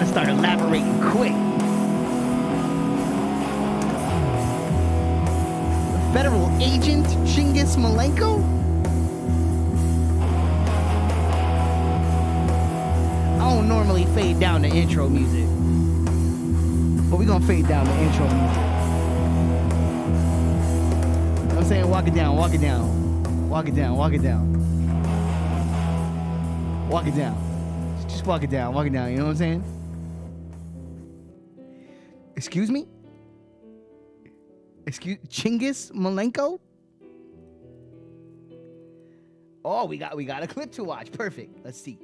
better start elaborating quick. Federal agent Chinggis Malenko? I don't normally fade down the intro music, but we're gonna fade down the intro music. You know what I'm saying? Walk it down, walk it down. Walk it down, walk it down. Walk it down. Just walk it down, you know what I'm saying? Excuse me? Chinggis Malenko? Oh, we got a clip to watch. Perfect. Let's see.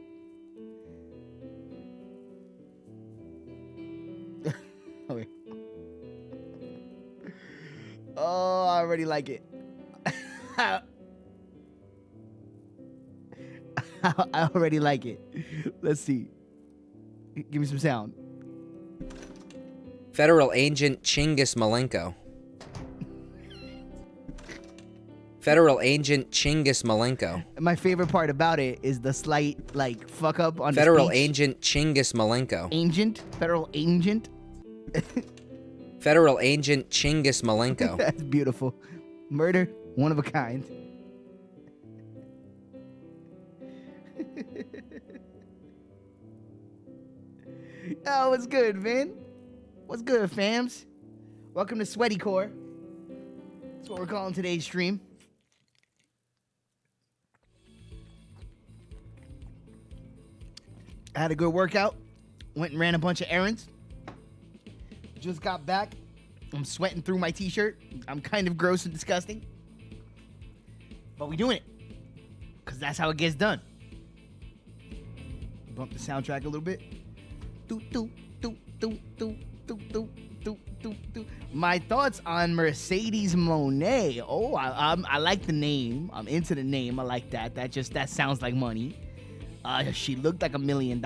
Okay. Oh, I already like it. I already like it. Let's see. Give me some sound. Federal agent Chinggis Malenko. Federal agent Chinggis Malenko. My favorite part about it is the slight, like, fuck up on Federal the speech. agent Chinggis Malenko. Agent? Federal agent? Federal agent Chinggis Malenko. That's beautiful. Murder, one of a kind. Oh, what's good, man? What's good, fams? Welcome to Sweaty Core. That's what we're calling today's stream. I had a good workout. Went and ran a bunch of errands. Just got back. I'm sweating through my t-shirt. I'm kind of gross and disgusting. But we doing it. Because that's how it gets done. Bump the soundtrack a little bit. Do, do, do, do, do, do, do, do, do, do. My thoughts on Mercedes Monet. Oh, I like the name. I'm into the name. I like that. That sounds like money. She looked like $1 million.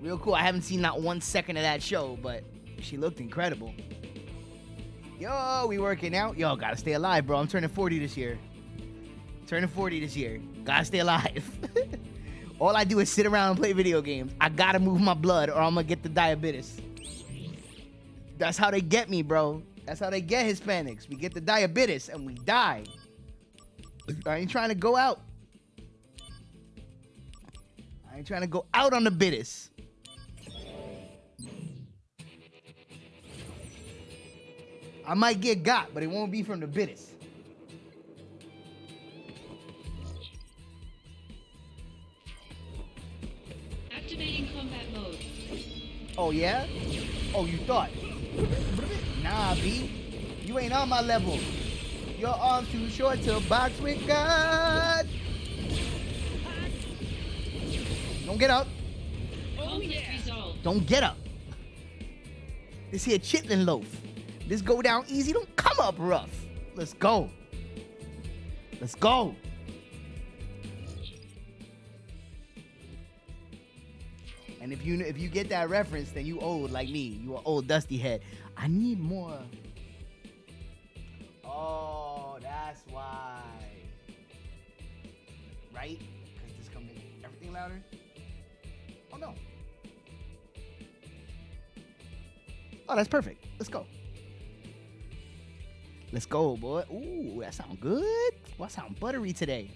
Real cool. I haven't seen not 1 second of that show, but she looked incredible. Yo, we working out. Yo, gotta stay alive, bro. I'm turning 40 this year. Gotta stay alive. All I do is sit around and play video games. I gotta move my blood or I'm gonna get the diabetes. That's how they get me, bro. That's how they get Hispanics. We get the diabetes and we die. I ain't trying to go out. I ain't trying to go out on the bitters. I might get got, but it won't be from the bitters. Activating combat mode. Oh, yeah? Oh, you thought? Nah, B. You ain't on my level. Your arm's too short to box with God. Don't get up. Oh, yeah. Resolved. Don't get up. This here chitlin loaf. This go down easy. Don't come up rough. Let's go. Let's go. And if you get that reference, then you old like me. You an old dusty head. I need more. Oh, that's why. Right? Because this can make everything louder. Oh, no. Oh, that's perfect. Let's go. Let's go, boy. Ooh, that sound good. Well, I sound buttery today.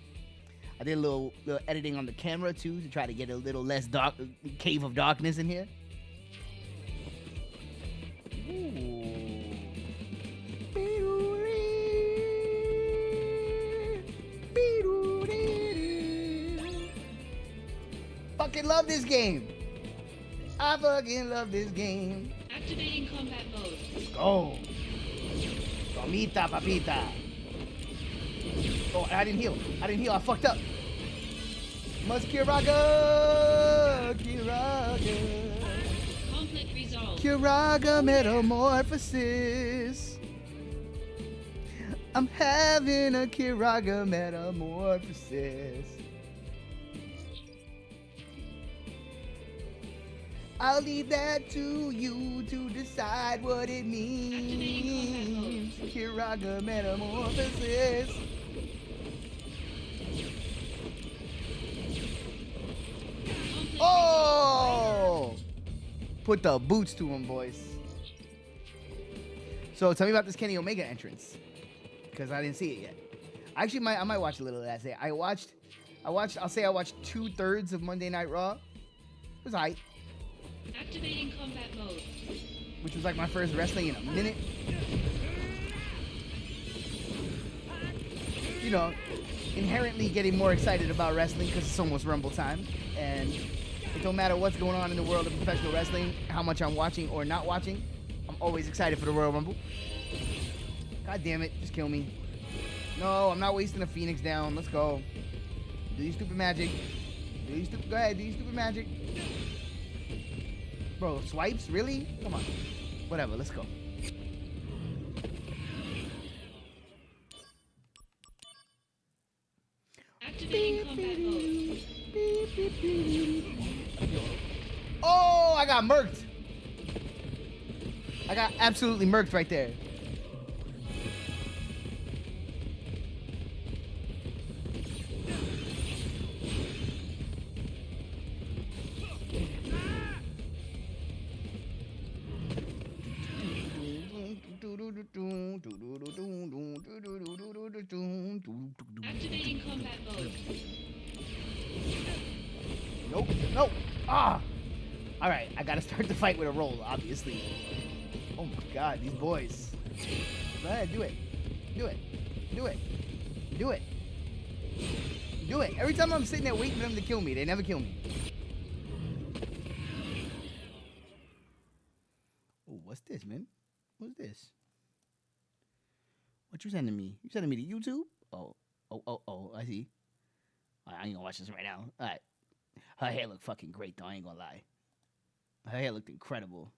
I did a little editing on the camera, too, to try to get a little less dark, cave of darkness in here. Ooh. Fucking love this game. I fucking love this game. Activating combat mode. Let's go. Tomita, papita. Oh, I didn't heal. I fucked up. Must Kiraga. Conflict resolved. Kiraga metamorphosis. I'm having a Kiraga metamorphosis. I'll leave that to you to decide what it means. Kiraga metamorphosis. Oh! Put the boots to him, boys. So tell me about this Kenny Omega entrance, because I didn't see it yet. Actually, I might watch a little of that. I watched 2/3 of Monday Night Raw. It was alright. Activating combat mode. Which was like my first wrestling in a minute. You know, inherently getting more excited about wrestling because it's almost Rumble time. And it don't matter what's going on in the world of professional wrestling, how much I'm watching or not watching, I'm always excited for the Royal Rumble. God damn it, just kill me. No, I'm not wasting a Phoenix down. Let's go. Do your stupid magic. Go ahead, do your stupid magic. Bro, swipes? Really? Come on. Whatever, let's go. Activating combat mode. Oh, I got murked. I got absolutely murked right there. Activating combat mode. Nope. Nope. Ah. All right. I gotta start the fight with a roll, obviously. Oh my God, these boys. Go ahead, do it. Do it. Do it. Do it. Do it. Every time I'm sitting there waiting for them to kill me, they never kill me. Oh, what's this, man? What's this? What you sending me? You sending me to YouTube? Oh, I see. I ain't gonna watch this right now. All right. Her hair looked fucking great, though. I ain't gonna lie. Her hair looked incredible.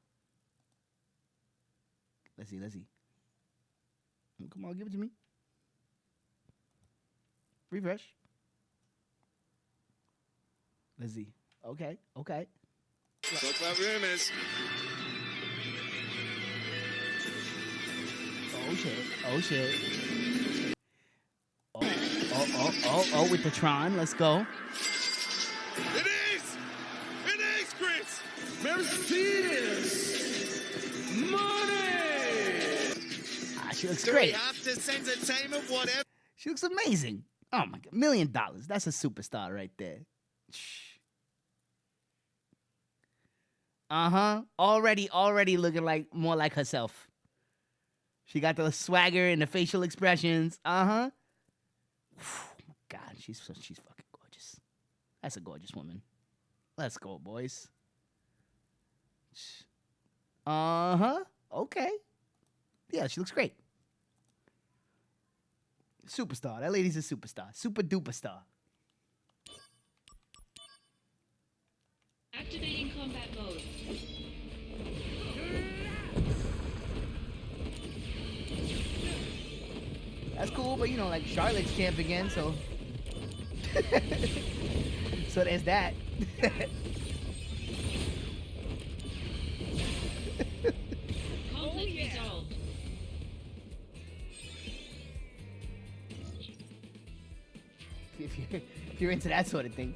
Let's see. Come on, give it to me. Refresh. Let's see. Okay. Talk about rumors. Oh, shit. Oh, with the Tron. Let's go. It is, Chris. Mercedes Money. She looks Do great. we have to send a team of whatever? She looks amazing. Oh my God, $1 million. That's a superstar right there. Already looking like more like herself. She got the swagger and the facial expressions. Oh my God, she's fucking gorgeous. That's a gorgeous woman. Let's go, boys. Okay. Yeah, she looks great. Superstar. That lady's a superstar. Super duper star. Activating combat mode. That's cool, but you know, like Charlotte's champ again, so so there's that. Conflict resolved. if you're into that sort of thing.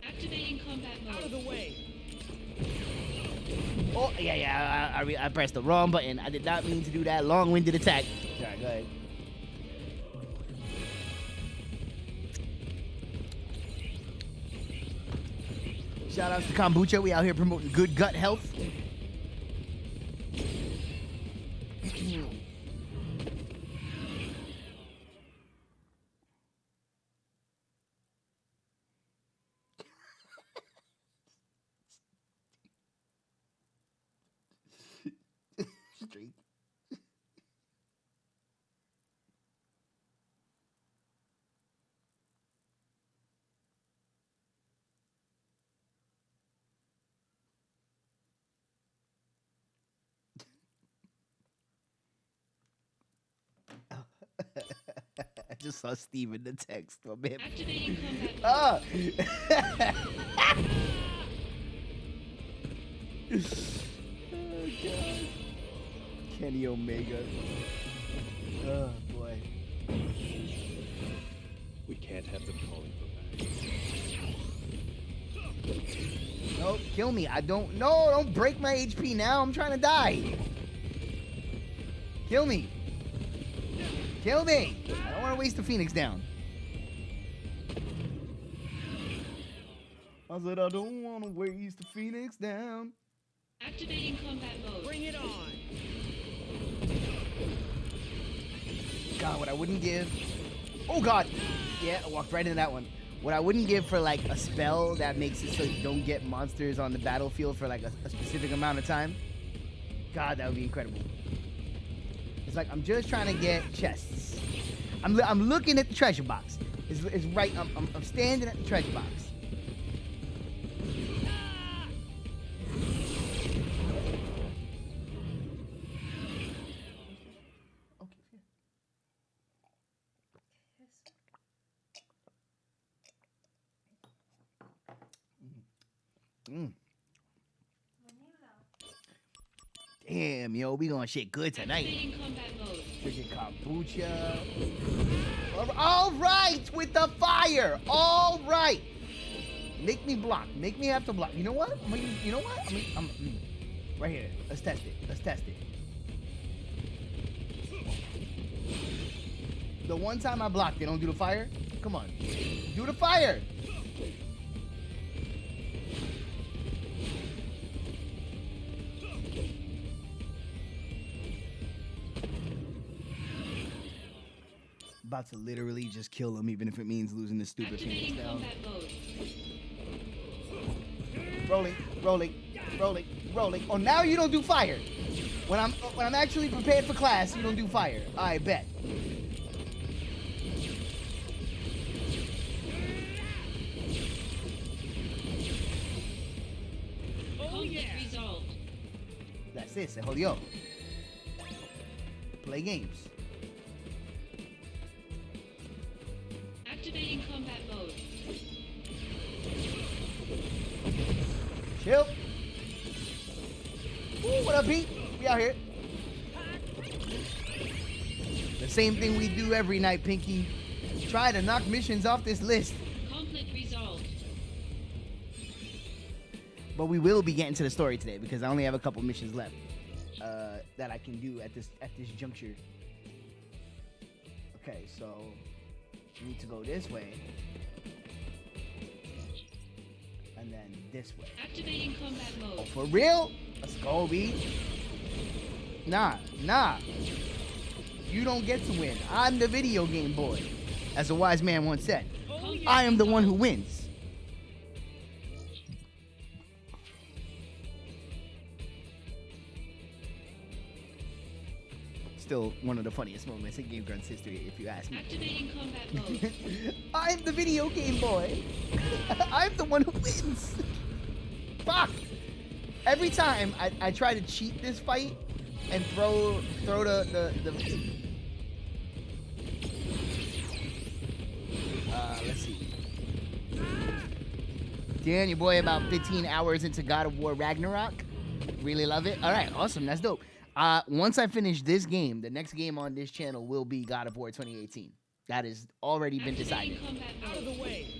Activating combat mode. Out of the way. Oh yeah, I pressed the wrong button. I did not mean to do that long-winded attack. Sorry, go ahead. Shout outs to Kombucha. We out here promoting good gut health. Street. I just saw Steve in the text. My man. Activating combat mode. Oh. Oh, God. Kenny Omega. Oh, boy. We can't have them calling for back. Oh, kill me. Don't break my HP now. I'm trying to die. Kill me. Kill me. I don't want to waste the Phoenix down. I said I don't want to waste the Phoenix down. Activating combat mode. Bring it on. God, what I wouldn't give. Oh, God. Yeah, I walked right into that one. What I wouldn't give for, like, a spell that makes it so you don't get monsters on the battlefield for, like, a specific amount of time. God, that would be incredible. It's like, I'm just trying to get chests. I'm looking at the treasure box. It's right. I'm standing at the treasure box. Damn, yo, we gonna shit good tonight. Activating combat mode. Drinking kombucha. All right, with the fire. All right. Make me block. Make me have to block. You know what? You know what? Right here. Let's test it. Let's test it. The one time I blocked, they don't do the fire? Come on. Do the fire. About to literally just kill him, even if it means losing this stupid Phoenix Activating down. combat mode. Rolling, rolling, rolling, rolling. Oh, now you don't do fire. When I'm actually prepared for class, you don't do fire. I bet. Conflict resolved. That's it. Se jodió. Play games. Activating combat mode. Chill. Ooh, what up, Pete? We out here. The same thing we do every night, Pinky. Try to knock missions off this list. Conflict resolved. But we will be getting to the story today because I only have a couple missions left that I can do at this juncture. Okay, so we need to go this way. And then this way. Activating combat Oh, mode. for real? Let's go, B. Nah. You don't get to win. I'm the video game boy. As a wise man once said, I am the one who wins. Still one of the funniest moments in Game Grunts history, if you ask me. Activating combat mode. I'm the video game boy. I'm the one who wins. Fuck. Every time I try to cheat this fight and throw the let's see. Dan, your boy about 15 hours into God of War Ragnarok. Really love it. All right, awesome. That's dope. Once I finish this game, the next game on this channel will be God of War 2018. That has already been decided. Activating combat Out of mode. the way.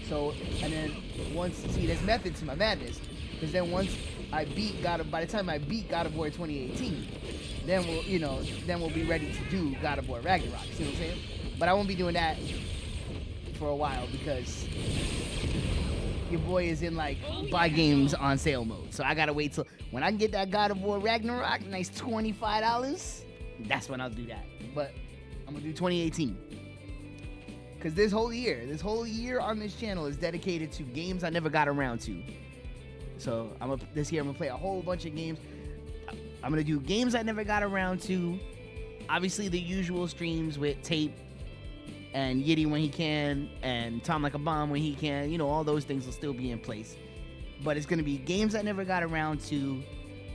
So, and then see, there's method to my madness. Because then once I beat by the time I beat God of War 2018, then we'll be ready to do God of War Ragnarok. See what I'm saying? But I won't be doing that for a while because your boy is in like buy games on sale mode. So I gotta wait till when I can get that God of War Ragnarok, nice $25. That's when I'll do that. But I'm gonna do 2018. Because this whole year on this channel is dedicated to games I never got around to. So this year I'm gonna play a whole bunch of games. I'm gonna do games I never got around to. Obviously the usual streams with Tape and Yiddy when he can, and Tom Like a Bomb when he can. You know, all those things will still be in place. But it's gonna be games I never got around to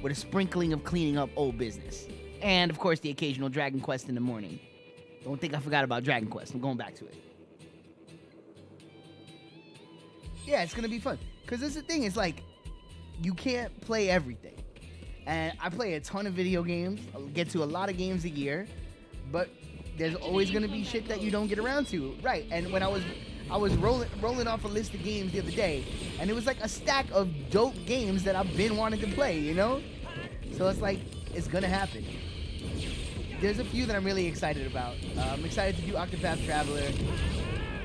with a sprinkling of cleaning up old business. And of course the occasional Dragon Quest in the morning. Don't think I forgot about Dragon Quest. I'm going back to it. Yeah, it's gonna be fun. Cause this is the thing, it's like you can't play everything. And I play a ton of video games. I get to a lot of games a year, but there's always gonna be shit that you don't get around to. Right. And when I was I was rolling off a list of games the other day, and it was like a stack of dope games that I've been wanting to play, you know? So it's like, it's gonna happen. There's a few that I'm really excited about. I'm excited to do Octopath Traveler.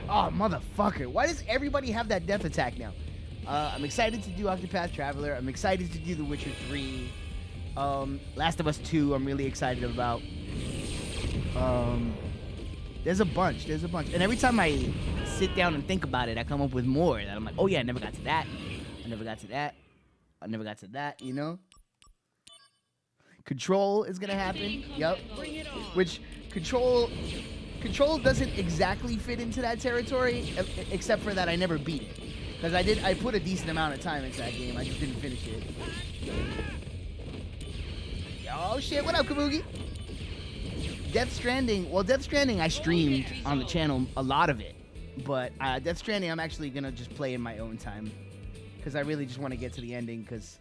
Oh, motherfucker. Why does everybody have that death attack now? I'm excited to do Octopath Traveler. I'm excited to do The Witcher 3. Last of Us 2, I'm really excited about. There's a bunch. And every time I sit down and think about it, I come up with more. And I'm like, oh yeah, I never got to that. I never got to that, you know? Control is gonna happen. Yep. Which Control doesn't exactly fit into that territory, except for that I never beat it. Because I put a decent amount of time into that game. I just didn't finish it. Oh shit, what up, Kabugi? Death Stranding I streamed on the channel a lot of it. But Death Stranding I'm actually gonna just play in my own time. Because I really just want to get to the ending, because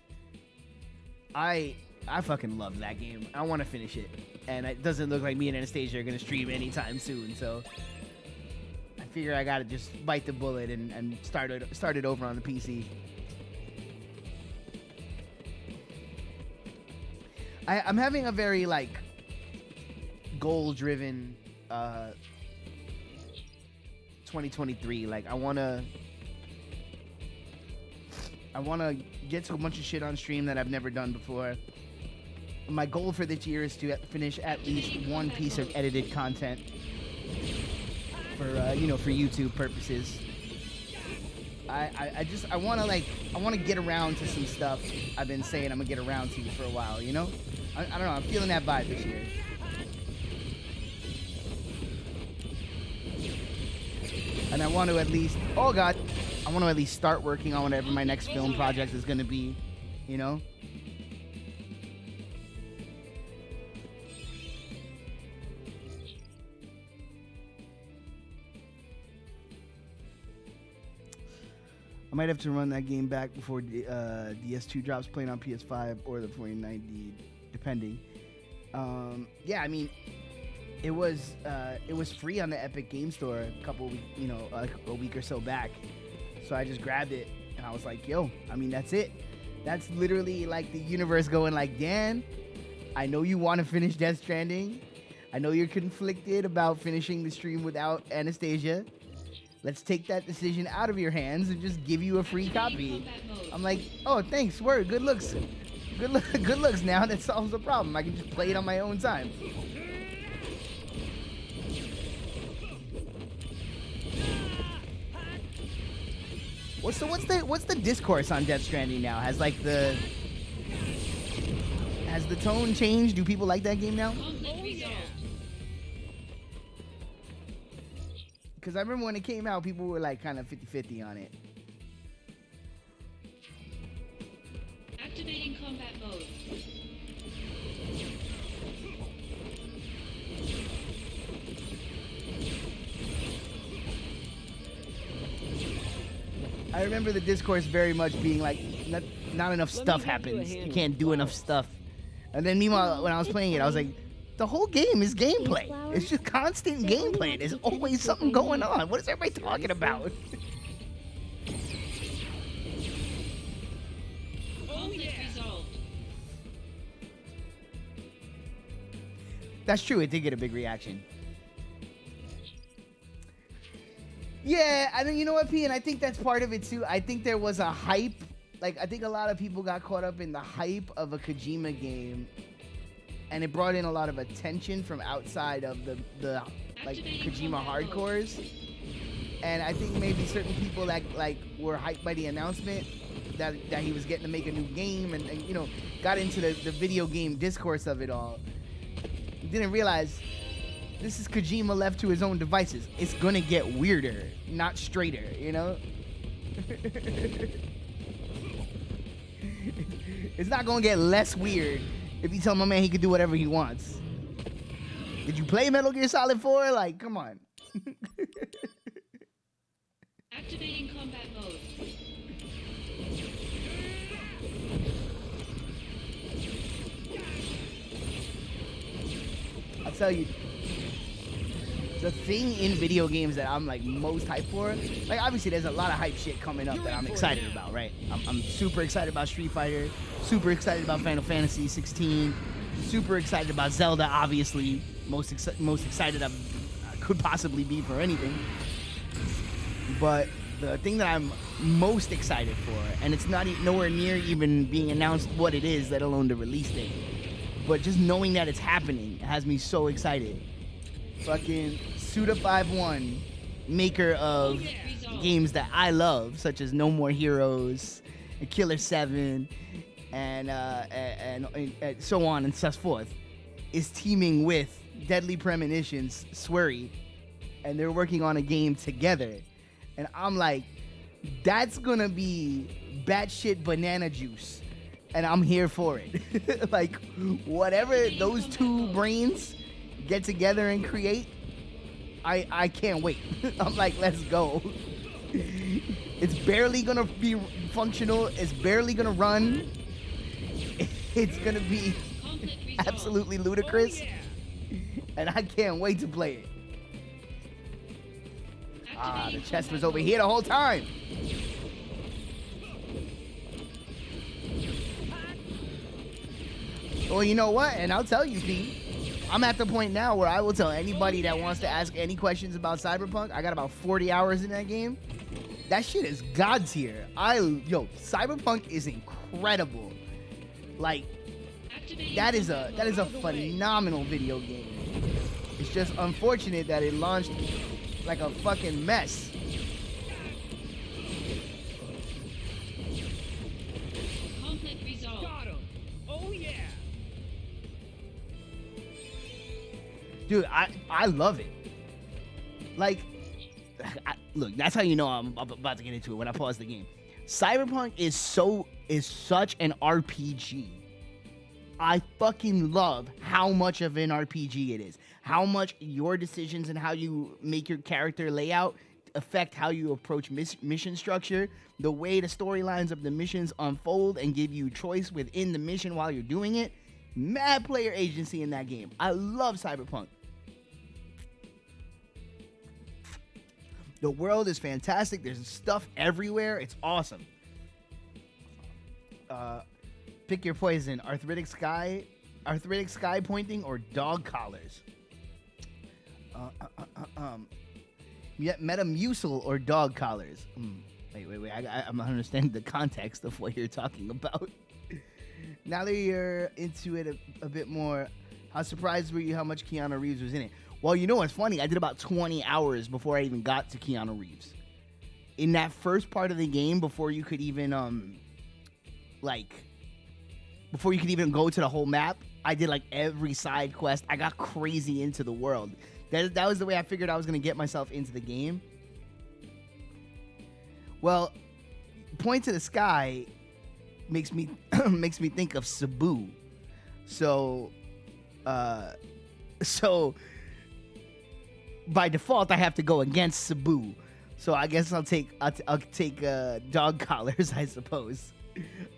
I fucking love that game. I want to finish it. And it doesn't look like me and Anastasia are going to stream anytime soon. So I figure I got to just bite the bullet and start it over on the PC. I'm having a very, like, goal-driven 2023. Like, I want to get to a bunch of shit on stream that I've never done before. My goal for this year is to finish at least one piece of edited content for for YouTube purposes. I want to get around to some stuff I've been saying I'm gonna get around to for a while, you know? I don't know, I'm feeling that vibe this year. And I want to at least start working on whatever my next film project is gonna be, you know? I might have to run that game back before DS2 drops, playing on PS5 or the 4090, depending. Yeah, I mean, it was free on the Epic Game Store a week or so back. So I just grabbed it and I was like, yo, I mean, that's it. That's literally like the universe going like, Dan, I know you want to finish Death Stranding. I know you're conflicted about finishing the stream without Anastasia. Let's take that decision out of your hands and just give you a free copy. I'm like, oh, thanks, word, good looks. Good looks now, that solves the problem. I can just play it on my own time. What's the discourse on Death Stranding now? Has the tone changed? Do people like that game now? Because I remember when it came out, people were like kind of 50-50 on it. Activating combat mode. I remember the discourse very much being like, not enough stuff happens. You can't do enough stuff. And then meanwhile, when I was playing it, I was like, the whole game is gameplay. It's just constant gameplay. There's always something going on. What is everybody talking about? Conflict resolved. That's true. It did get a big reaction. Yeah, I mean, you know what, P? And I think that's part of it, too. I think there was a hype. Like, I think a lot of people got caught up in the hype of a Kojima game. And it brought in a lot of attention from outside of the Kojima hardcores. And I think maybe certain people that were hyped by the announcement that he was getting to make a new game and got into the video game discourse of it all. Didn't realize this is Kojima left to his own devices. It's gonna get weirder, not straighter, you know? It's not gonna get less weird if you tell my man he can do whatever he wants. Did you play Metal Gear Solid 4? Like, come on. Activating combat mode. I'll tell you. the thing in video games that I'm like most hyped for, like obviously there's a lot of hype shit coming up that I'm excited about, right? I'm super excited about Street Fighter, super excited about Final Fantasy 16, super excited about Zelda, obviously. Most excited I could possibly be for anything. But the thing that I'm most excited for, and it's not nowhere near even being announced what it is, let alone the release date, but just knowing that it's happening has me so excited. Fucking Suda51, maker of games that I love, such as No More Heroes, and Killer 7, and so on and so forth, is teaming with Deadly Premonitions, Swery, and they're working on a game together. And I'm like, that's gonna be batshit banana juice, and I'm here for it. Like, whatever those two brains get together and create, I can't wait. I'm like, let's go. It's barely gonna be functional. It's barely gonna run. It's gonna be absolutely ludicrous, and I can't wait to play it. The chest was over here the whole time. Well, you know what? And I'll tell you, Pete, I'm at the point now where I will tell anybody that wants to ask any questions about Cyberpunk. I got about 40 hours in that game. That shit is God tier. Cyberpunk is incredible. Like, that is a phenomenal video game. It's just unfortunate that it launched like a fucking mess. Conflict resolved. Got him. Oh yeah. Dude, I love it. Like, look, that's how you know I'm about to get into it when I pause the game. Cyberpunk is such an RPG. I fucking love how much of an RPG it is. How much your decisions and how you make your character layout affect how you approach mission structure, the way the storylines of the missions unfold and give you choice within the mission while you're doing it. Mad player agency in that game. I love Cyberpunk. The world is fantastic. There's stuff everywhere. It's awesome. Pick your poison. Arthritic sky pointing, or dog collars. Metamucil or dog collars. Wait. I'm not understanding the context of what you're talking about. Now that you're into it a bit more, how surprised were you how much Keanu Reeves was in it? Well, you know what's funny? I did about 20 hours before I even got to Keanu Reeves. In that first part of the game, before you could even before you could even go to the whole map, I did like every side quest. I got crazy into the world. That was the way I figured I was gonna get myself into the game. Well, point to the sky makes me think of Cebu. So by default I have to go against Cebu. So I guess I'll take dog collars, I suppose.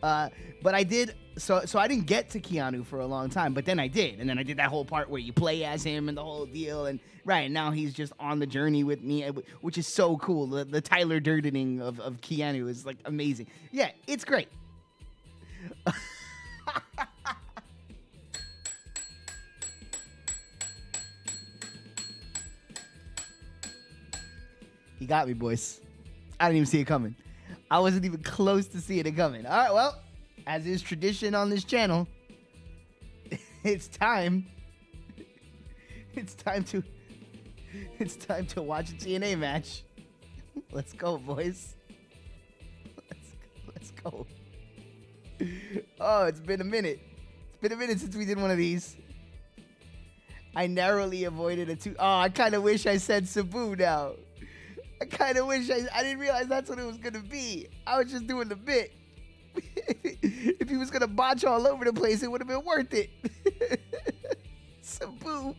But I did so I didn't get to Keanu for a long time, but then I did, and then I did that whole part where you play as him and the whole deal, and right now he's just on the journey with me, which is so cool. The Tyler Durdening of Keanu is like amazing. Yeah, it's great. He got me, boys. I didn't even see it coming. I wasn't even close to seeing it coming. All right, well, as is tradition on this channel, it's time. It's time to watch a TNA match. Let's go, boys. Let's go. Oh, it's been a minute. It's been a minute since we did one of these. I narrowly avoided a two. Oh, I kind of wish I said Cebu now. I kind of wish I didn't realize that's what it was going to be. I was just doing the bit. If he was going to botch all over the place, it would have been worth it. Cebu.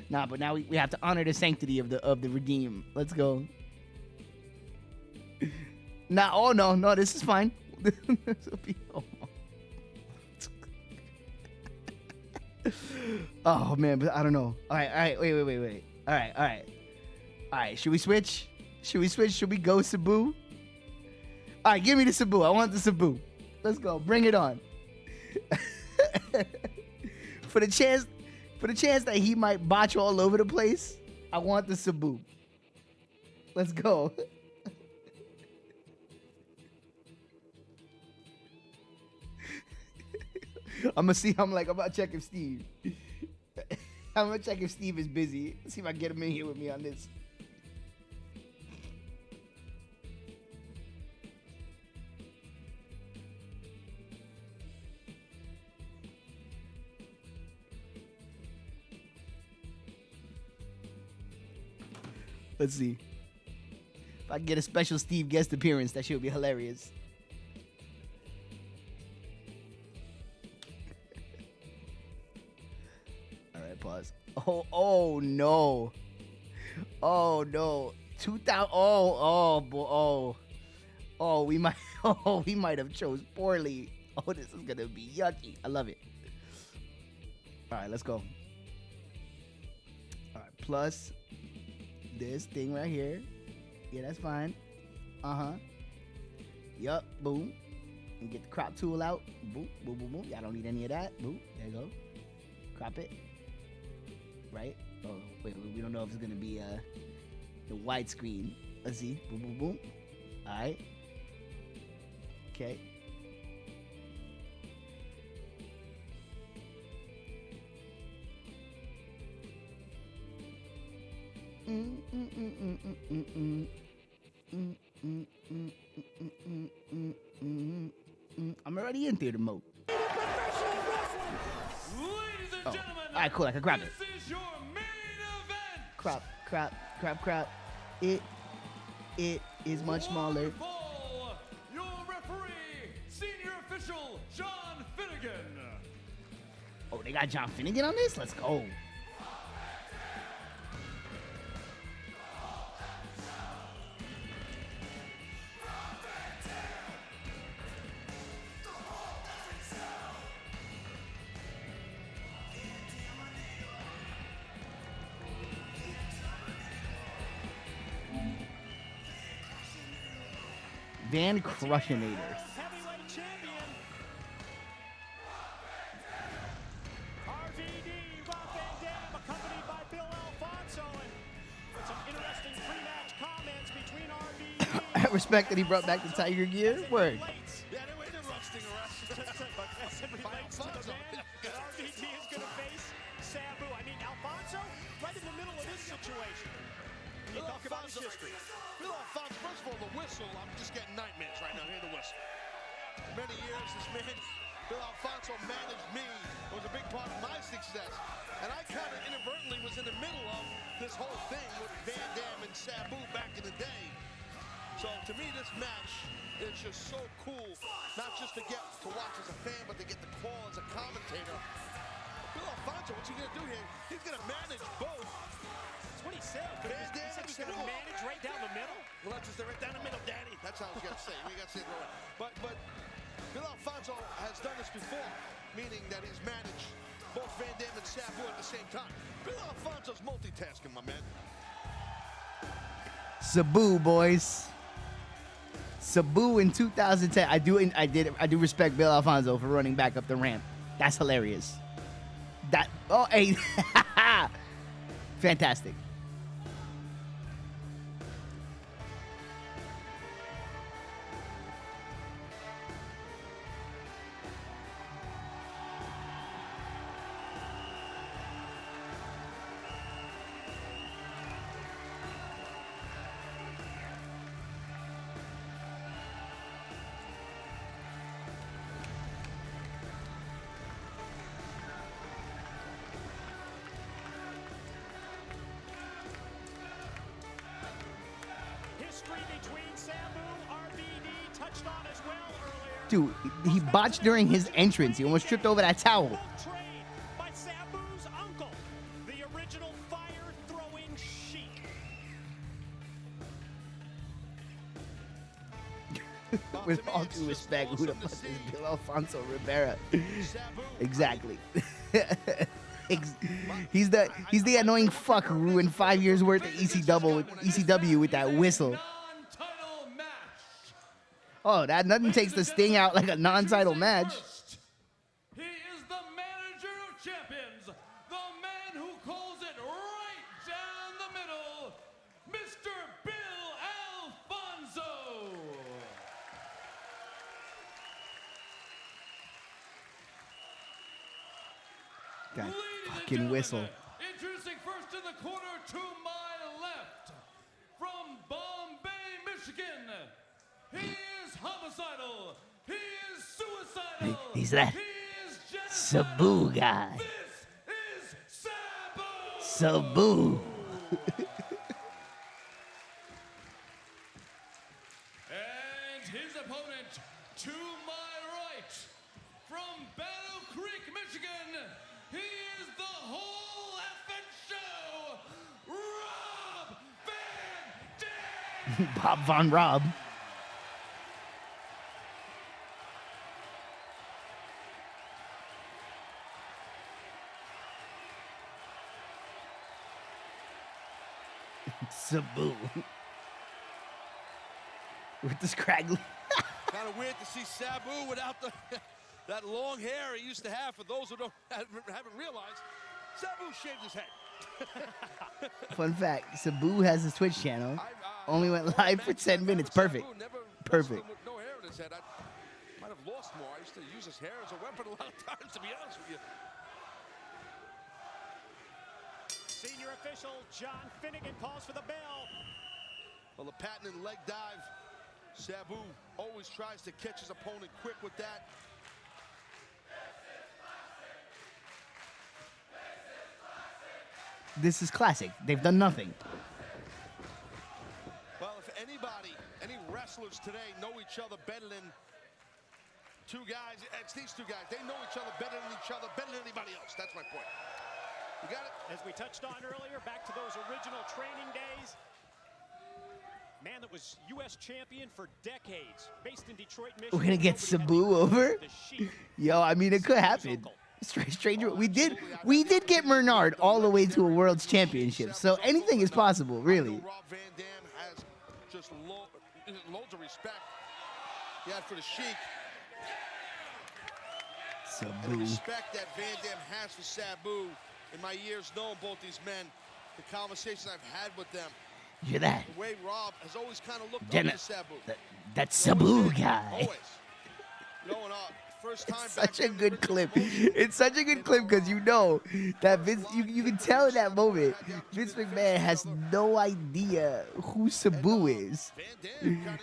Nah, but now we have to honor the sanctity of the redeem. Let's go. Nah, oh no, this is fine. Oh man, but I don't know. All right, wait. All right. Should we switch? Should we go Sabu? All right, give me the Sabu. I want the Sabu. Let's go. Bring it on. for the chance that he might botch all over the place, I want the Sabu. Let's go. I'm about to check if Steve. I'm gonna check if Steve is busy. See if I can get him in here with me on this. Let's see. If I can get a special Steve guest appearance, that shit would be hilarious. All right, pause. Oh no. Oh no. 2000. We might have chose poorly. Oh, this is gonna be yucky. I love it. All right, let's go. All right, plus this thing right here. Yeah, that's fine. Yup, boom. And get the crop tool out. Boom. Y'all don't need any of that. Boom. There you go. Crop it. Right? Oh, wait, we don't know if it's gonna be the widescreen. Let's see. Boom. All right. Okay. I'm already in theater mode. Ladies and Oh. gentlemen, All right, cool. I can grab it. this is your main event. Crop. It is much smaller. Ball, your referee, senior official John Finnegan. Oh, they got John Finnegan on this? Let's go. Van Crushinator. Heavyweight champion. RVD, Rob Van Dam, accompanied by Bill Alfonso, and with some interesting pre-match comments between RVD. I respect that he brought back the Tiger gear. Word. Yeah, they were interesting arrest. But as it relates to the man that RVD is going to face, Sabu. I mean, Alfonso, right in the middle of this situation. When you talk about his history. Bill Alfonso, first of all, the whistle, I'm just getting nightmares right now, hear the whistle. Many years, this man, Bill Alfonso, managed me. It was a big part of my success. And I kind of inadvertently was in the middle of this whole thing with Van Dam and Sabu back in the day. So to me, this match is just so cool, not just to get to watch as a fan, but to get the call as a commentator. Bill Alfonso, what's he going to do here? He's going to manage both. That's what he said. Van He Dam said and he's going to Sabu. manage right down the middle. Well, that's just right down the middle, Daddy. That's how I was going to say. We got to say it right. But Bill Alfonso has done this before, meaning that he's managed both Van Dam and Sabu at the same time. Bill Alfonso's multitasking, my man. Sabu, boys. Sabu in 2010. I do respect Bill Alfonso for running back up the ramp. That's hilarious. Hey. Fantastic. History between Sabu, RVD, touched on as well earlier. Dude, he botched during his entrance. He almost tripped over that towel. Book trade by Sabu's uncle, the original fire-throwing Sheik. With all due respect, who the fuck is Bill Alfonso Rivera? Sabu, Exactly. He's the annoying fuck who ruined 5 years worth of ECW with that whistle. Non-title match. Oh, that nothing takes the sting out like a non-title match. First, he is the manager of champions, the man who calls it right down the middle, Mr. Bill Alfonso. That Ladies and fucking gentlemen, whistle. Introducing first in the corner to my left, from Bombay, Michigan, he is homicidal, he is suicidal, He's that he is genocidal. Sabu guy. This is Sabu. Sabu. And his opponent to my right, from Battle Creek, Michigan, he is the whole effing show, Rob Van Dam. Bob Von Rob. Sabu. With the scraggly. Kind of weird to see Sabu without the that long hair he used to have. For those who haven't realized, Sabu shaved his head. Fun fact, Sabu has a Twitch channel. Only went live for 10 minutes. Perfect. Perfect. With no hair in his head. I might have lost more. I used to use his hair as a weapon a lot of times, to be honest with you. Senior official John Finnegan calls for the bell. Well, the patented leg dive. Sabu always tries to catch his opponent quick with that. This is classic. They've done nothing. Well, if anybody, any wrestlers today know each other better than two guys, it's these two guys. They know each other better than each other, better than anybody else. That's my point. You got it? As we touched on earlier, back to those original training days. Man that was U.S. champion for decades, based in Detroit, Michigan. We're gonna get Nobody had Sabu the over. Sheik. Yo, I mean, it could happen. Stranger, we did get Bernard all the way to a world's championship, so anything is possible, I really. know Rob Van Dam has just loads of respect he had for the Sheik. And the Sabu. respect that Van Dam has for Sabu, in my years knowing both these men, the conversations I've had with them, You're that. the way Rob has always kind of looked Jenna- up to Sabu. That Sabu guy. Always. Going up. First time It's back such a then, good the clip. original It's such a good clip because you know that Vince, you can tell in that moment, Vince McMahon has no idea who Sabu is. Van Dam got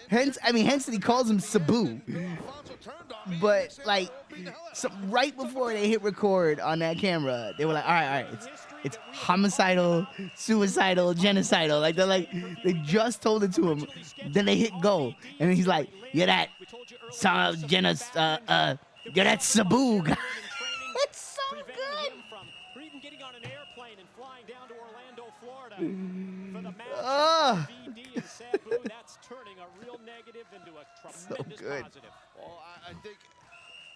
in. Hence that he calls him Sabu. Alfonso turned on me, But and he like, said, "Beat the hell out so of me." right before they hit record on that camera, they were like, all right, it's homicidal, suicidal, genocidal. Like they just told it to him. Then they hit go, and he's like, you're that, you're that Sabu guy. It's so Preventing good. him from even getting on an airplane and flying down to Orlando, Florida for the match. Ugh. VD and Sabu, that's turning a real negative into a tremendous good. positive. Well, I think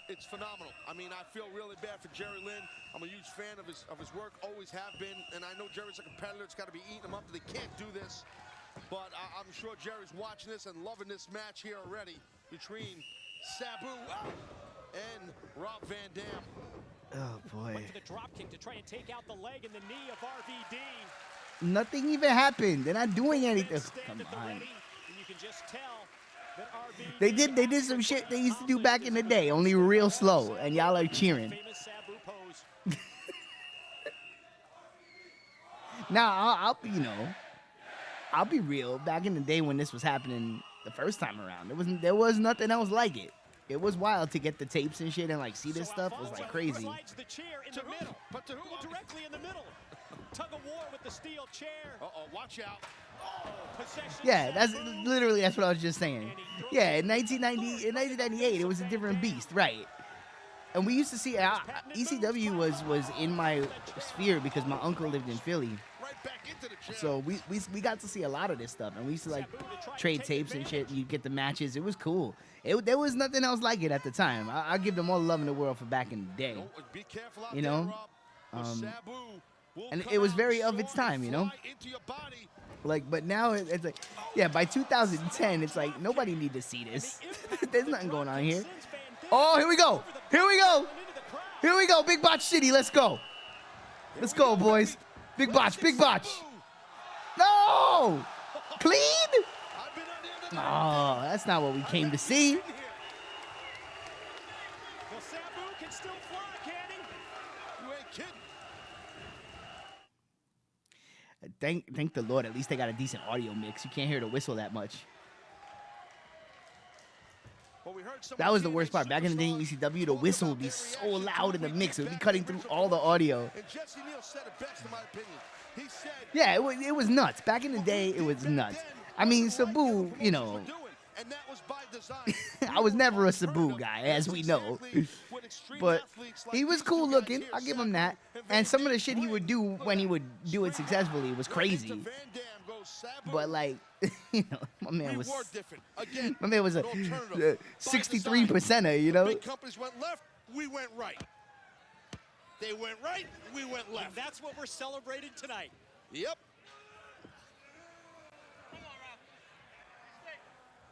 it's phenomenal. I mean, I feel really bad for Jerry Lynn. I'm a huge fan of his work, always have been. And I know Jerry's a competitor. It's got to be eating him up that they can't do this. But I'm sure Jerry's watching this and loving this match here already between Sabu and Rob Van Dam. Oh boy. Went for the drop kick to try and take out the leg and the knee of RVD. Nothing even happened. They're not doing anything. Stand Come at the on. ready, and you can just tell that RVD They did some shit they used to do back in the day, only real slow, and y'all are cheering. famous Sabu pose. Now I'll be real. Back in the day when this was happening the first time around, there was nothing else like it. It was wild to get the tapes and shit and like see this So stuff. It was Alfonso like crazy. slides the chair in To the who? middle. But to who? Well, directly in the middle. Tug of war with the steel chair. Uh-oh, watch out. Possession. Yeah, that's Sabu. literally that's what I was just saying. Yeah, in 1998, it was a different beast, right? And we used to see ECW was in my sphere because my uncle lived in Philly. Right back into the jam. So we got to see a lot of this stuff, and we used to like trade tapes and shit. You get the matches. It was cool. There was nothing else like it at the time. I give them all the love in the world for back in the day. Be careful out You there, know? Rob. Um, Sabu will and come it was out very of its strong time, you and know? fly into your body. Like, but now it's like, yeah, by 2010, it's like nobody need to see this. There's nothing going on here. Oh, here we go. Here we go. Here we go. Big Botch City. Let's go. Let's go, boys. Big Botch. Big Botch. No. Clean? I've been on the end of the Oh, that's not what we came to see. Well, Sabu can still fly, can he? You ain't kidding. Thank the Lord. At least they got a decent audio mix. You can't hear the whistle that much. Well, we heard some That of was the worst part. TNA Back in the day in superstars ECW, the talk whistle about would be their so reaction to loud in the what mix. It would be back cutting in through the all the audio. And Jesse Neal said it best, in my opinion. He said, Yeah, it was nuts. Back in the day, it was nuts. I mean, Sabu, you know, and that was by design. I was never a Sabu guy, as we know. But he was cool looking. I'll give him that. And some of the shit he would do when he would do it successfully was crazy. But like, you know, my man was a 63%er, you know. Big companies went left, we went right. They went right, we went And left. that's what we're celebrating tonight. Yep.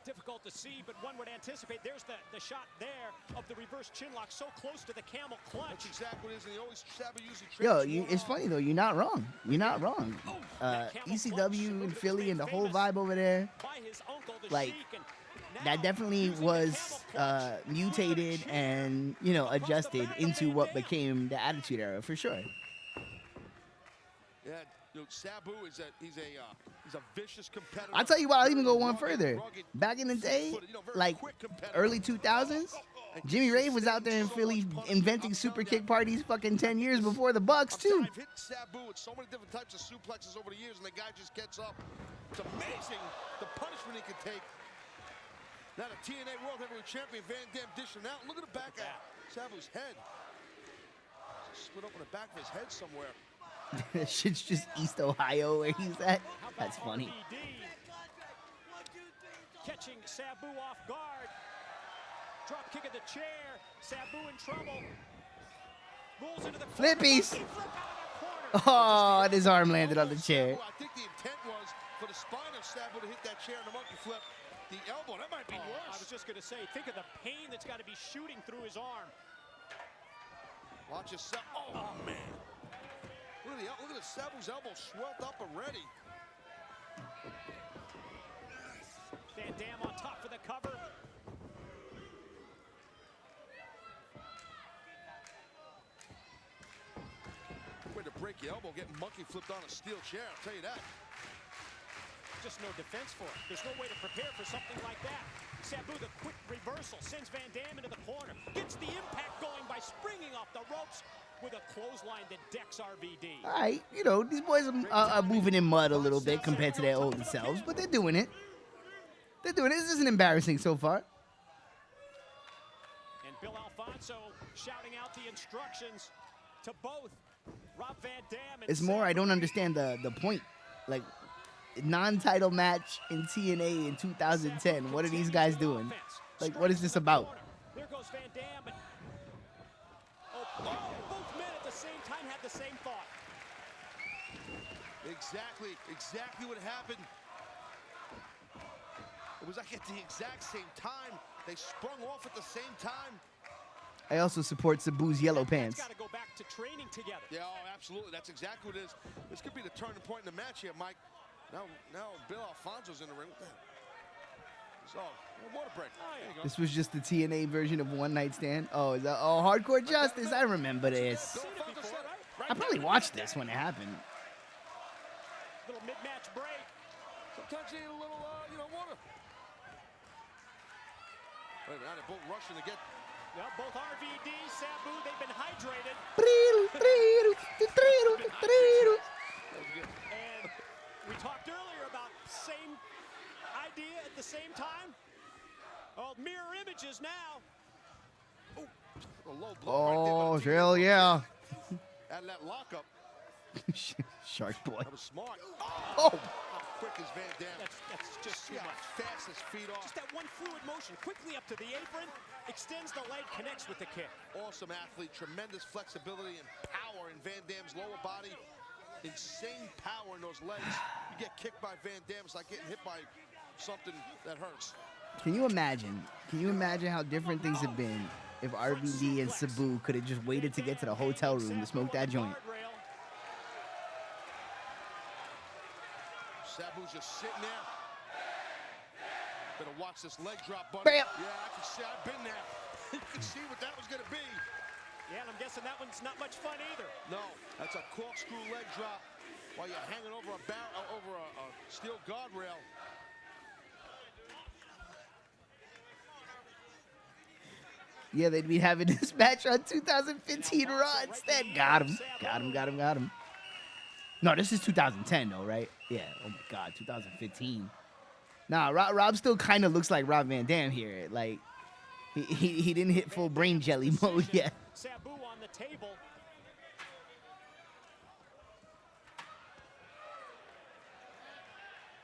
Difficult to see, but one would anticipate. There's the shot there of the reverse chin lock so close to the camel clutch. That's exactly what it is, and he always Sabu usually Yo, trades it's funny though. You're not wrong. You're not wrong. ECW and Philly and the whole vibe over there, By his uncle, the like, Sheik, and that now definitely using the was camel clutch. mutated and, you know, adjusted into what became the Attitude Era for sure. Yeah, you know, Sabu is he's a vicious competitor. I'll tell you what, I'll even go one Rugged, further. rugged, Back in the day, fleet-footed, you know, very like quick competitor. early 2000s, Jimmy Rave was out there in Philly inventing super kick parties fucking 10 years before the Bucks too. I've hit Sabu with so many different types of suplexes over the years, and the guy just gets up. It's amazing the punishment he can take. Now the TNA World Heavyweight Champion Van Dam dishing out. Look at the back of Sabu's head. Split open the back of his head somewhere. That shit's just East Ohio where he's at. How about That's funny. RVD catching Sabu off guard. Drop kick of the chair. Sabu in trouble. Rolls into the corner. Flippies. Monkey flip out of the corner. Oh, and his arm landed on the chair. Sabu, I think the intent was for the spine of Sabu to hit that chair in the monkey flip. The elbow, that might be I worse. was just going to say, think of the pain that's got to be shooting through his arm. Watch yourself. Oh, man. Look at the Sabu's elbow swelled up already. Van Dam on top for the cover. Way to break your elbow, getting monkey flipped on a steel chair, I'll tell you that. Just no defense for it. There's no way to prepare for something like that. Sabu, the quick reversal, sends Van Dam into the corner. Gets the impact going by springing off the ropes with a clothesline that decks RVD. All right, you know, these boys are moving in mud a little bit compared to their older selves, but they're doing it. They're doing it. This isn't embarrassing so far. And Bill Alfonso shouting out the instructions to both Rob Van Dam and It's more, I don't understand the point. Like, non-title match in TNA in 2010. What are these guys doing? Like, what is this about? There goes Van Dam. And both men at the same time had the same thought. Exactly what happened. It was like at the exact same time. They sprung off at the same time. I also support Sabu's yellow pants. Got to go back to training together. Yeah, oh, absolutely. That's exactly what it is. This could be the turning point in the match here, Mike. Now Bill Alfonso's in the ring. What the hell? So, water break. There you go. This was just the TNA version of One Night Stand. Oh, is that Hardcore Justice? I remember this. Seen it before, right? I probably watched this when it happened. Little mid-match break. Sometimes you need a little, water. Wait a minute, they're both rushing to get. Well, both RVD, Sabu, they've been hydrated. And we talked earlier about same idea at the same time. Oh, mirror images now. A low blow right there by Oh, the hell yeah. Out of that lockup. Shark boy. That was smart. Oh, How quick is Van Dam? That's just too See how much. fast his feet are. Just that one fluid motion, quickly up to the apron, extends the leg, connects with the kick. Awesome athlete, tremendous flexibility and power in Van Dam's lower body. Insane power in those legs. You get kicked by Van Dam, it's like getting hit by something that hurts. can you imagine? Can you imagine how different things have been if RVD and Sabu could have just waited to get to the hotel room to smoke that joint? Sabu's just sitting there. Better watch this leg drop, buddy. Bam! Yeah, I can see. I've been there. You can see what that was going to be. Yeah, and I'm guessing that one's not much fun either. No, that's a corkscrew leg drop while you're hanging over a steel guardrail. Yeah, they'd be having this match on 2015 Raw instead. Got him. No, this is 2010 though, right? Yeah. Oh my God, 2015. Nah, Rob still kind of looks like Rob Van Dam here. Like he didn't hit full brain jelly mode yet. Sabu on the table.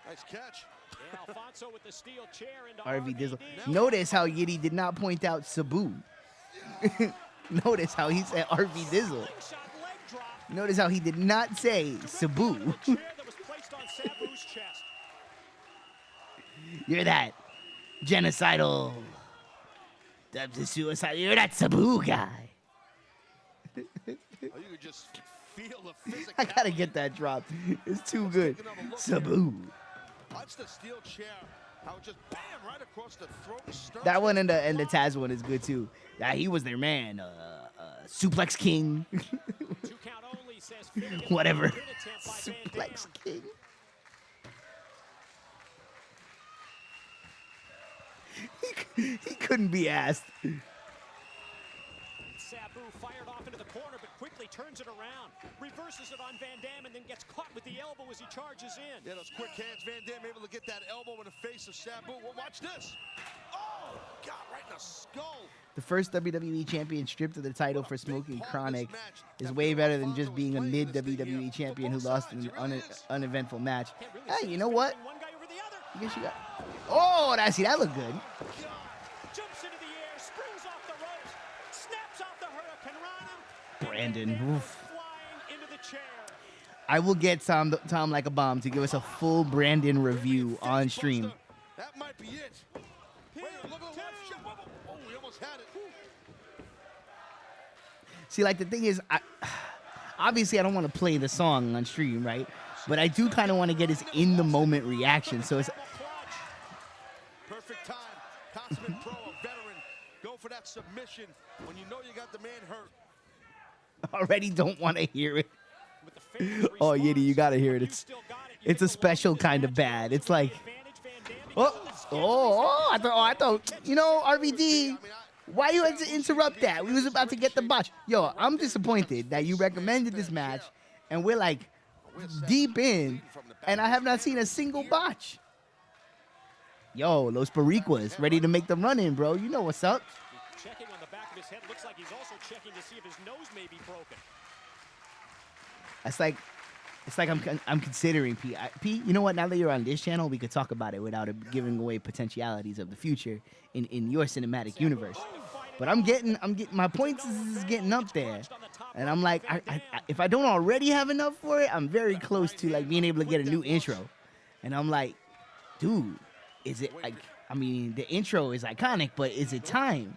Nice catch. Yeah, Alfonso with the steel chair into RV Dizzle. RVD. Notice how Yiddy did not point out Sabu. Notice how he said RV Dizzle. Slingshot leg drop. Notice how he did not say Directly Sabu. onto the chair that was placed on Sabu's chest. You're that genocidal. That's a suicide. You're that Sabu guy. Oh, you could just feel the physicality. I gotta get that drop. It's too good. Sabu. Watch the steel chair. How it just bam right across the throat and sternum. That one and the Taz one is good too. Yeah, he was their man. Suplex King. 2 count only, says Finnegan. Whatever. Good attempt by Van Suplex Dam. King. He couldn't be asked. Sabu fired off into the corner, but quickly turns it around. Reverses it on Van Dam and then gets caught with the elbow as he charges in. Yeah, those quick hands. Van Dam able to get that elbow in the face of Sabu. Well, watch this. Oh, God, right in the skull. The first WWE champion stripped of the title for smoking chronic is way better than just being a mid WWE champion who lost an uneventful match. Can't really Hey, see you who's know what? favoring one guy over the other. I guess you got. Oh, that looked good. Jumps into the air, springs off the ropes, snaps off the Hurricane Rana. Brandon, And Van Dam oof. flying into the chair. I will get Tom like a bomb to give us a full Brandon review on stream. That might be it. Wait, look at the left shot. Oh, we almost had it. See, like the thing is, obviously I don't want to play the song on stream, right? But I do kind of want to get his in the moment reaction. So it's Perfect time. Consummate pro, a veteran. Go for that submission when you know you got the man hurt. already don't want to hear it. With the fans' Oh, response, Yiddy, you gotta hear it. you It's still got it. You it's get a the special longest kind of match bad. It's to the like, advantage, Van Dam oh, because of the schedule. I thought, you know, RVD, why you had to interrupt that? We was about to get the botch. Yo, I'm disappointed that you recommended this match, and we're like deep in, and I have not seen a single botch. Yo, Los Boricuas ready to make the run in, bro. You know what's up. Checking on the back of his head. Looks like he's also checking to see if his nose may be broken. It's like I'm considering P. P, you know what? Now that you're on this channel, we could talk about it without it giving away potentialities of the future in your cinematic universe. But I'm getting my points is getting up there, and I'm like, if I don't already have enough for it, I'm very close to like being able to get a new intro, and I'm like, dude, is it like? I mean, the intro is iconic, but is it time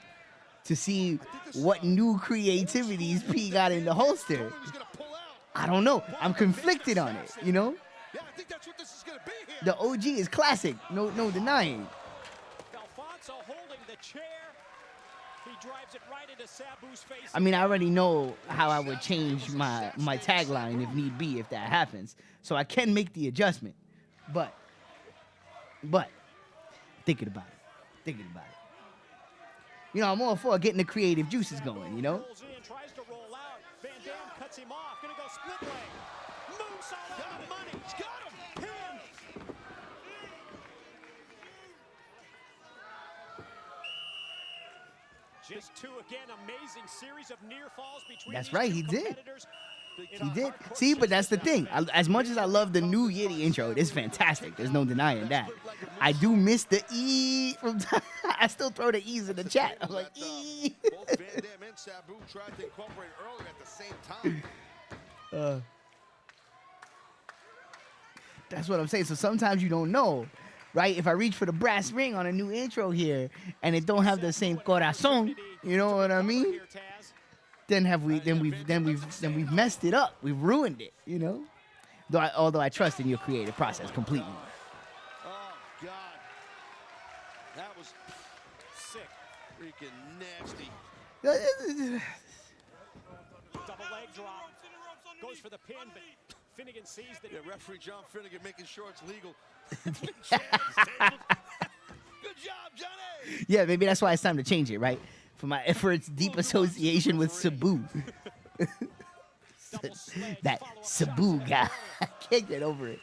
to see what new creativities P got in the holster? I don't know. I'm conflicted on it, you know? Yeah, I think that's what this is going to be here. The OG is classic. No denying. Alfonso holding the chair. He drives it right into Sabu's face. I mean, I already know how I would change my tagline if need be if that happens. So I can make the adjustment. But thinking about it. You know, I'm all for getting the creative juices going, you know? Rolls in, tries to roll out. Van Dam cuts him off. Gonna go split leg. Moonsault on the money. He's got him. Pin. Just two again, amazing series of near falls between That's these right, two he did. competitors. He did. See, but that's the thing. As much as I love the new Yiddy intro, it is fantastic. There's no denying that. I do miss the E from time. I still throw the E's in the chat. I'm like, E. Both Van Dam and Sabu tried to incorporate earlier at the same time. That's what I'm saying. So sometimes you don't know, right? If I reach for the brass ring on a new intro here and it don't have the same corazon, you know what I mean? Then we've messed it up. We've ruined it, you know? Although I trust in your creative process completely. Oh, God. That was sick. Freaking nasty. Double leg drop. Goes for the pin, but Finnegan sees that. Yeah, referee John Finnegan making sure it's legal. Good job, Johnny. Yeah, maybe that's why it's time to change it, right? For its deep association with Sabu. That Sabu guy. I can't get over it.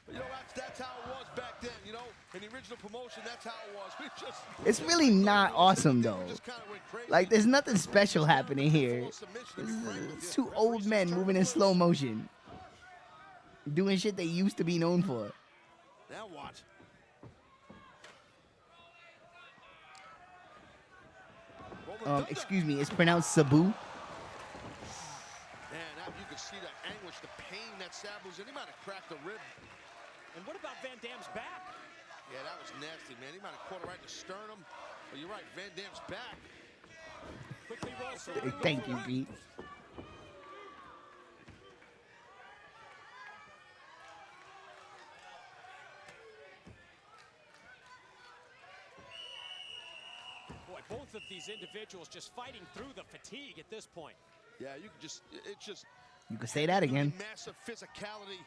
You know, that's how it was back then, you know? In the original promotion, that's how it was. We just... It's really not awesome, though. Like, there's nothing special happening here. It's two old men moving in slow motion. Doing shit they used to be known for. Now what? Excuse me, it's pronounced Sabu. Man, now you can see the anguish, the pain that Sabu's in. He might have cracked a rib. And what about Van Dam's back? Yeah, that was nasty, man. He might have caught it right in the sternum. But you're right, Van Dam's back. Quickly rolls through. Thank you, Pete. Boy, both of these individuals just fighting through the fatigue at this point. Yeah, you can just, it's just. You can say that again. Massive physicality.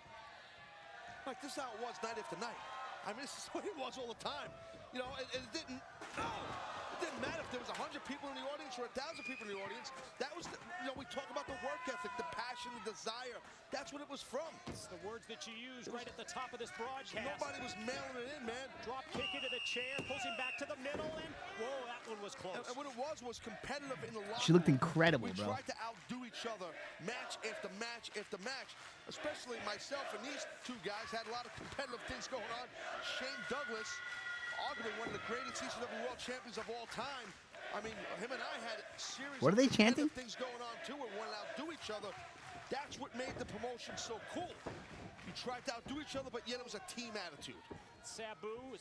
Like, this is how it was night after night. I mean, this is what it was all the time. You know, it didn't matter if there was 100 people in the audience or 1,000 people in the audience. That was, you know, we talk about the work ethic, the passion, the desire. That's what it was from. It's the words that you used right at the top of this broadcast. Nobody was mailing it in, man. Drop kick into the chair, pulls him back to the middle, and whoa, that one was close. And what it was competitive in the locker She looked room. incredible, we bro. tried to outdo each other match after match after match. Especially myself and these two guys had a lot of competitive things going on. Shane Douglas, arguably one of the greatest ECW world champions of all time. I mean, him and I had serious What are they chanting? things going on too, and wanted to outdo each other. That's what made the promotion so cool. You tried to outdo each other, but yet it was a team attitude. Sabu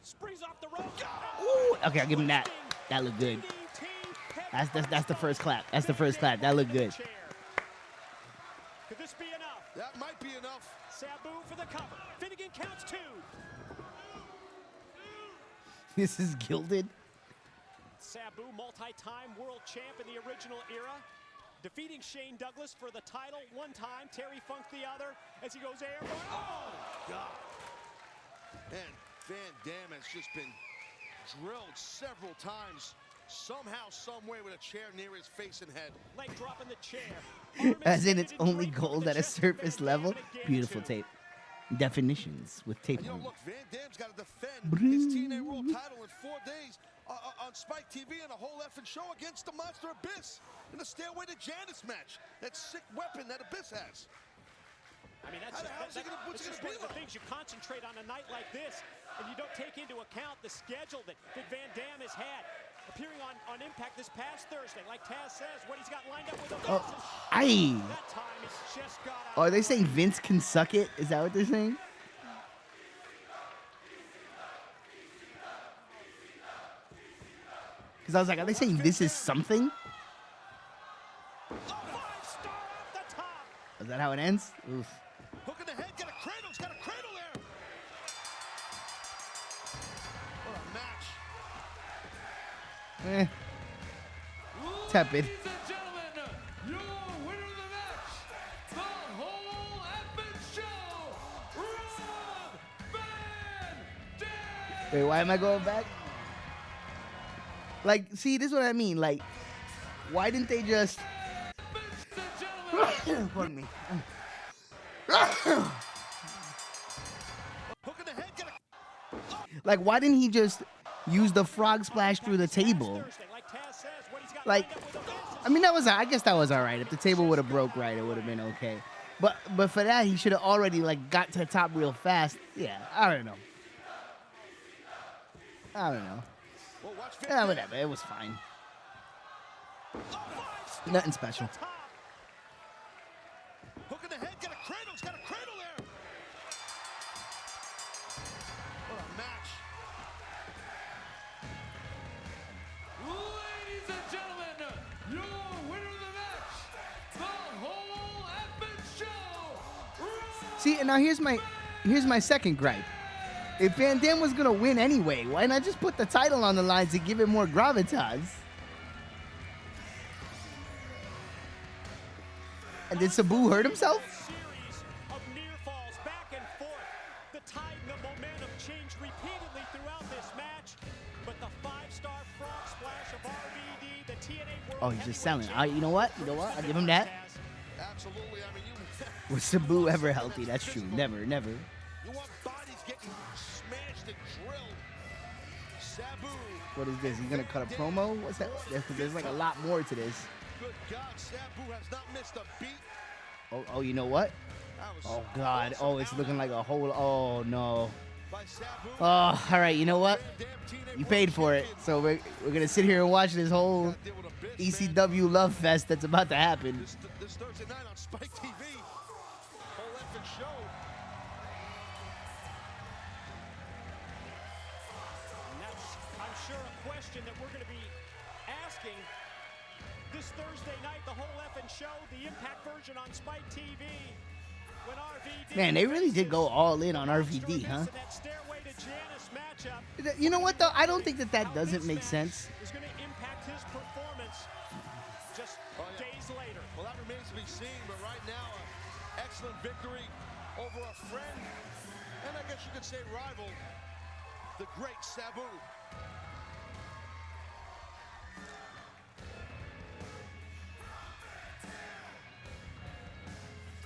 springs off the rope. Ooh, okay, I'll give him that. That looked good. That's the first clap. That's the first clap. That looked good. Could this be enough? That might be enough. Sabu for the cover. Finnegan counts 2. This is gilded. Sabu, multi-time world champ in the original era, defeating Shane Douglas for the title one time, Terry Funk the other, as he goes airborne. Oh! God. And Van Dam has just been drilled several times, somehow, some way, with a chair near his face and head. Leg drop in the chair. As in, it's only gold at a surface level. Beautiful tape. Definitions with tape. And, you know, look, Van Dam's got to defend his TNA World title in 4 days on Spike TV and a whole effing show against the Monster Abyss in the Stairway to Janice match. That sick weapon that Abyss has. I mean, that's what's it one gonna of the things you concentrate on a night like this, and you don't take into account the schedule that Van Dam has had. Appearing on Impact this past Thursday, like Taz says, what he's got lined up with the Oh, aye. that time he's just got out. Oh, are they saying Vince can suck it? Is that what they're saying? Because I was like, are they saying this is something? Five-star off the top. Is that how it ends? Oof. Hook in the head, got a cradle, he's got a cradle there. What a match. Tepid. Ladies and gentlemen, your winner of the match, the whole epic show, Rob Van Dam. Wait, why am I going back? Like, see, this is what I mean. Like, why didn't they just... Pardon me. Hook in the head, got a... Like, why didn't he just use the frog splash through the table? Thursday, like Taz Like, I mean, I guess that was all right. If the table would have broke right, it would have been okay. But for that, he should have already like got to the top real fast. Yeah, I don't know. Yeah, whatever. It was fine. Nothing special. Hook in the head, get a cradle. He's got a cradle there. What a match. Ladies and gentlemen, your winner of the match, the whole effing show. See, and now here's my second gripe. If Van Dam was gonna win anyway, why not just put the title on the line to give it more gravitas? And did Sabu hurt himself? Series of near falls back and forth. The tide and the momentum changed repeatedly throughout this match, but the 5-star frog splash of RVD, the TNA World Oh, he's just selling. Heavyweight You know what? I'll give him that. Absolutely. I mean, Was Sabu ever healthy? That's true. Never. you want bodies getting smashed and drilled. Sabu. What is this? He's gonna cut a promo? What's that? There's like a lot more to this. Good God, Sabu has not missed a beat. Oh, you know what? That was Oh God. Oh, it's looking like a whole. Oh no. by Sabu. Oh, all right. You know what? Damn teenage You paid for it, so we're gonna sit here and watch this whole Gotta deal with a bitch, man. ECW love fest that's about to happen. This Thursday night on Spike TV. Whole effing show. And that's, I'm sure, a question that we're going to be asking this Thursday night, the whole effing show, the Impact version on Spike TV. When RVD Man, they really did go all in on RVD, huh? That Stairway to Janice matchup You know what though? I don't think that doesn't make sense. is going to impact his performance just days later. Well, that remains to be seen, but right now, an excellent victory over a friend, and I guess you could say rival, the great Sabu.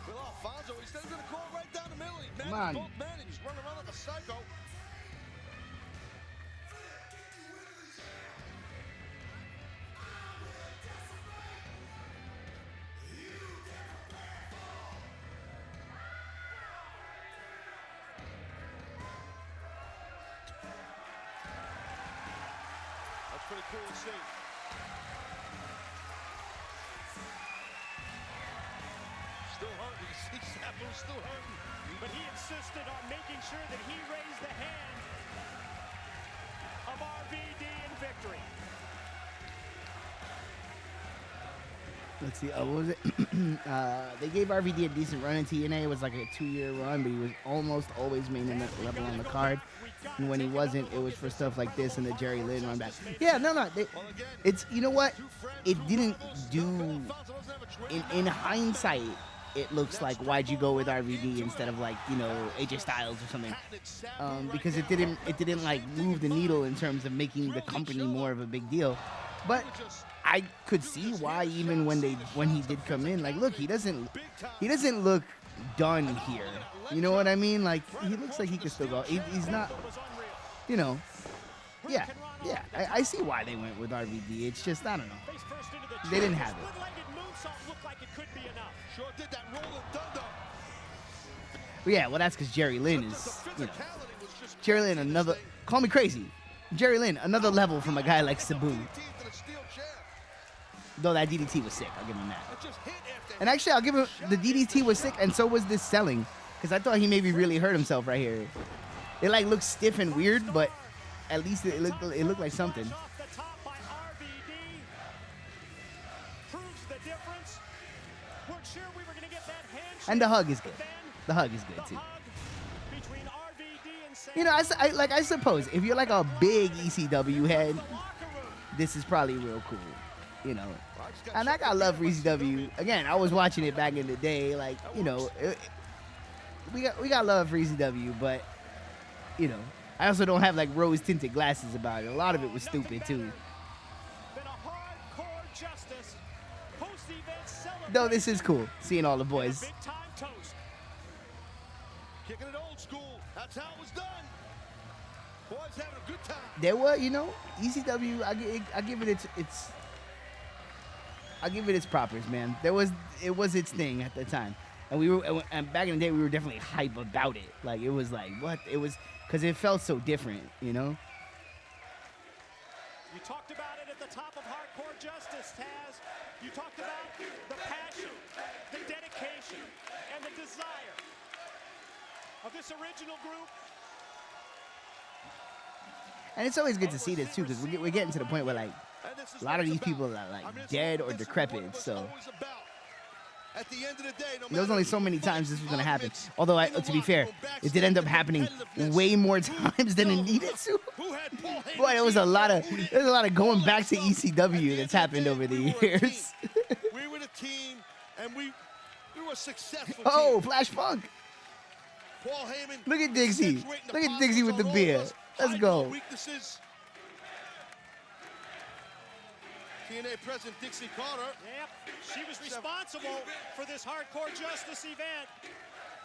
Bill Alfonso, he said he's going to call right down the middle. He managed on. both men. He's running around like a psycho. That's pretty cool to see. Still hurting. You see Sabu's still hurting. But he insisted on making sure that he raised the hand of RVD in victory. Let's see. What was it? They gave RVD a decent run in TNA. It was like a 2-year run, but he was almost always main event level on the card. And when he wasn't, it was for stuff like this and the Jerry Lynn run back. Yeah, no. It's, you know what? It didn't do. In hindsight, it looks like why'd you go with RVD instead of like AJ Styles or something? Because it didn't like move the needle in terms of making the company more of a big deal. But I could see why even when he did come in, like, look, he doesn't look done here. You know what I mean? Like, he looks like he could still go. He's not, yeah. I see why they went with RVD. It's just, I don't know. They didn't have it. Sure did that rolling thunder. But yeah, well, that's because Jerry Lynn is, Jerry Lynn, another, call me crazy. Jerry Lynn, another level from a guy like Sabu. Though that DDT was sick, I'll give him that. And actually, I'll give him, the DDT was sick, and so was this selling. Because I thought he maybe really hurt himself right here. It like looks stiff and weird, but at least it looked like something. Off the top by RVD. Proves the difference. Weren't sure we were going to get that handshake. And the hug is but good. then The hug is good the too. hug between RVD and Sam You know, I suppose if you're like a big ECW head, in the locker room. this is probably real cool. And I got love for ECW. Again, I was watching it back in the day. Like, we got love for ECW, but I also don't have like rose tinted glasses about it. A lot of it was stupid too. Been a hardcore justice post-event celebration. Though this is cool, seeing all the boys. Big time toast. Kicking it old school. That's how it was done. Boys having a good time. There were, ECW. I give it its propers, man. It was its thing at the time, and back in the day we were definitely hype about it. Like it was like what it was because it felt so different, You talked about it at the top of Hardcore Justice, Taz. You talked about the passion, the dedication, and the desire of this original group. And it's always good to see this too because we're getting to the point where like a lot of these people are like dead or decrepit, so. At the end of the day, There was only so many times this was going to happen. Although, to be fair, it did end up happening way more times than it needed to. Boy, there's a lot of going back to ECW that's happened over the years. We were the team, and we were a successful Oh, team. Flash Funk. Paul Heyman. Look at Dixie. accentuating Look at Dixie with the positives on all beer. of us, Let's hiding go. our weaknesses. TNA President Dixie Carter. Yep, she was responsible for this Hardcore Justice event,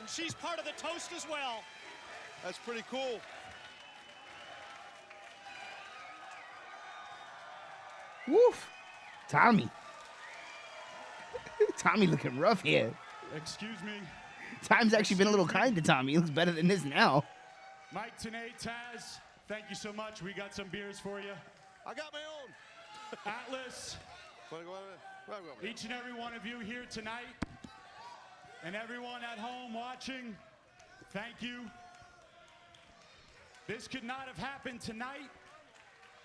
and she's part of the toast as well. That's pretty cool. Woof. Tommy. Tommy looking rough here. Excuse me. Time's actually been a little kind to Tommy. He looks better than this now. Mike, Tenay, Taz, thank you so much. We got some beers for you. I got my own. Atlas, each and every one of you here tonight, and everyone at home watching, thank you. This could not have happened tonight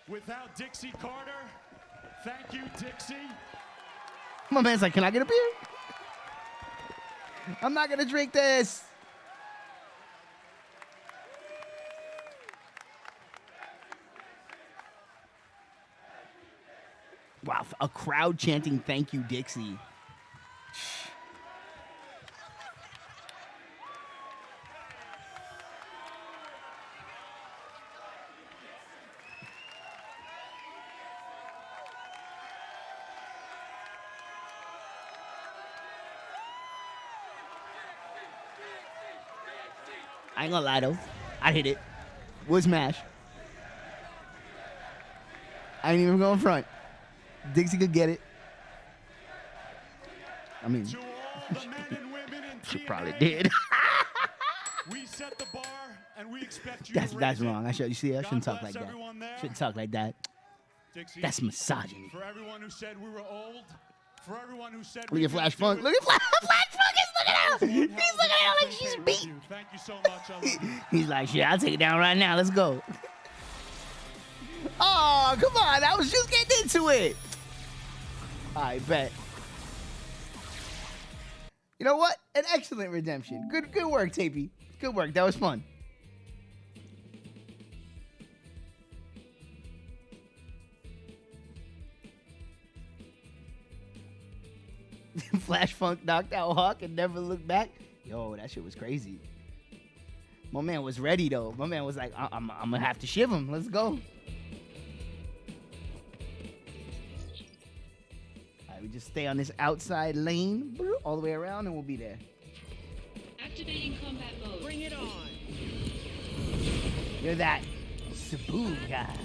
without Dixie Carter. Thank you, Dixie. My man's like, can I get a beer? I'm not going to drink this. Wow, a crowd chanting, thank you, Dixie. I ain't gonna lie though, I hit it. Wood smash. I ain't even going front. Dixie could get it. I mean, To all the men and women in she TNA, probably did. we set the bar and we expect you that's to raise wrong. it. You see, I shouldn't God talk like bless that. everyone there. Shouldn't talk like that. Dixie, That's misogyny. for everyone who said we were old, for everyone who said Look we at Flash couldn't Funk. do Look it, at Flash Funk is looking at her. one He's hell of looking at her a like she's pay-per-view. beat. Thank you so much. I love you. He's like, shit, I'll take it down right now. Let's go. Oh, come on. I was just getting into it. I bet. You know what? An excellent redemption. Good work, Tapey. Good work. That was fun. Flash Funk knocked out Hawk and never looked back. Yo, that shit was crazy. My man was ready though. My man was like, I'm gonna have to shiv him. Let's go. All right, we just stay on this outside lane all the way around and we'll be there. Activating combat mode. Bring it on. You're that Sabu guy.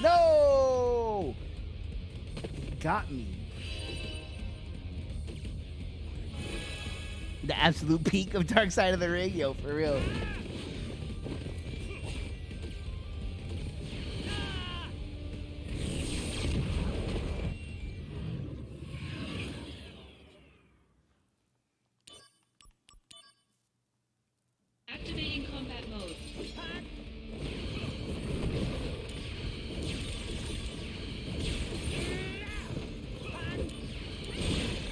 No! Got me. The absolute peak of Dark Side of the Ring, yo, for real. Activating combat mode.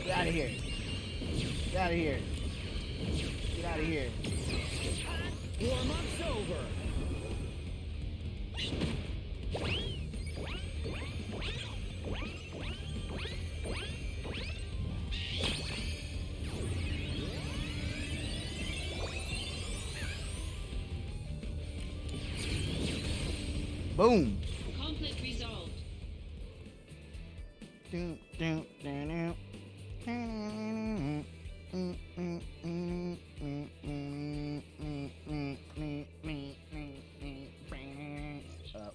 Get out of here. Get out of here. Get out of here. Warm-up's over. Boom. Conflict resolved. Dun, dun, dun, dun.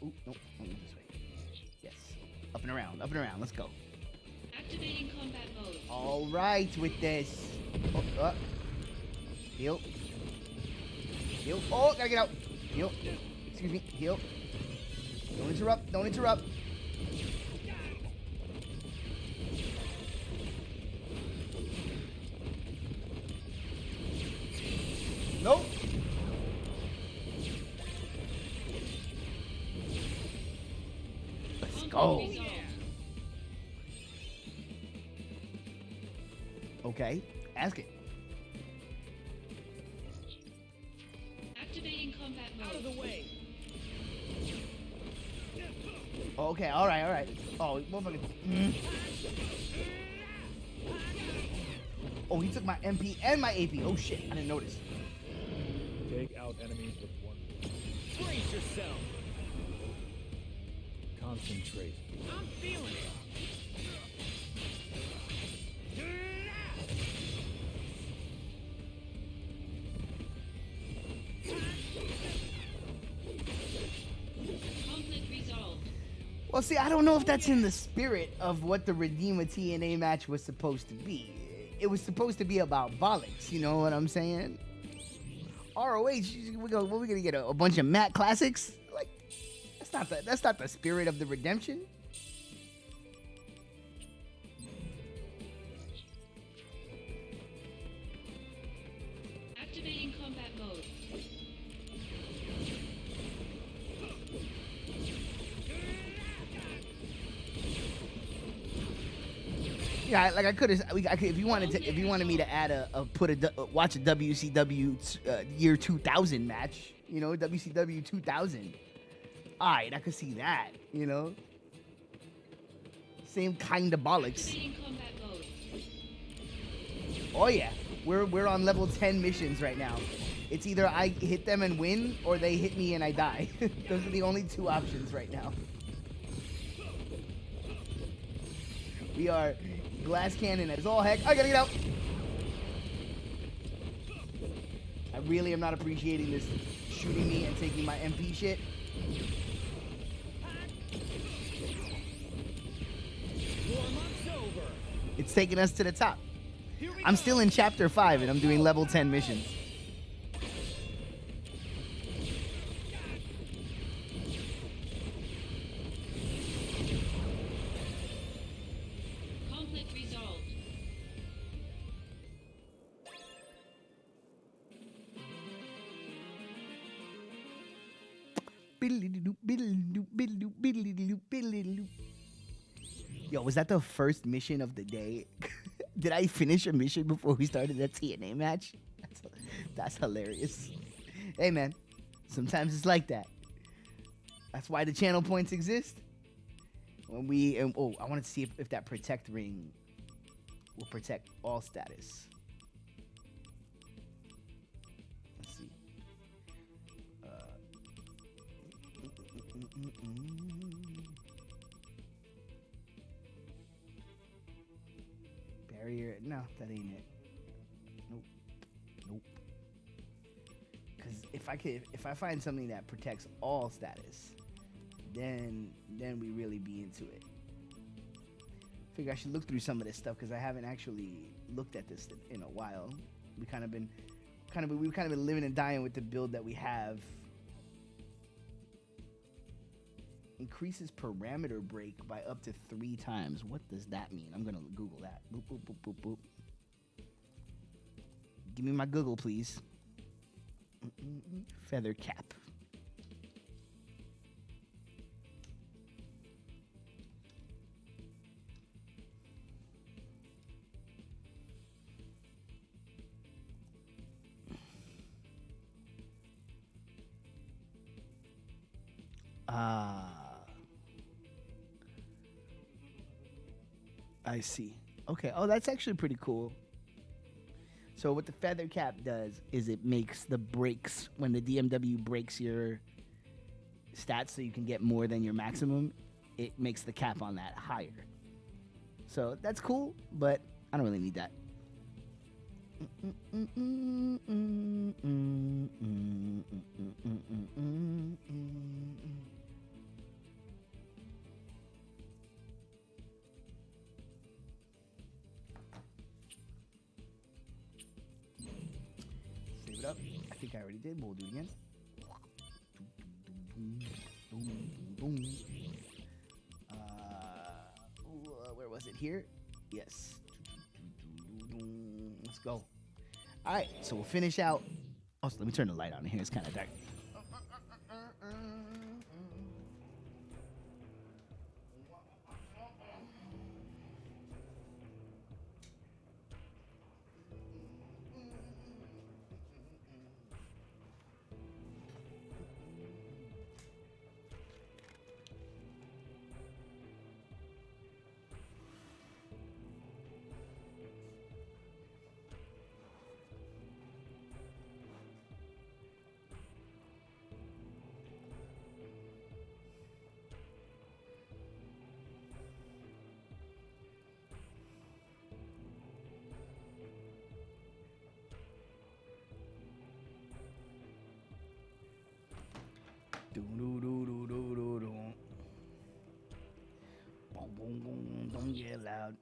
Ooh, no, only this way. Yes. Up and around, up and around. Let's go. Activating combat mode. All right with this. Oh, heal. Heal. Oh, gotta get out. Heal. Excuse me. Heal. Don't interrupt. Don't interrupt. Nope. Let's go. Resolved. Okay. Ask it. Activating combat mode. Out of the way. Okay. All right. All right. Oh, motherfucker. Oh, he took my MP and my AP. Oh shit! I didn't notice. Take out enemies with one. Brace yourself. Concentrate. I'm feeling it. Conflict resolved. Well, see, I don't know if that's in the spirit of what the Redeemer TNA match was supposed to be. It was supposed to be about bollocks, you know what I'm saying? ROH, what we gonna get a bunch of Matt classics? Like, that's not the spirit of the redemption. Activating combat mode. Yeah, like I could have. If you wanted me to add watch a WCW year 2000 match, you know, WCW 2000. All right, I could see that, you know. Same kind of bollocks. Activating combat mode. Oh yeah, we're on level 10 missions right now. It's either I hit them and win, or they hit me and I die. Those are the only two options right now. We are glass cannon as all heck. I gotta get out. I really am not appreciating this shooting me and taking my MP shit. Warm-up's over. It's taking us to the top. I'm still in chapter 5 and I'm doing level 10 missions. Conflict resolved. Yo, was that the first mission of the day? Did I finish a mission before we started that TNA match? That's hilarious. Hey, man. Sometimes it's like that. That's why the channel points exist. When I wanted to see if that protect ring will protect all status. Let's see. Barrier. No, that ain't it. Nope. Nope. Because if I find something that protects all status, then we really be into it. Figure I should look through some of this stuff because I haven't actually looked at this in a while. We've kind of been living and dying with the build that we have. Increases parameter break by up to 3 times. What does that mean? I'm gonna Google that. Boop boop boop boop boop. Give me my Google, please. Feather cap. I see. Okay. Oh, that's actually pretty cool. So what the feather cap does is it makes the breaks when the DMW breaks your stats so you can get more than your maximum, it makes the cap on that higher. So that's cool, but I don't really need that. think I already did, but we'll do it again. Where was it? Here? Yes. Let's go. All right, so we'll finish out. Oh, so let me turn the light on in here. It's kind of dark. Boom, boom, boom, don't get loud.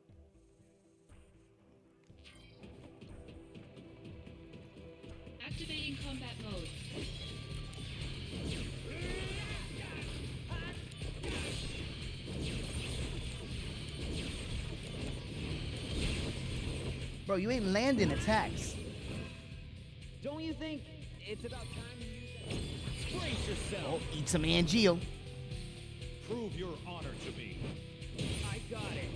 Activating combat mode. Bro, you ain't landing attacks. Don't you think it's about time to use that? Brace yourself. Oh, eat some Angeal. Prove your honor to me. I got it.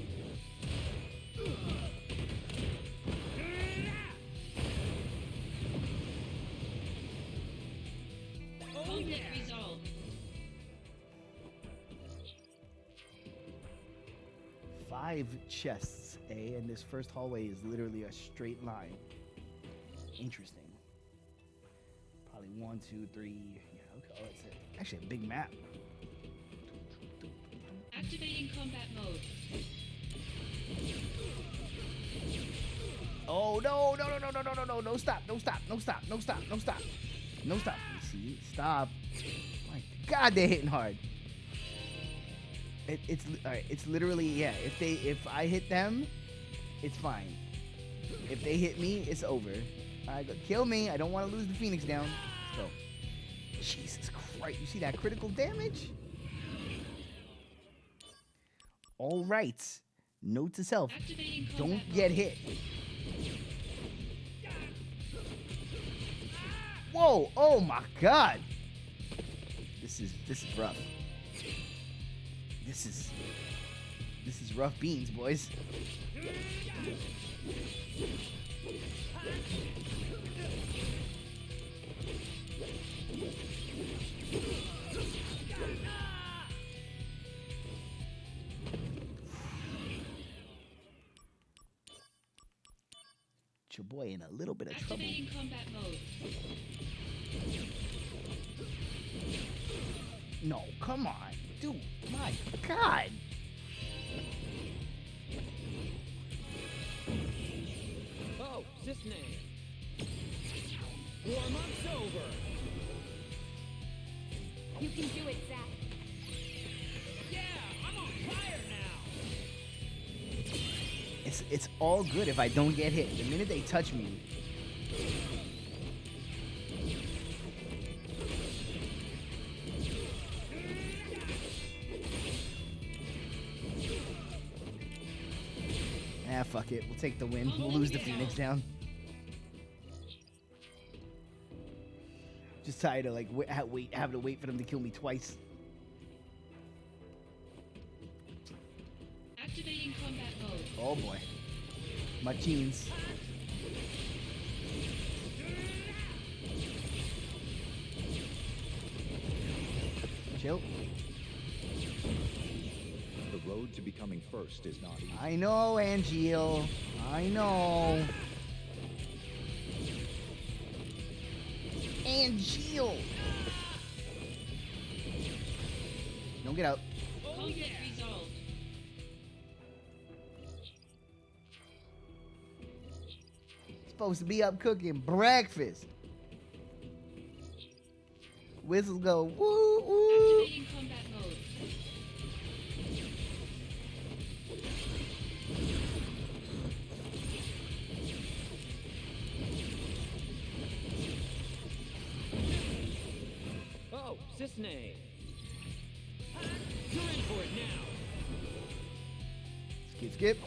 Oh Conflict yeah. resolved. 5 chests, and this first hallway is literally a straight line. Interesting. Probably 1, 2, 3. Yeah, okay. Oh, it's actually a big map. Activating combat mode. Oh no, no, no, no, no, no, no, no, no, stop, no stop, no stop, no stop, no stop. No stop. See, stop. My God, they're hitting hard. It's all right. It's literally, yeah. If I hit them, it's fine. If they hit me, it's over. All right, kill me. I don't want to lose the Phoenix down. Let's go. Jesus Christ! You see that critical damage? All right. Note to self: Activating combat don't mode. get hit. Whoa! Oh my God! This is rough. This is rough beans, boys. Your boy in a little bit of trouble. Activating combat mode. No, come on, dude. My God. Oh, Cisne. Warm-up's over. You can do it, Zach. Yeah, I'm on fire now. It's all good if I don't get hit. The minute they touch me. Ah, fuck it. We'll take the win. We'll lose the Phoenix down. Just tired of like having to wait for them to kill me twice. Activating combat mode. Oh boy. My jeans. Chill. The road to becoming first is not easy. I know, Angeal. I know. Angeal. Don't get out. Conflict resolved. Supposed to be up cooking breakfast. Whistles go woo woo. Activating combat mode. Snake. You're in for it now. Skip.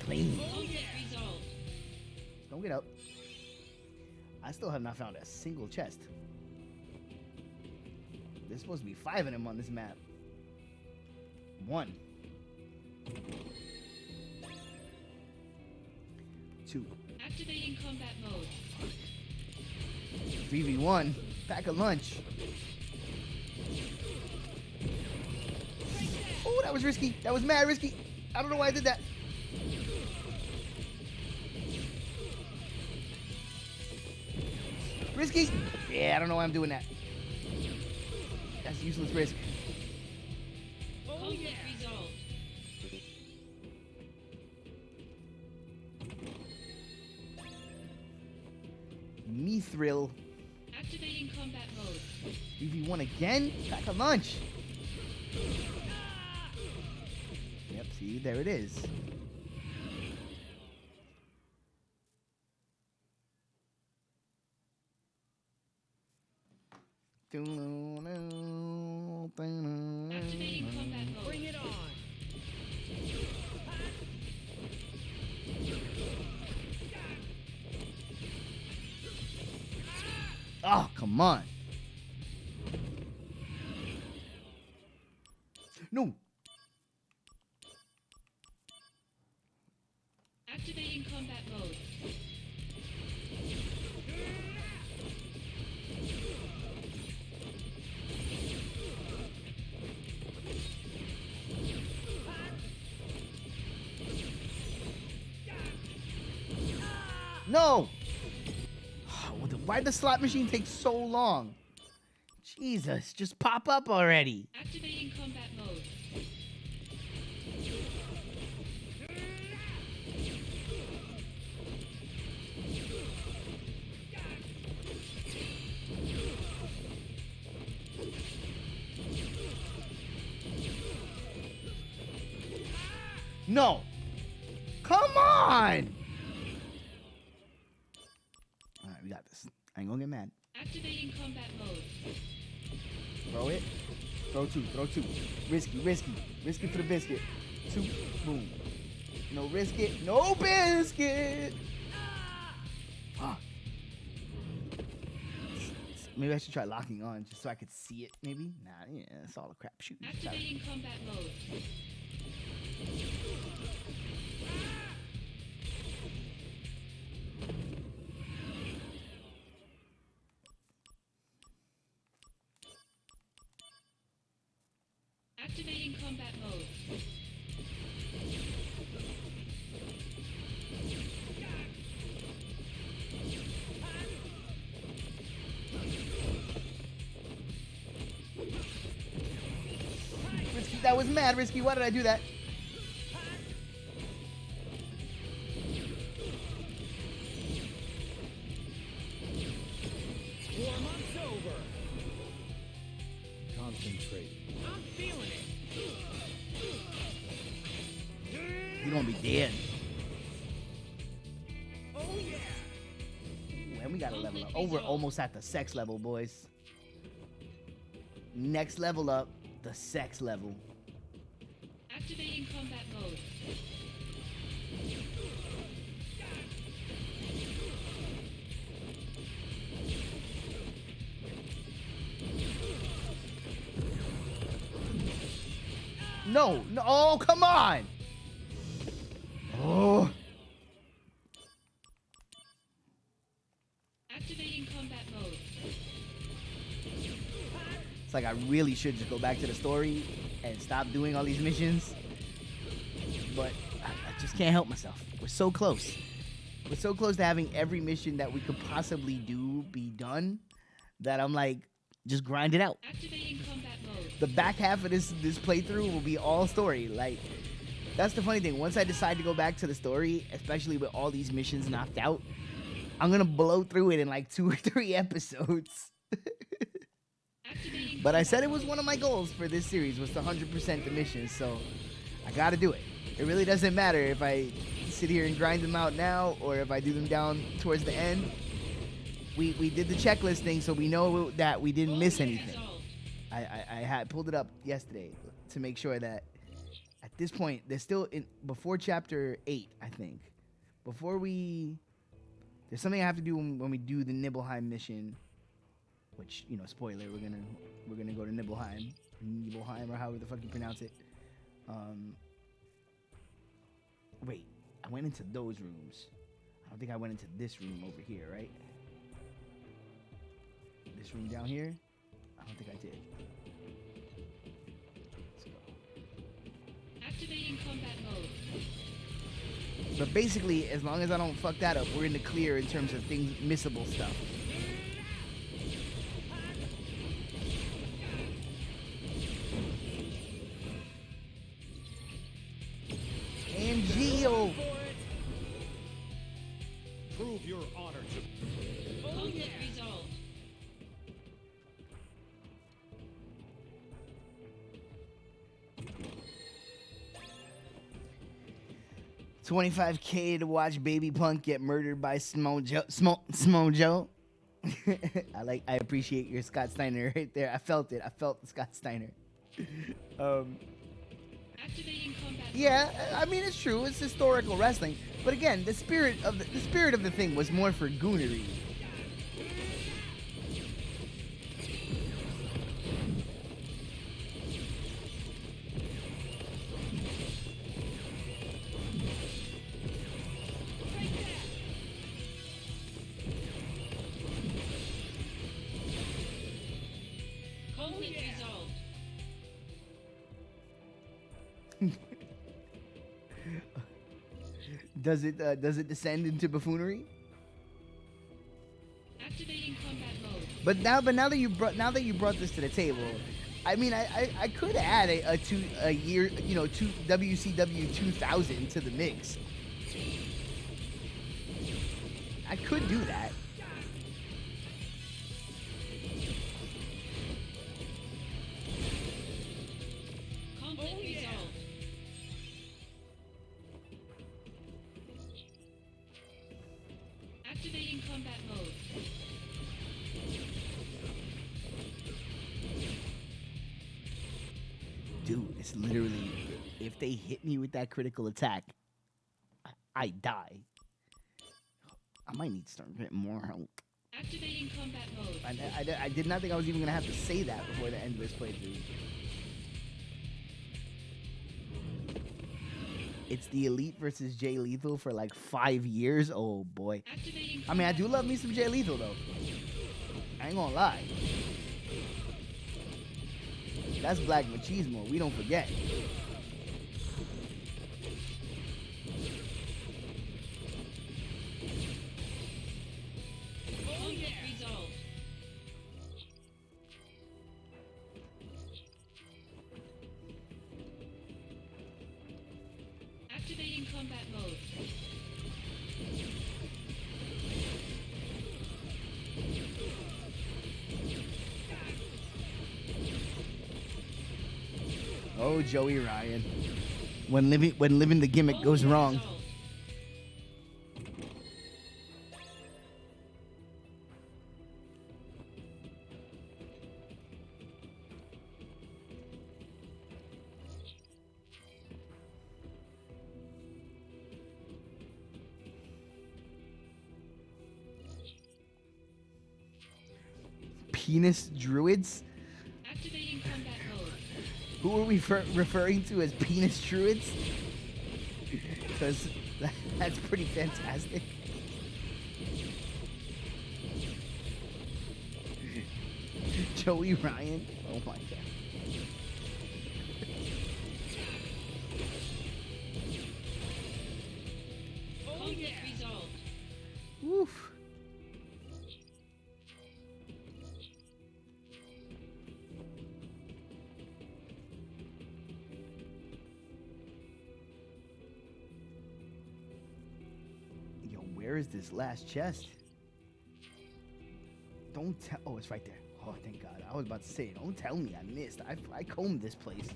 Clean. Conflict resolved. Don't get up. I still have not found a single chest. There's supposed to be 5 of them on this map. 1. 2. Activating combat mode. 3v1. Pack a lunch. Oh, that was risky. That was mad risky. I don't know why I did that. Risky. Yeah, I don't know why I'm doing that. That's useless risk. Conflict resolved. Mithril. Activating combat mode. 3v1 again? Pack a lunch. Yep, see, there it is. Activating combat mode. Bring it on. Oh, come on. No. Activating combat mode. No. Why'd the slot machine take so long? Jesus, just pop up already. Activating combat mode. No. Come on. All right, we got this. I ain't gonna get mad. Activating combat mode. Throw it. Throw 2. Throw 2. Risky. Risky for the biscuit. 2. Boom. No risk it. No biscuit. Fuck. Maybe I should try locking on just so I could see it. Maybe. Nah. Yeah. It's all a crap shoot. Activating combat mode. Activating combat mode. Risky. That was mad risky. Why did I do that? Warm-up's over. Concentrate. I'm feeling it. You're gonna be dead. Oh yeah. And we gotta level up. Oh, we're almost at the sex level, boys. Next level up, the sex level. Activating combat mode. No, no, oh, come on. Oh, Activating combat mode. it's like I really should just go back to the story and stop doing all these missions. But I just can't help myself. We're so close. We're so close to having every mission that we could possibly do be done that I'm like, just grind it out. Activating combat mode. The back half of this playthrough will be all story. Like, that's the funny thing. Once I decide to go back to the story, especially with all these missions knocked out, I'm gonna blow through it in like 2 or 3 episodes. Activating But I combat said it was mode. one of my goals for this series was to 100% the missions, so I gotta do it. It really doesn't matter if I sit here and grind them out now, or if I do them down towards the end. We did the checklist thing, so we know that we didn't miss anything. I had pulled it up yesterday to make sure that at this point there's still before chapter 8, I think. There's something I have to do when we do the Nibelheim mission, which, you know, spoiler, we're gonna go to Nibelheim, or however the fuck you pronounce it. Wait, I went into those rooms. I don't think I went into this room over here, right? This room down here? I don't think I did. Let's go. Activating combat mode. But basically, as long as I don't fuck that up, we're in the clear in terms of things, missable stuff. And Geo! Prove your honor to Conflict resolved. $25K to watch Baby Punk get murdered by Smojo. I appreciate your Scott Steiner right there. I felt it. I felt the Scott Steiner. Activating combat Yeah, I mean it's true. It's historical wrestling, but again, the spirit of the thing was more for goonery. Conflict resolved. Does it descend into buffoonery? Activating combat mode. But now that you brought this to the table, I mean I could add a WCW 2000 to the mix. I could do that. Conflict resolved. Activating combat mode. Dude, it's literally, if they hit me with that critical attack, I die. I might need to start getting more help. Activating combat mode. I did not think I was even gonna have to say that before the end of this playthrough. It's the Elite versus Jay Lethal for like 5 years. Oh boy. Activating I mean, I do love me some Jay Lethal though. I ain't gonna lie. That's black machismo. We don't forget. conflict resolved. Activating combat mode. Oh, Joey Ryan. When living the gimmick goes wrong. Resolved. Penis druids? Activating combat mode. Who are we referring to as penis druids? Because that's pretty fantastic. Joey Ryan? Oh my god. Conflict resolved. Woof. Yo, where is this last chest? Don't tell. Oh, it's right there. Oh, thank God. I was about to say, don't tell me I missed. I combed this place.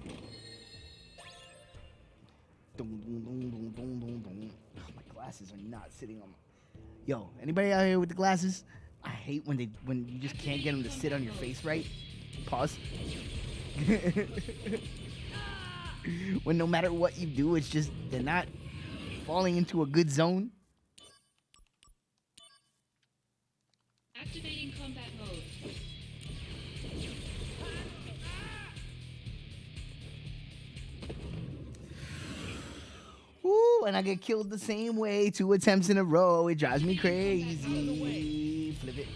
Dum, dum, dum, dum, dum, dum, dum. Oh, my glasses are not sitting on. Yo, anybody out here with the glasses? I hate when you just can't get them to sit on your face right. Pause. When no matter what you do, it's just they're not falling into a good zone. Activating combat mode. Woo, and I get killed the same way 2 attempts in a row. It drives me crazy. Flip it.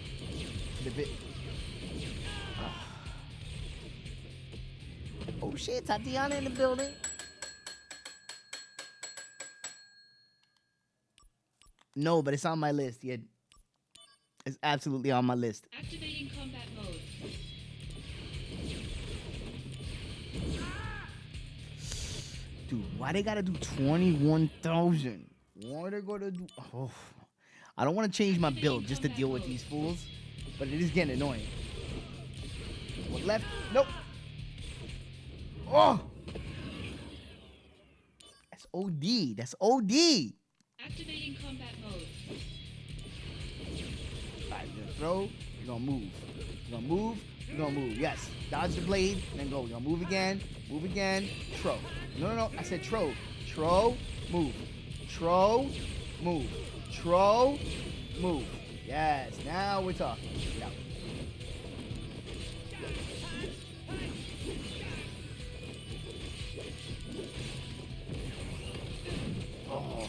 Flip it. Oh shit, Tatiana in the building. No, but it's on my list. Yeah, it's absolutely on my list. Activating combat mode. Dude, why they gotta do 21,000? Why they gotta do? Oh, I don't want to change my build just to deal with these fools, but it is getting annoying. One left. Nope. Oh, that's OD. That's OD. Activating combat mode. Alright, you're gonna throw, you're gonna move. You're gonna move, you're gonna move. Yes. Dodge the blade, and then go. You're gonna move again, tro. No, I said tro. Tro, move. Tro, move. Tro, move. Yes, now we're talking. Yeah. Oh.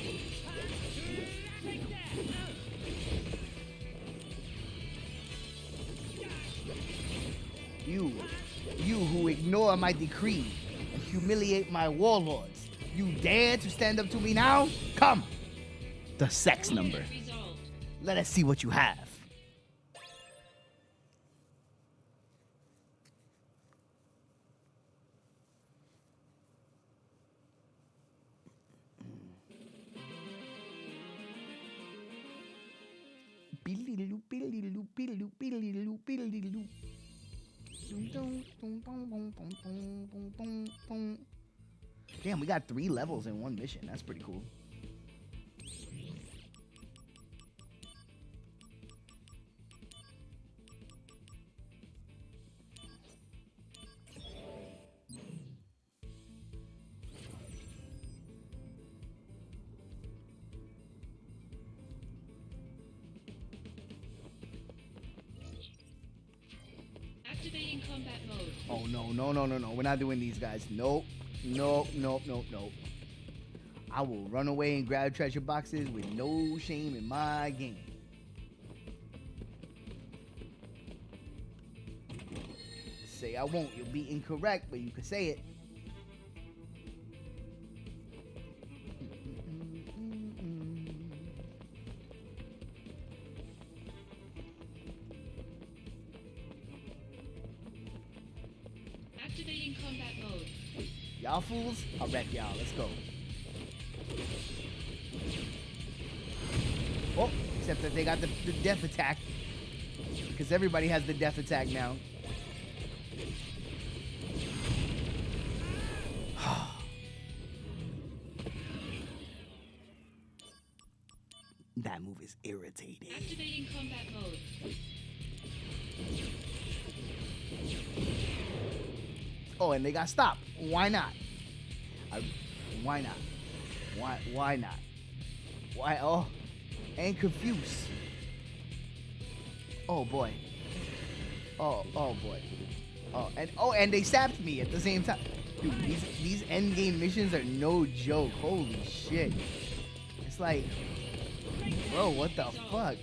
You who ignore my decree and humiliate my warlords, you dare to stand up to me now? Come! The sex number. Resolved. Let us see what you have. Damn, we got 3 levels in one mission. That's pretty cool. Activating combat mode. Oh, no. We're not doing these guys. Nope. I will run away and grab treasure boxes with no shame in my game. Say I won't. You'll be incorrect, but you can say it. Activating combat mode. Y'all fools, I'll wreck y'all. Let's go. Oh, except that they got the death attack. Because everybody has the death attack now. That move is irritating. Activating combat mode. Oh, and they got stopped. Why not? Why not? Why not? Why? Oh, and confused. Oh boy. Oh boy. And they sapped me at the same time. Dude, these end game missions are no joke. Holy shit. It's like, bro, what the fuck?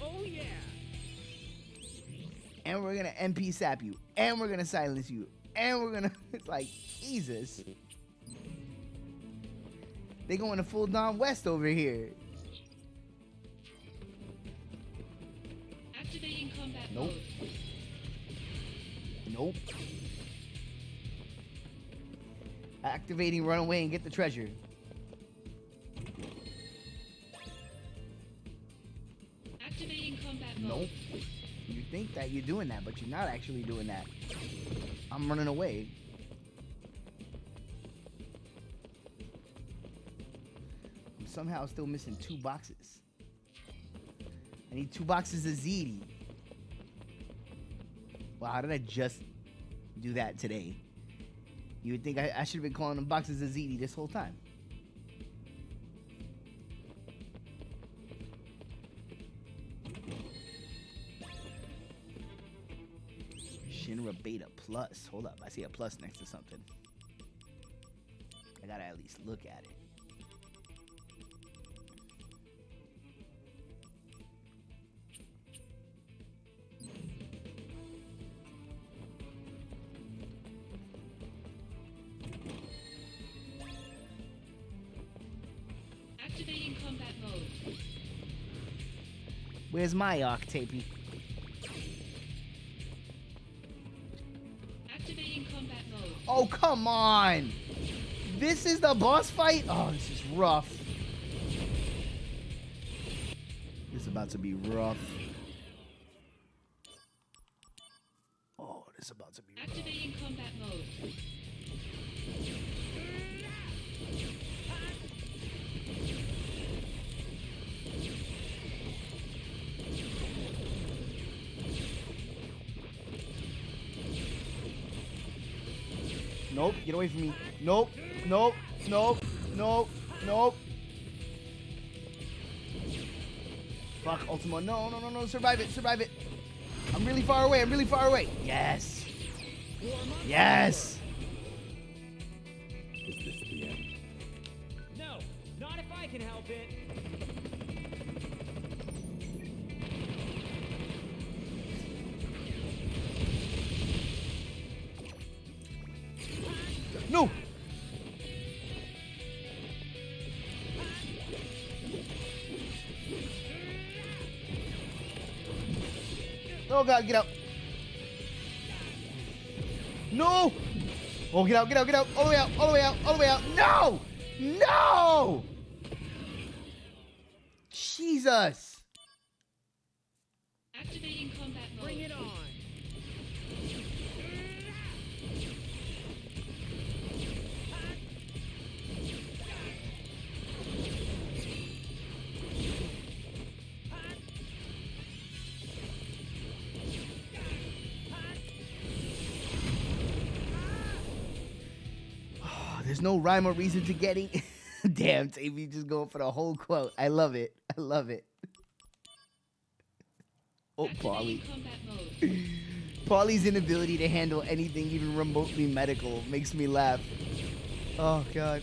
Oh yeah. And we're gonna MP sap you, and we're gonna silence you, and we're gonna. It's like, Jesus. They going to full Don West over here. Activating combat Nope. mode. Nope. Activating run away and get the treasure. Activating combat mode. Nope. You think that you're doing that, but you're not actually doing that. I'm running away. somehow still missing 2 boxes. I need 2 boxes of ZD. Wow, how did I just do that today? You would think I should have been calling them boxes of ZD this whole time. Shinra Beta Plus. Hold up, I see a plus next to something. I gotta at least look at it. Activating combat mode. Where's my Octapey? Activating combat mode. Oh, come on! This is the boss fight? Oh, this is rough. This is about to be rough. Oh, this is about to be rough. Activating combat mode. Nope, get away from me. Nope, nope, nope, nope, nope. Fuck, Ultimo. No, no, no, no. Survive it, survive it. I'm really far away, I'm really far away. Yes. Yes. Is this the end? No, not if I can help it. No. Oh God, get out. No. Oh, get out, get out, get out. All the way out, all the way out, all the way out. No. No. Jesus. Activating combat mode. Bring it on. There's no rhyme or reason to getting. Damn, Tavy just going for the whole quote. I love it. I love it. Oh, Paulie. Activating combat mode. Paulie's inability to handle anything even remotely medical makes me laugh. Oh, God.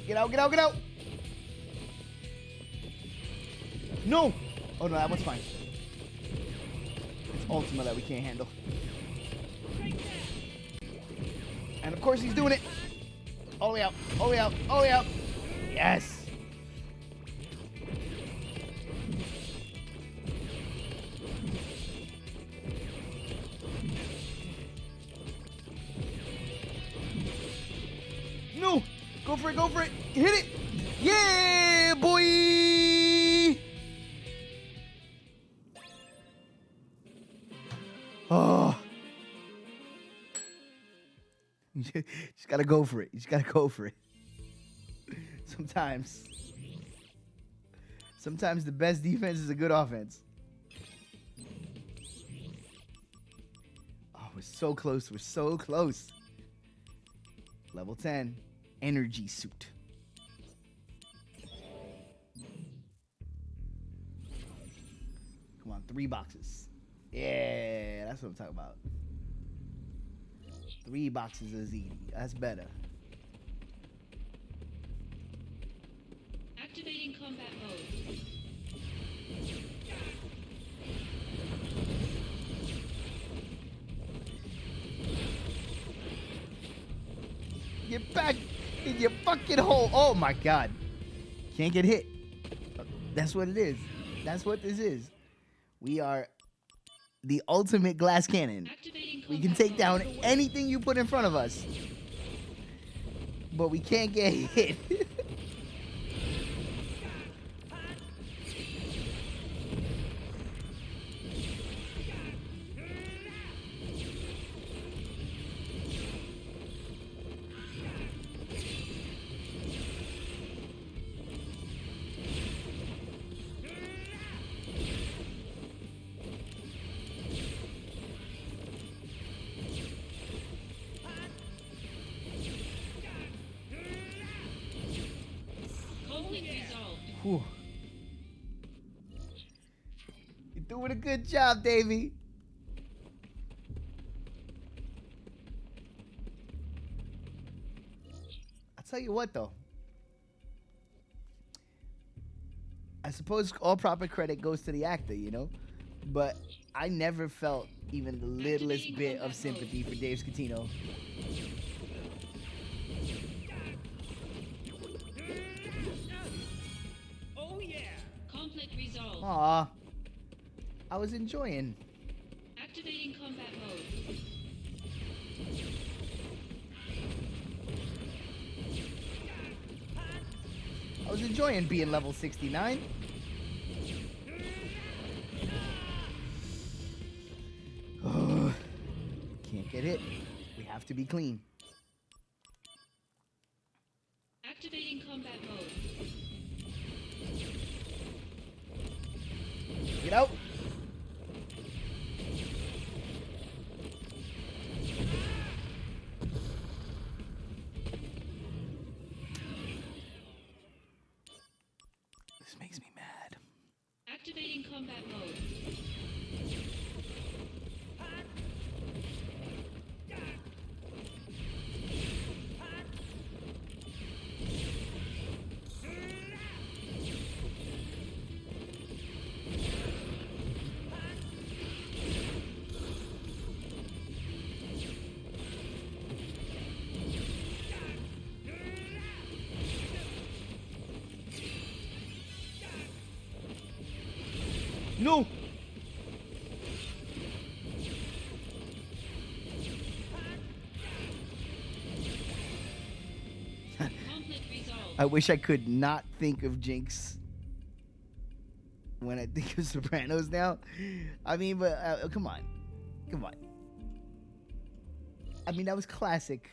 Get out, get out, get out! No! Oh, no, that one's fine. It's Ultima that we can't handle. And of course he's doing it. All the way out, all the way out, all the way out. Yes. No. Go for it, go for it. Hit it. Yeah, boy. Oh. You just gotta go for it. You just gotta go for it. Sometimes the best defense is a good offense. Oh, we're so close. We're so close. Level 10. Energy suit. Come on, 3 boxes. Yeah, that's what I'm talking about. 3 boxes of ZD. That's better. Activating combat mode. Get back in your fucking hole. Oh my God. Can't get hit. That's what it is. That's what this is. We are the ultimate glass cannon. Activating We combat can take mode. down anything you put in front of us. But we can't get hit. Whew. You're doing a good job, Davey. I'll tell you what, though. I suppose all proper credit goes to the actor, you know? But I never felt even the littlest bit of sympathy for Dave Scatino. Oh yeah. Conflict resolved. Aw. I was enjoying. Activating combat mode. I was enjoying being level 69. Can't get hit. We have to be clean. Activating combat mode. Get out. This makes me mad. Activating combat mode. No. Conflict resolved. I wish I could not think of Jinx when I think of Sopranos now. I mean, but come on. Come on. I mean, that was classic.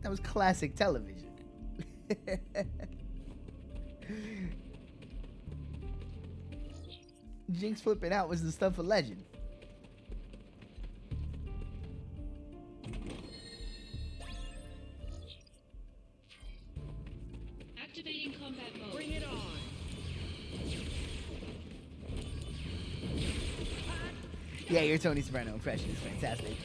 That was classic television. Jinx flipping out was the stuff of legend. Activating combat mode. Bring it on. Yeah, your Tony Soprano impression is fantastic.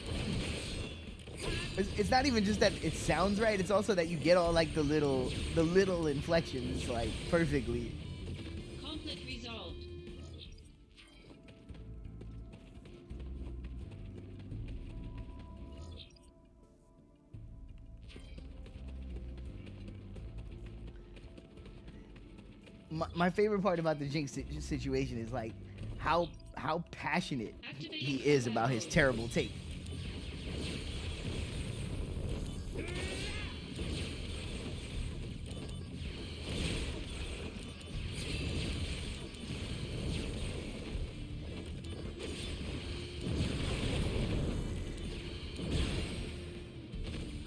It's not even just that it sounds right; it's also that you get all like the little inflections like perfectly. Conflict resolved. My favorite part about the Jinx situation is like how passionate he is about his terrible take.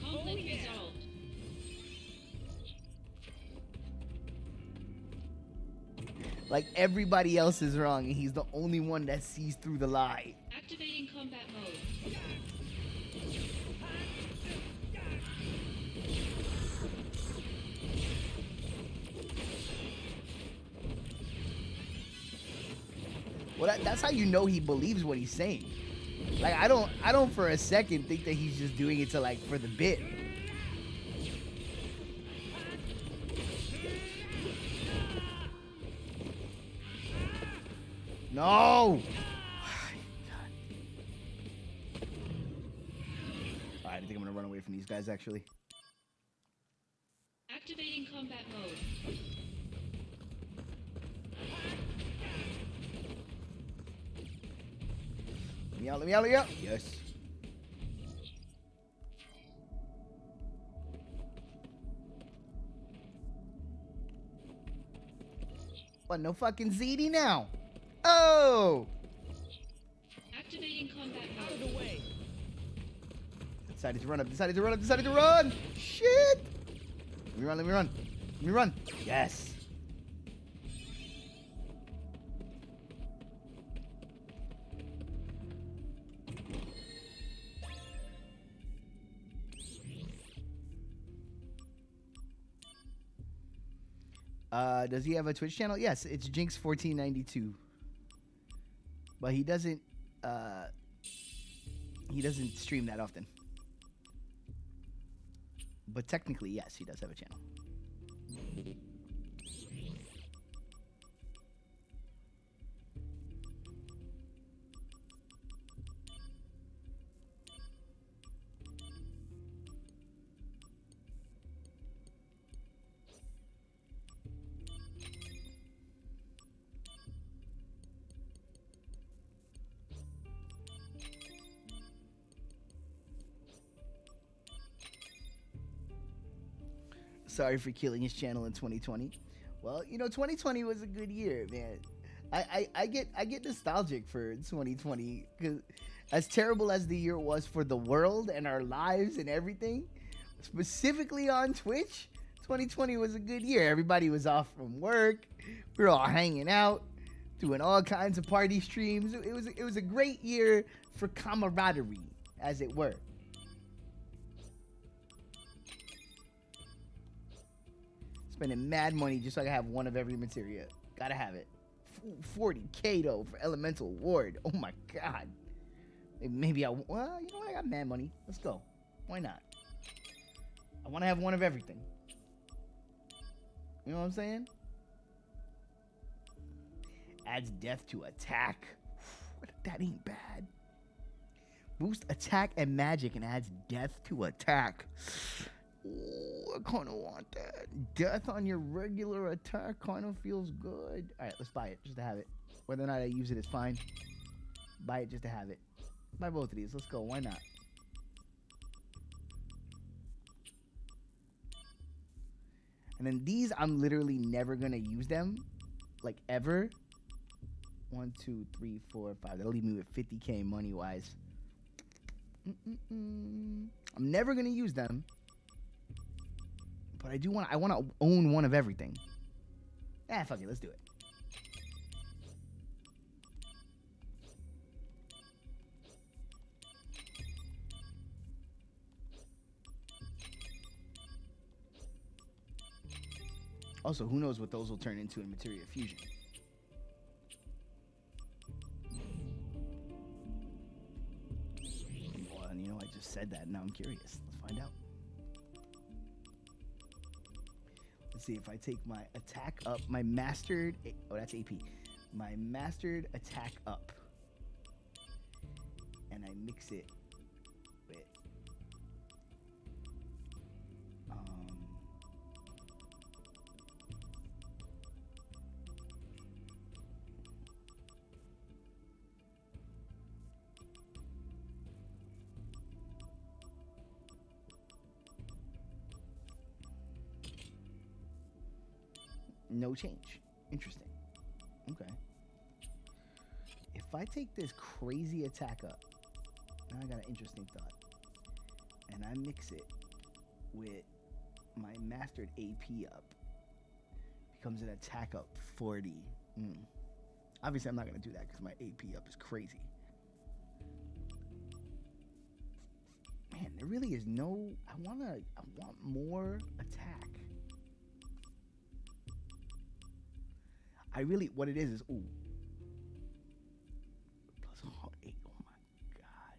Conflict resolved. Like everybody else is wrong, and he's the only one that sees through the lie. Activating combat mode. Well, that's how you know he believes what he's saying. Like I don't for a second think that he's just doing it to like for the bit. No. All right, I think I'm gonna run away from these guys actually. Activating combat mode. Let me out, let me out, let me out. Yes. What, no fucking ZD now? Oh! Activating combat Out of mode. the way. Decided to run up, decided to run up, decided to run! Shit! Let me run, let me run. Let me run. Yes. Does he have a Twitch channel? Yes, it's Jinx1492. But he doesn't stream that often. But technically, yes, he does have a channel. Sorry for killing his channel in 2020. Well, 2020 was a good year, man. I get nostalgic for 2020 because as terrible as the year was for the world and our lives and everything, specifically on Twitch, 2020 was a good year. Everybody was off from work. We were all hanging out, doing all kinds of party streams. It was a great year for camaraderie, as it were. Spending mad money just so I can have one of every materia. Gotta have it. 40K though for Elemental Ward. Oh my god. Maybe well, you know what? I got mad money. Let's go. Why not? I want to have one of everything. You know what I'm saying? Adds death to attack. That ain't bad. Boost attack and magic and adds death to attack. Oh, I kind of want that. Death on your regular attack kind of feels good. All right, let's buy it just to have it. Whether or not I use it is fine. Buy it just to have it. Buy both of these. Let's go. Why not? And then these, I'm literally never going to use them. Like, ever. 1, 2, 3, 4, 5. That'll leave me with 50K money-wise. I'm never going to use them. But I want to own one of everything. Fuck it, let's do it. Also, who knows what those will turn into in Materia Fusion. Well, I just said that, now I'm curious. Let's find out. Let's see if I take my attack up, my mastered, that's AP, my mastered attack up, and I mix it with, no change. Interesting. Okay. If I take this crazy attack up, now I got an interesting thought, and I mix it with my mastered AP up, becomes an attack up 40. Obviously, I'm not going to do that because my AP up is crazy. Man, there really is no... I want more attack. What it is, ooh. Plus 8, oh my god.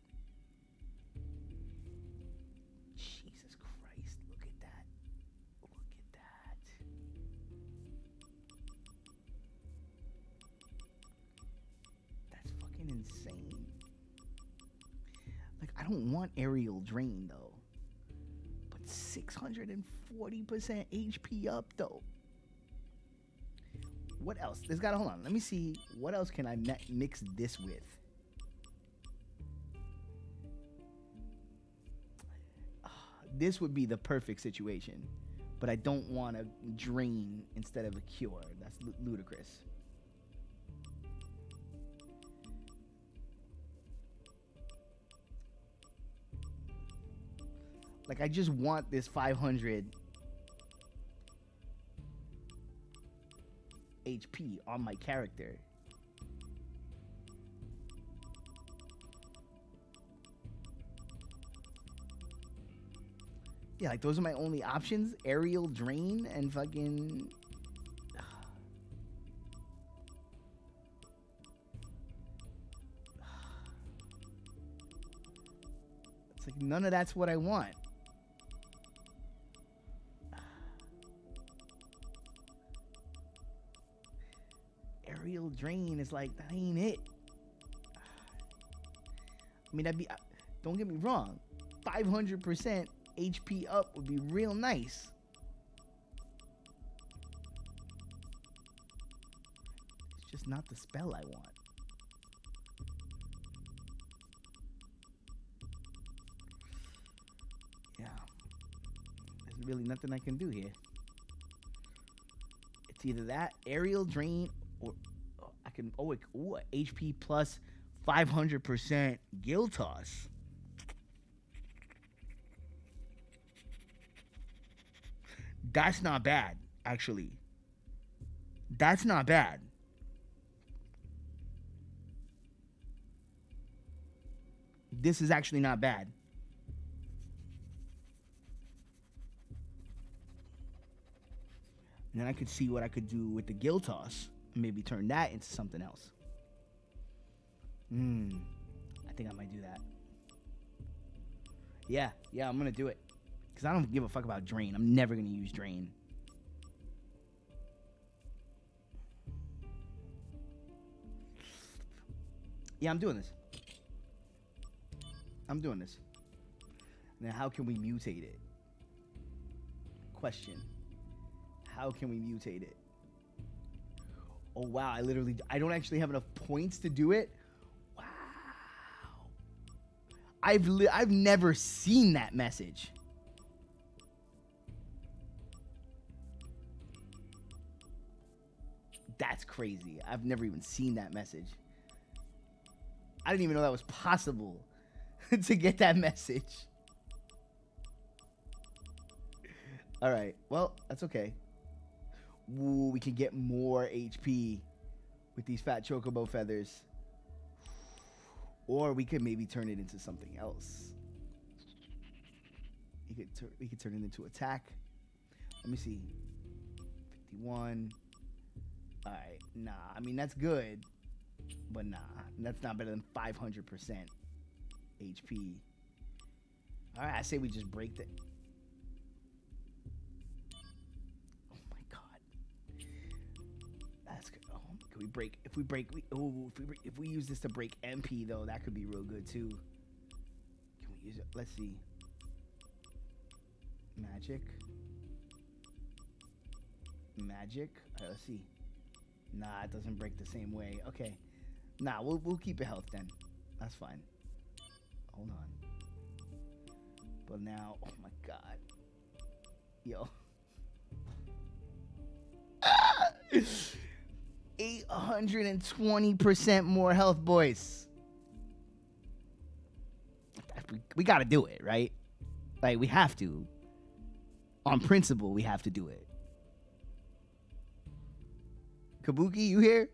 Jesus Christ, look at that. Look at that. That's fucking insane. Like, I don't want aerial drain, though. But 640% HP up, though. What else? Hold on. Let me see. What else can I mix this with? This would be the perfect situation. But I don't want to drain instead of a cure. That's ludicrous. Like, I just want this 500 HP on my character. Yeah, like those are my only options. Aerial drain and fucking It's like none of that's what I want. Aerial drain is like, that ain't it. I mean, that'd be, don't get me wrong, 500% HP up would be real nice. It's just not the spell I want. Yeah. There's really nothing I can do here. It's either that, aerial drain, or I can, HP plus 500% Gill Toss. That's not bad, actually. That's not bad. This is actually not bad. And then I could see what I could do with the Gill Toss. Maybe turn that into something else. I think I might do that. Yeah, I'm gonna do it. Because I don't give a fuck about Drain. I'm never gonna use Drain. Yeah, I'm doing this. Now, how can we mutate it? Question. How can we mutate it? Oh, wow. I don't actually have enough points to do it. Wow. I've never seen that message. That's crazy. I've never even seen that message. I didn't even know that was possible to get that message. All right. Well, that's okay. Ooh, we can get more HP with these fat chocobo feathers. Or we could maybe turn it into something else. We could turn it into attack. Let me see. 51. All right. Nah, I mean, that's good. But nah, that's not better than 500% HP. All right, I say we just break the... Oh my god. That's good. Oh, can we break... If we use this to break MP, though, that could be real good, too. Can we use it? Let's see. Magic. All right, let's see. Nah, it doesn't break the same way. Okay. Nah, we'll keep it health then. That's fine. Hold on. But now, oh my god. Yo. 820% more health, boys. We gotta do it, right? Like, we have to. On principle, we have to do it. Kabuki, you here?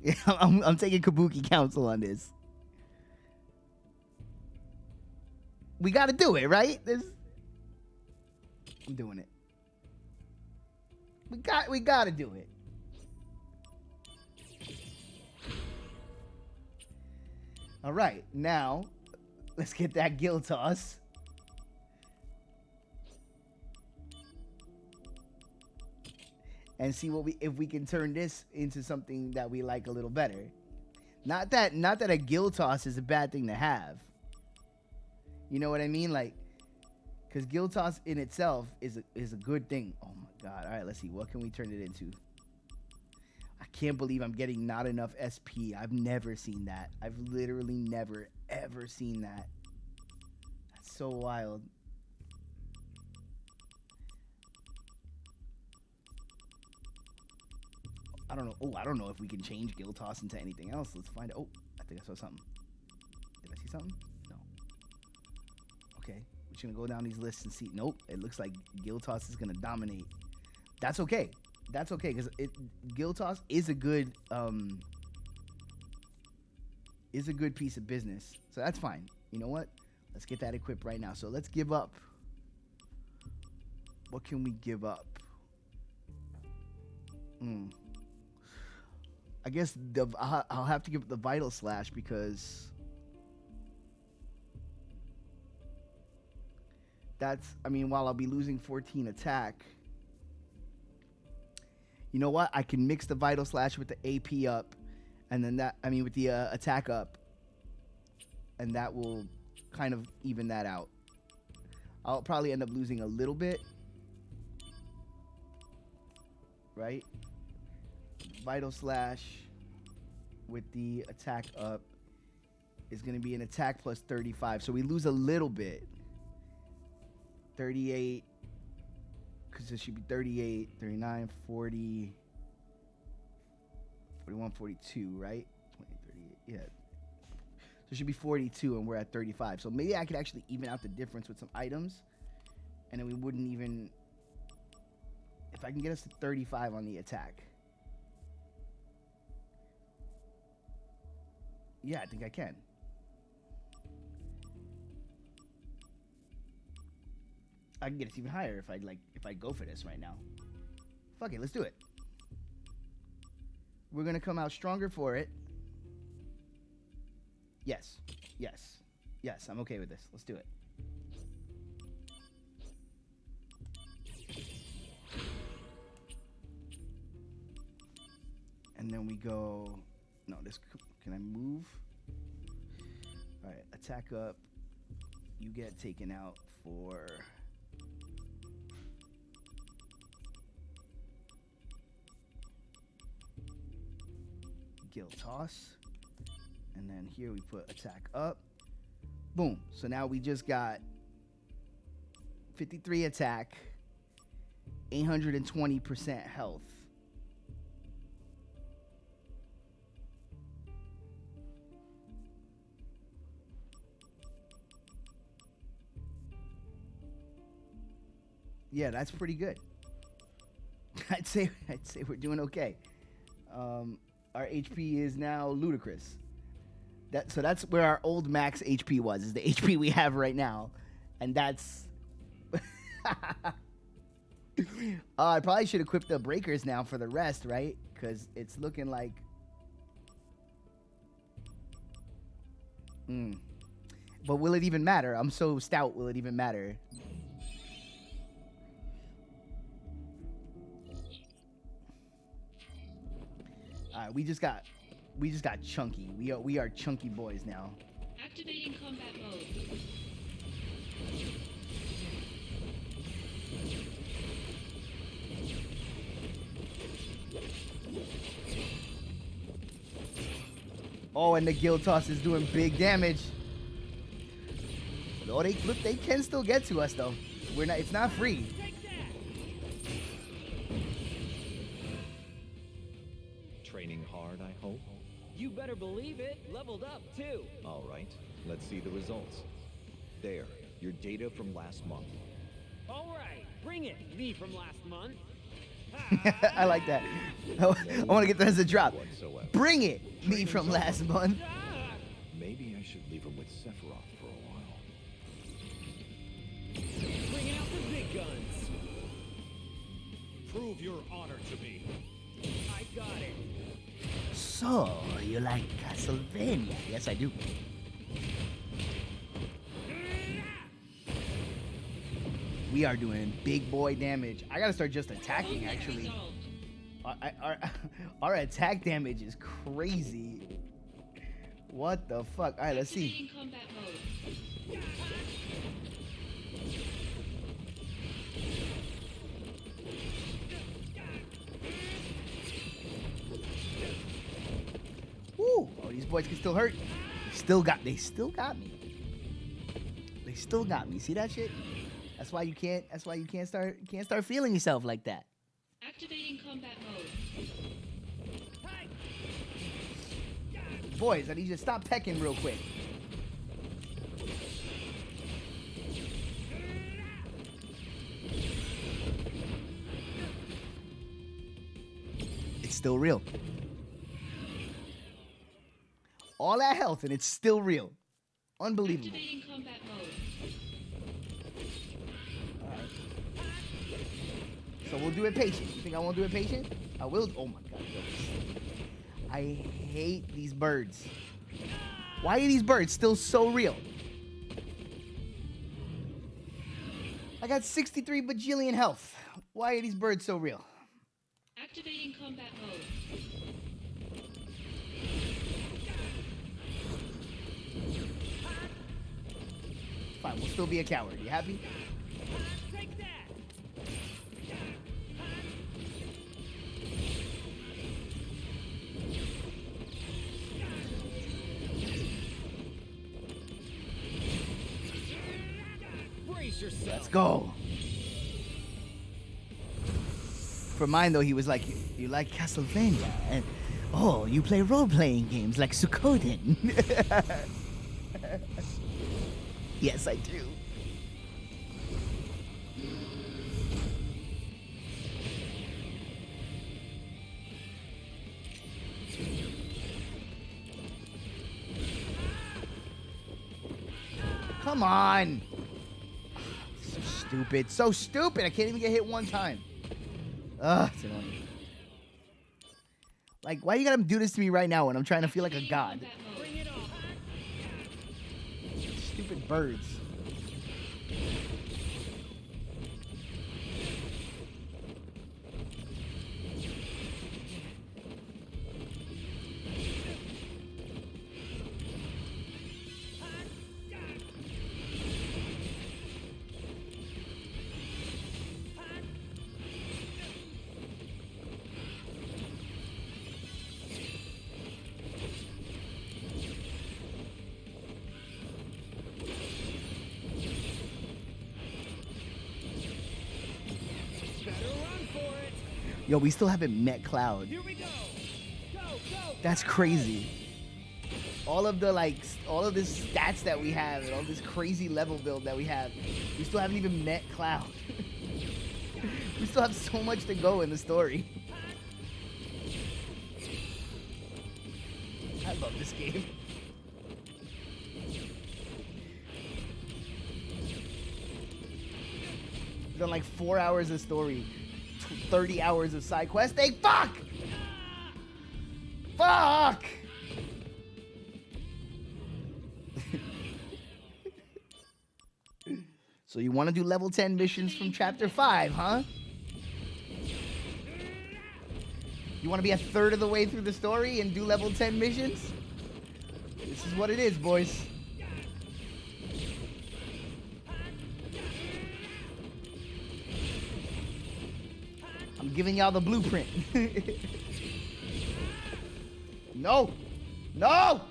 Yeah, I'm taking Kabuki counsel on this. We got to do it, right? I'm doing it. We got to do it. All right, now let's get that Gill Toss. And see if we can turn this into something that we like a little better. Not that a Gill Toss is a bad thing to have. You know what I mean? Like, because Gill Toss in itself is a good thing. Oh my god! All right, let's see. What can we turn it into? I can't believe I'm getting not enough SP. I've never seen that. I've literally never ever seen that. That's so wild. I don't know. Oh, I don't know if we can change Gill Toss into anything else. Let's find out. Oh, I think I saw something. Did I see something? No. Okay. We're just going to go down these lists and see. Nope. It looks like Gill Toss is going to dominate. That's okay. That's okay, because Gill Toss is a good piece of business. So that's fine. You know what? Let's get that equipped right now. So let's give up. What can we give up? I guess I'll have to give it the Vital Slash because I mean, while I'll be losing 14 attack, you know what? I can mix the Vital Slash with the AP up, and then with the attack up, and that will kind of even that out. I'll probably end up losing a little bit, right? Vital Slash with the attack up is going to be an attack plus 35, so we lose a little bit. 38, because it should be 38, 39, 40, 41, 42, right? 20, 38, yeah. So it should be 42, and we're at 35. So maybe I could actually even out the difference with some items, and then we wouldn't even... If I can get us to 35 on the attack. Yeah, I think I can. I can get it even higher if I go for this right now. Fuck it, let's do it. We're gonna come out stronger for it. Yes, yes, yes. I'm okay with this. Let's do it. And then we go. No, this. Can I move? All right, attack up. You get taken out for. Gill toss, and then here we put attack up. Boom. So now we just got 53 attack, 820% health. Yeah, that's pretty good. I'd say we're doing okay. Our HP is now ludicrous. So that's where our old max HP was, is the HP we have right now. And that's... I probably should equip the breakers now for the rest, right? Because it's looking like... But will it even matter? I'm so stout, will it even matter? Alright, we just got chunky. We are chunky boys now. Activating combat mode. Oh, and the Gill Toss is doing big damage. Oh, they can still get to us though. It's not free. Training hard, I hope. You better believe it. Leveled up, too. All right, let's see the results. There, your data from last month. All right, bring it. Me from last month. I like that. I want to get that as a drop. Whatsoever. Bring it, me from last month. Maybe I should leave him with Sephiroth for a while. Bringing out the big guns. Prove your honor to me. I got it. So, you like Castlevania? Yes, I do. We are doing big boy damage. I gotta start just attacking, actually. Our attack damage is crazy. What the fuck? All right, let's see. Activating combat mode. Woo! Oh, these boys can still hurt. They still got me. They still got me. See that shit? That's why you can't start feeling yourself like that. Activating combat mode. Boys, I need you to stop pecking real quick. It's still real. All that health and it's still real. Unbelievable. Activating combat mode. Alright. So we'll do it patient. You think I won't do it patient? I will. Oh my god. I hate these birds. Why are these birds still so real? I got 63 bajillion health. Why are these birds so real? Activating combat mode. Fine, we'll still be a coward. You happy? Take that! Brace yourself. Let's go. For mine, though, he was like, you like Castlevania? And, oh, you play role-playing games like Suikoden. Yes, I do. Come on. So stupid. So stupid. I can't even get hit one time. Ugh, it's annoying. Like, why you gotta do this to me right now when I'm trying to feel like a god? Combat mode. Bring it on. Stupid birds. Better run for it. Yo, we still haven't met Cloud. Here we go. Go, go. That's crazy. All of the all of this stats that we have and all this crazy level build that we have, we still haven't even met Cloud. We still have so much to go in the story. I love this game. We've done like 4 hours of story, 30 hours of side questing. Fuck! Fuck! So you want to do level 10 missions from chapter 5, huh? You want to be a third of the way through the story and do level 10 missions? This is what it is, boys. I'm giving y'all the blueprint. No! No!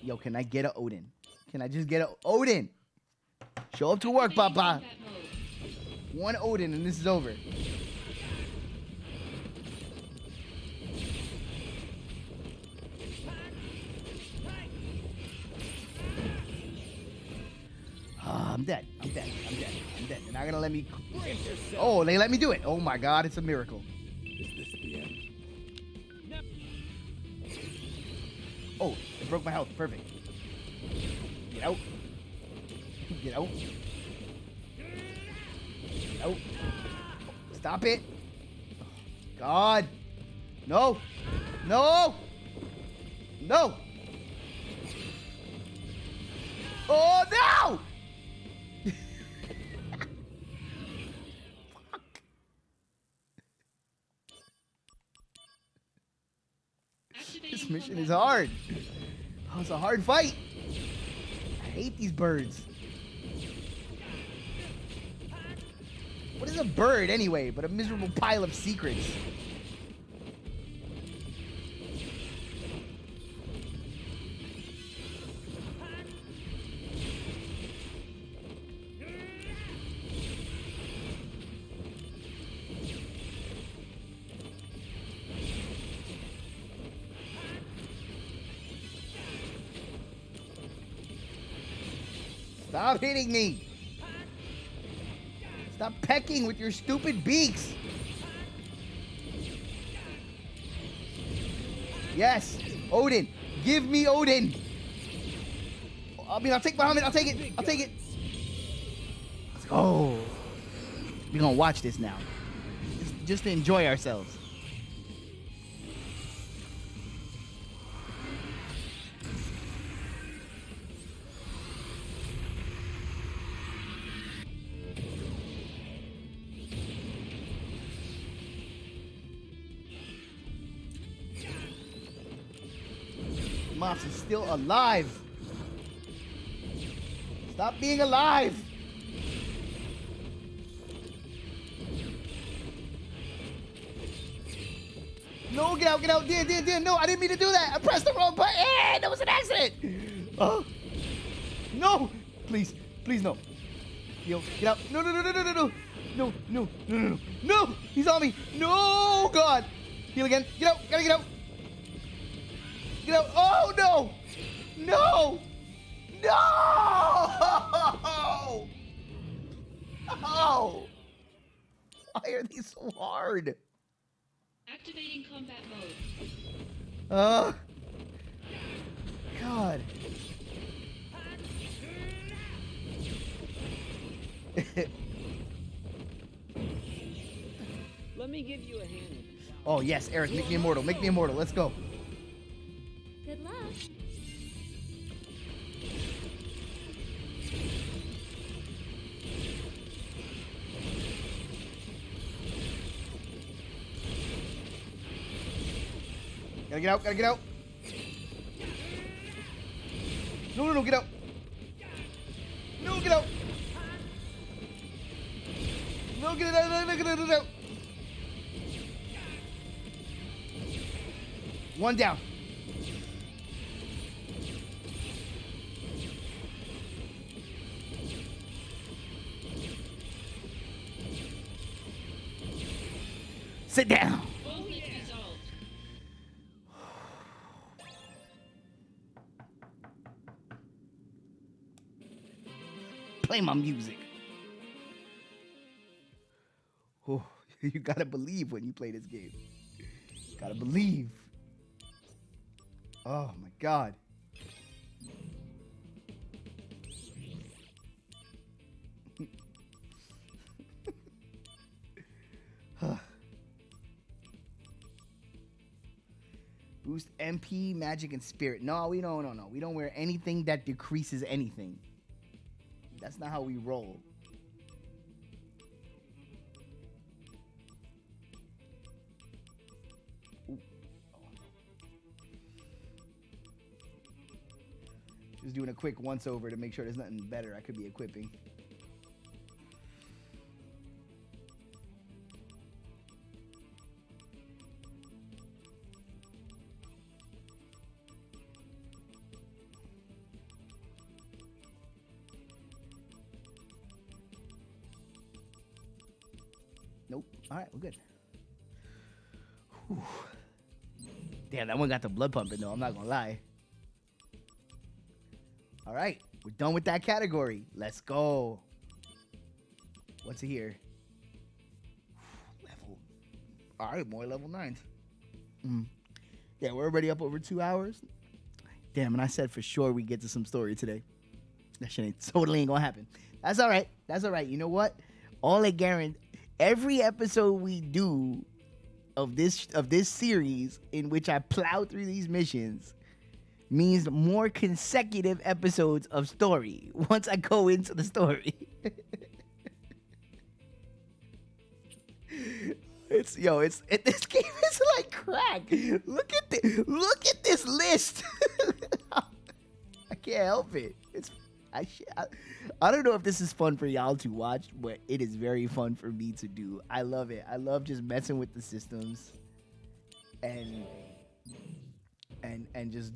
Yo, can I get a Odin? Can I just get a Odin? Show up to work, Activating Papa. combat mode. One Odin and this is over. I'm dead. I'm dead. I'm dead. I'm dead. They're not gonna let me. Brace yourself. Oh, they let me do it. Oh my God, it's a miracle. Is this the end? Oh, it broke my health. Perfect. Get out. Get out. Get out. Stop it. God. No. No. No. Oh, no. Activating This mission combat is mode. hard. Oh, it's a hard fight. I hate these birds. What is a bird anyway but a miserable pile of secrets? Stop hitting me. Stop pecking with your stupid beaks. Yes, Odin. Give me Odin. I mean, I'll take Muhammad. I'll take it. I'll take it. Let's go. We're going to watch this now. Just to enjoy ourselves. Mops is still alive. Stop being alive. No, get out, get out. Dan. No, I didn't mean to do that. I pressed the wrong button. That was an accident. No. Please, no. Yo, get out. No. No, he's on me. No, God. Heal again. Get out, gotta get out. Get out. Oh, no. No. Oh. Why are they so hard? Activating combat mode. God. Let me give you a hand. Oh, yes, Eric, make me immortal. Let's go. Good luck. Gotta get out. No, get out. No, get out. No, get it out. One down. Sit down. Conflict resolved. Play my music. Oh, you gotta believe when you play this game. Gotta believe. Oh my God. Boost MP, magic, and spirit. No, we don't. No. We don't wear anything that decreases anything. That's not how we roll. Ooh. Just doing a quick once over to make sure there's nothing better I could be equipping. Nope. All right, we're good. Whew. Damn, that one got the blood pumping though. I'm not gonna lie. All right, we're done with that category. Let's go. What's it here? Level. All right, more level 9s. Yeah, we're already up over 2 hours. Damn, and I said for sure we get to some story today. That shit totally ain't gonna happen. That's all right. You know what? All I guarantee. Every episode we do of this series in which I plow through these missions means more consecutive episodes of story once I go into the story. This game is like crack. Look at this list. I can't help it. I don't know if this is fun for y'all to watch, but it is very fun for me to do. I love it. I love just messing with the systems and just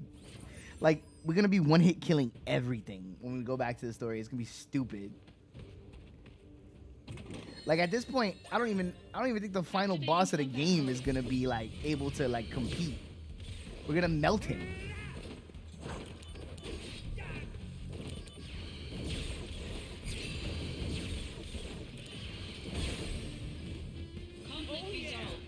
like we're gonna be one hit killing everything when we go back to the story. It's gonna be stupid. Like at this point, I don't even think the final boss of the game is gonna be like able to like compete. We're gonna melt him. Conflict resolved.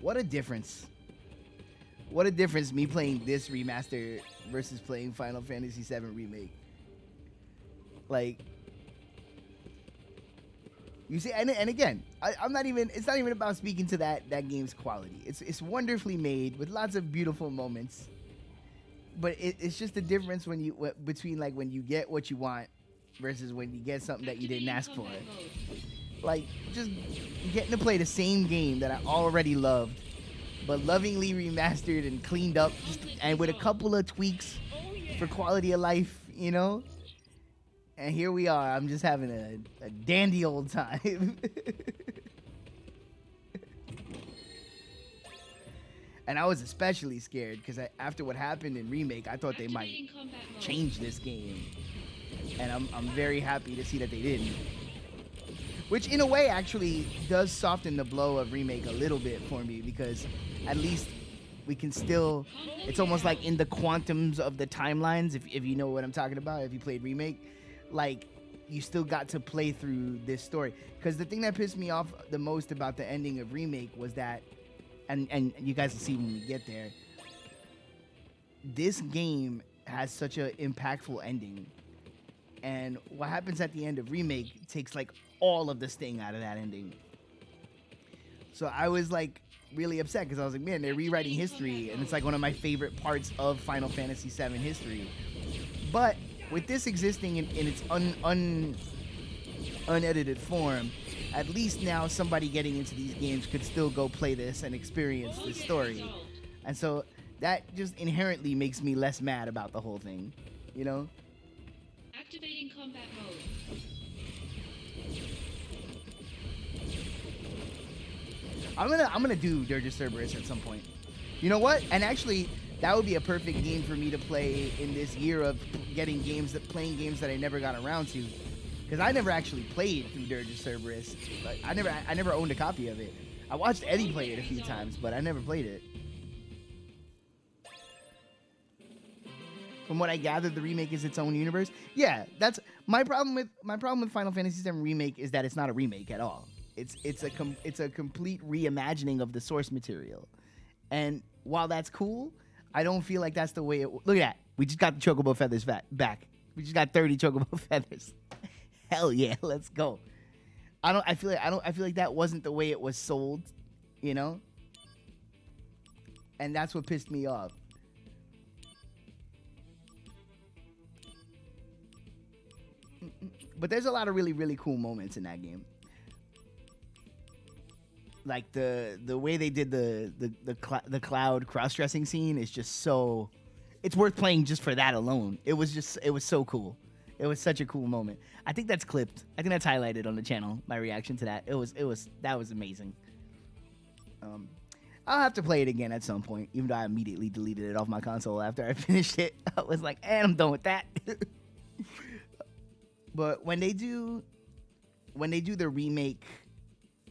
What a difference. What a difference me playing this remaster versus playing Final Fantasy VII Remake. Like, you see, and again, I'm not even, it's not even about speaking to that game's quality. It's wonderfully made with lots of beautiful moments. but it's just the difference when you between like when you get what you want versus when you get something that you didn't ask for. Combat mode. Like just getting to play the same game that I already loved, but lovingly remastered and cleaned up, and with a couple of tweaks for quality of life, you know. And here we are. I'm just having a dandy old time. And I was especially scared because after what happened in Remake, I thought they might Activating combat mode. change this game. And I'm very happy to see that they didn't. Which in a way actually does soften the blow of Remake a little bit for me, because at least we can still, it's almost like in the quantums of the timelines, if you know what I'm talking about, if you played Remake, like you still got to play through this story. Because the thing that pissed me off the most about the ending of Remake was that, and you guys will see when we get there, this game has such an impactful ending. And what happens at the end of Remake takes like all of the sting out of that ending. So I was like really upset because I was like, man, they're rewriting history, and it's like one of my favorite parts of Final Fantasy VII history. But with this existing in its unedited form, at least now somebody getting into these games could still go play this and experience this story. And so that just inherently makes me less mad about the whole thing, you know? Activating combat mode. I'm gonna do Dirge of Cerberus at some point. You know what? And actually, that would be a perfect game for me to play in this year of playing games that I never got around to. Because I never actually played through Dirge of Cerberus. Like, I never owned a copy of it. I watched Eddie play it a few times, but I never played it. From what I gathered, the remake is its own universe. Yeah, that's my problem with Final Fantasy VII Remake is that it's not a remake at all. It's a complete reimagining of the source material. And while that's cool, I don't feel like that's the way it. Look at that. We just got the chocobo feathers back. We just got 30 chocobo feathers. Hell yeah, let's go. I feel like that wasn't the way it was sold, you know? And that's what pissed me off. But there's a lot of really, really cool moments in that game. Like the way they did the cloud cross-dressing scene is just so, it's worth playing just for that alone. It was so cool. It was such a cool moment. I think that's clipped. I think that's highlighted on the channel, my reaction to that. That was amazing. I'll have to play it again at some point, even though I immediately deleted it off my console after I finished it. I was like, I'm done with that. But when they do the remake,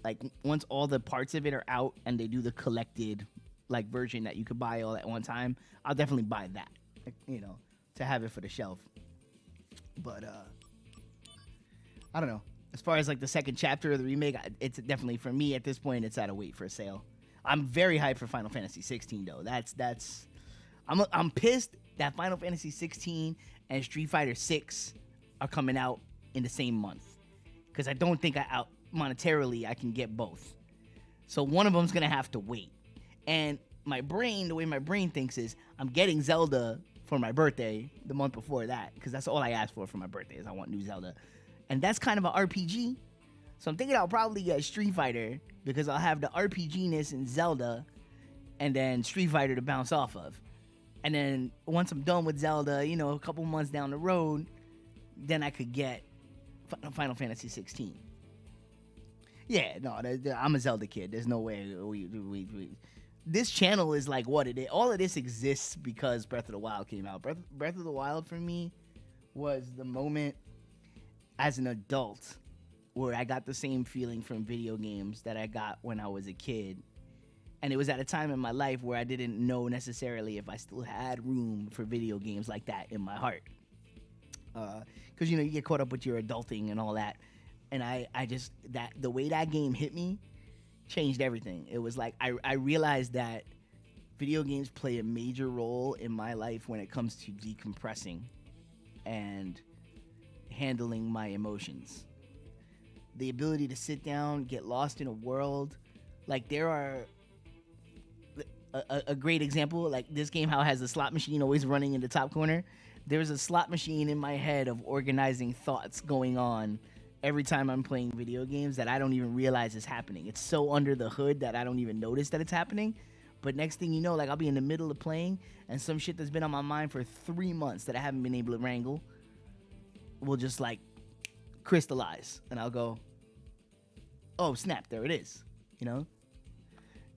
like once all the parts of it are out and they do the collected like version that you could buy all at one time, I'll definitely buy that, like, you know, to have it for the shelf. But I don't know. As far as like the second chapter of the remake, it's definitely, for me at this point, it's at a wait for a sale. I'm very hyped for Final Fantasy 16 though. I'm pissed that Final Fantasy 16 and Street Fighter 6 are coming out in the same month, because I don't think monetarily I can get both. So one of them's gonna have to wait. And the way my brain thinks is, I'm getting Zelda for my birthday the month before that, because that's all I asked for my birthday is I want new Zelda. And that's kind of an RPG. So I'm thinking I'll probably get Street Fighter, because I'll have the RPG-ness in Zelda and then Street Fighter to bounce off of. And then once I'm done with Zelda, you know, a couple months down the road, then I could get Final Fantasy 16. Yeah, no, I'm a Zelda kid. There's no way we this channel is like what it is. All of this exists because Breath of the Wild came out. Breath of the Wild for me was the moment as an adult where I got the same feeling from video games that I got when I was a kid. And it was at a time in my life where I didn't know necessarily if I still had room for video games like that in my heart. Because, you know, you get caught up with your adulting and all that. And I just, the way that game hit me changed everything. It was like, I realized that video games play a major role in my life when it comes to decompressing and handling my emotions. The ability to sit down, get lost in a world. Like, a great example. Like this game, how it has a slot machine always running in the top corner. There's a slot machine in my head of organizing thoughts going on every time I'm playing video games that I don't even realize is happening. It's so under the hood that I don't even notice that it's happening. But next thing you know, like I'll be in the middle of playing and some shit that's been on my mind for 3 months that I haven't been able to wrangle will just like crystallize, and I'll go, oh snap, there it is, you know?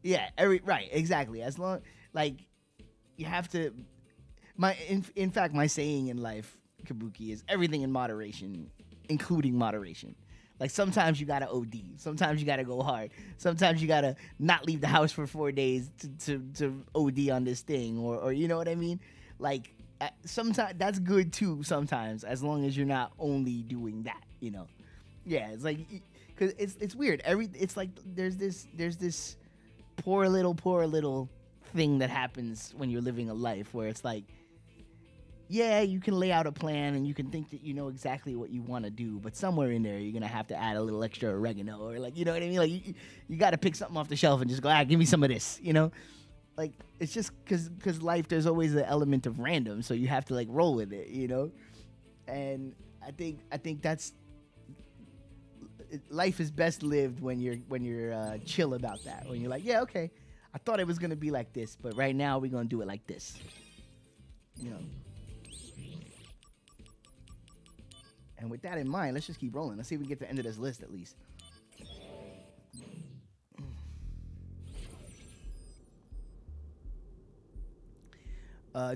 Yeah, right, exactly. As long like you have to in fact my saying in life, Kabuki, is everything in moderation, including moderation. Like sometimes you gotta OD, sometimes you gotta go hard, sometimes you gotta not leave the house for 4 days to OD on this thing, or you know what I mean? Like sometimes that's good too. Sometimes, as long as you're not only doing that, you know. Yeah, it's like because it's weird. It's like there's this poor little thing that happens when you're living a life where it's like, yeah, you can lay out a plan and you can think that you know exactly what you want to do, but somewhere in there you're gonna have to add a little extra oregano, or like, you know what I mean? Like you got to pick something off the shelf and just go, give me some of this, you know? Like it's just because life, there's always an element of random, so you have to like roll with it, you know? And I think that's life is best lived when you're chill about that. When you're like, yeah, okay, I thought it was gonna be like this, but right now we're gonna do it like this, you know. And with that in mind, let's just keep rolling. Let's see if we can get to the end of this list at least.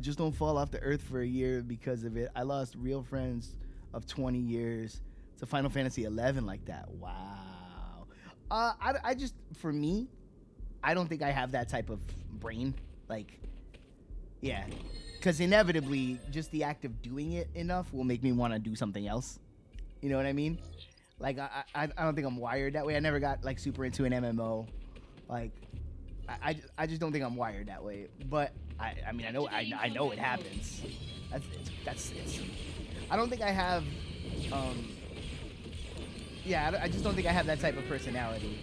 Just don't fall off the earth for a year because of it. I lost real friends of 20 years to Final Fantasy 11 like that. Wow. I just, for me, I don't think I have that type of brain. Like, yeah. Because inevitably, just the act of doing it enough will make me want to do something else. You know what I mean? Like, I don't think I'm wired that way. I never got, like, super into an MMO. Like, I just don't think I'm wired that way. But, I mean, I know it happens. That's I don't think I have, yeah, I just don't think I have that type of personality.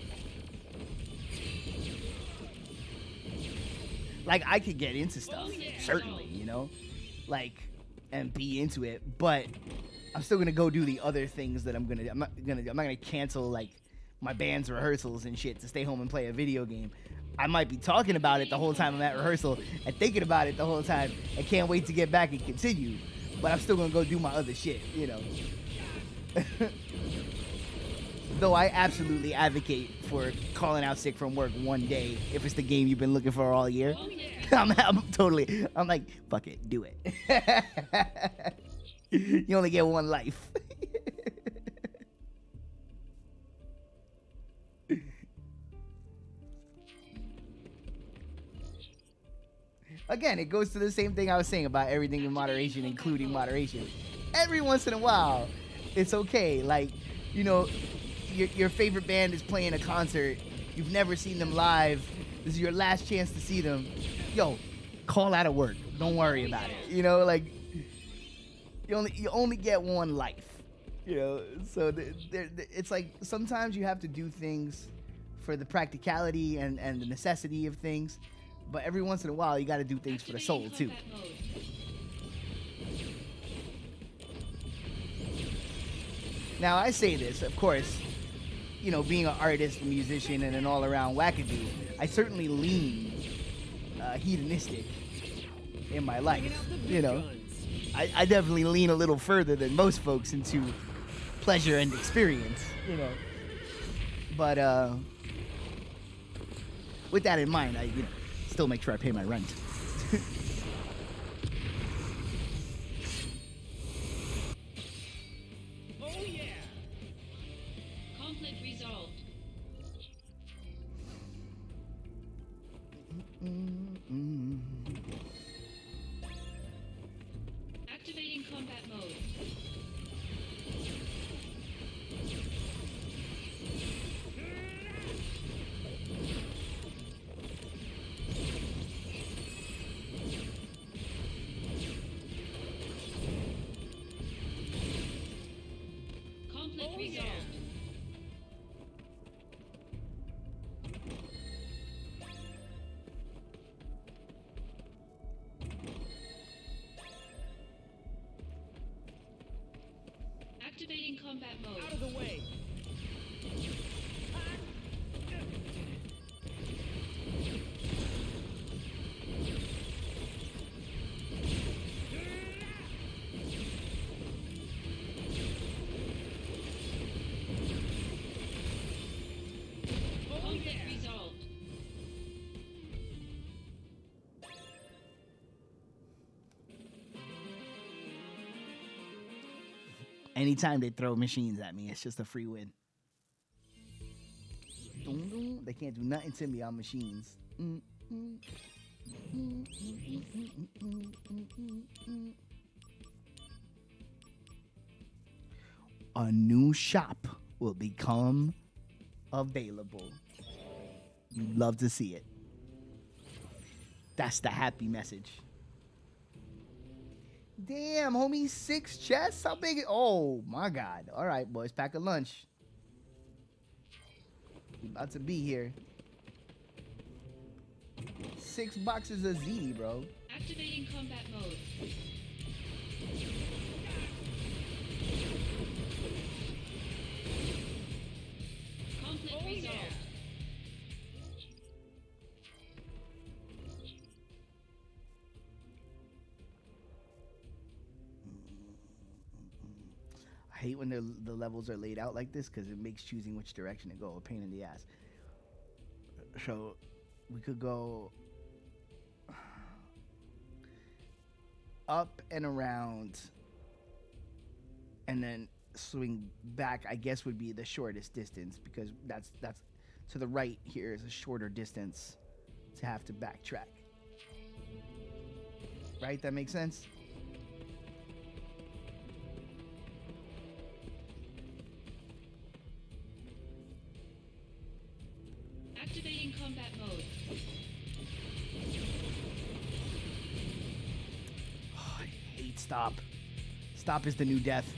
Like, I could get into stuff, certainly, you know, like, and be into it, but I'm still gonna go do the other things that I'm not gonna cancel like my band's rehearsals and shit to stay home and play a video game. I might be talking about it the whole time I'm at rehearsal and thinking about it the whole time and can't wait to get back and continue, but I'm still gonna go do my other shit, you know. Though I absolutely advocate for calling out sick from work one day if it's the game you've been looking for all year. I'm like, fuck it, do it. You only get one life. Again, it goes to the same thing I was saying about everything in moderation, including moderation. Every once in a while, it's okay. Like, you know, your favorite band is playing a concert. You've never seen them live. This is your last chance to see them. Yo, call out of work. Don't worry about it. You know, like, you only get one life. You know, so it's like sometimes you have to do things for the practicality and the necessity of things. But every once in a while, you got to do things for the soul, too. Now, I say this, of course, you know, being an artist, a musician, and an all-around wackadoo, I certainly lean hedonistic in my life, you know. I definitely lean a little further than most folks into pleasure and experience, you know. But with that in mind, I still make sure I pay my rent. Oh yeah! Conflict resolved. Activating combat mode. Conflict resolved. Activating combat mode. Out of the way. Conflict resolved. Anytime they throw machines at me, it's just a free win. Dun, dun. They can't do nothing to me on machines. A new shop will become available. You'd love to see it. That's the happy message. Damn, homie, 6 chests? How big? Oh, my God. All right, boys, pack a lunch. We about to be here. 6 boxes of ziti, bro. Activating combat mode. Conflict resolved. I hate when the levels are laid out like this because it makes choosing which direction to go a pain in the ass. So we could go up and around and then swing back, I guess, would be the shortest distance because that's to the right here is a shorter distance to have to backtrack. Right? That makes sense? Activating combat mode. Oh, I hate stop. Stop is the new death.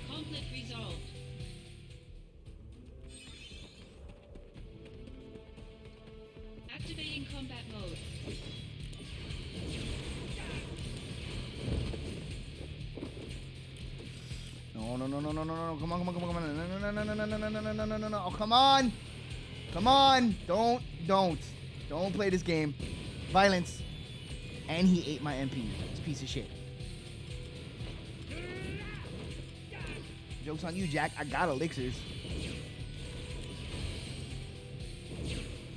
Conflict resolved. Activating combat mode. No, no, no, no, no, no, no, come on, come on, come on, come on, no, no, no, no, no, no, no, no, no, no, no, no, no, oh, come on, come on, don't play this game, violence, and he ate my MP, this piece of shit. Joke's on you, Jack, I got elixirs.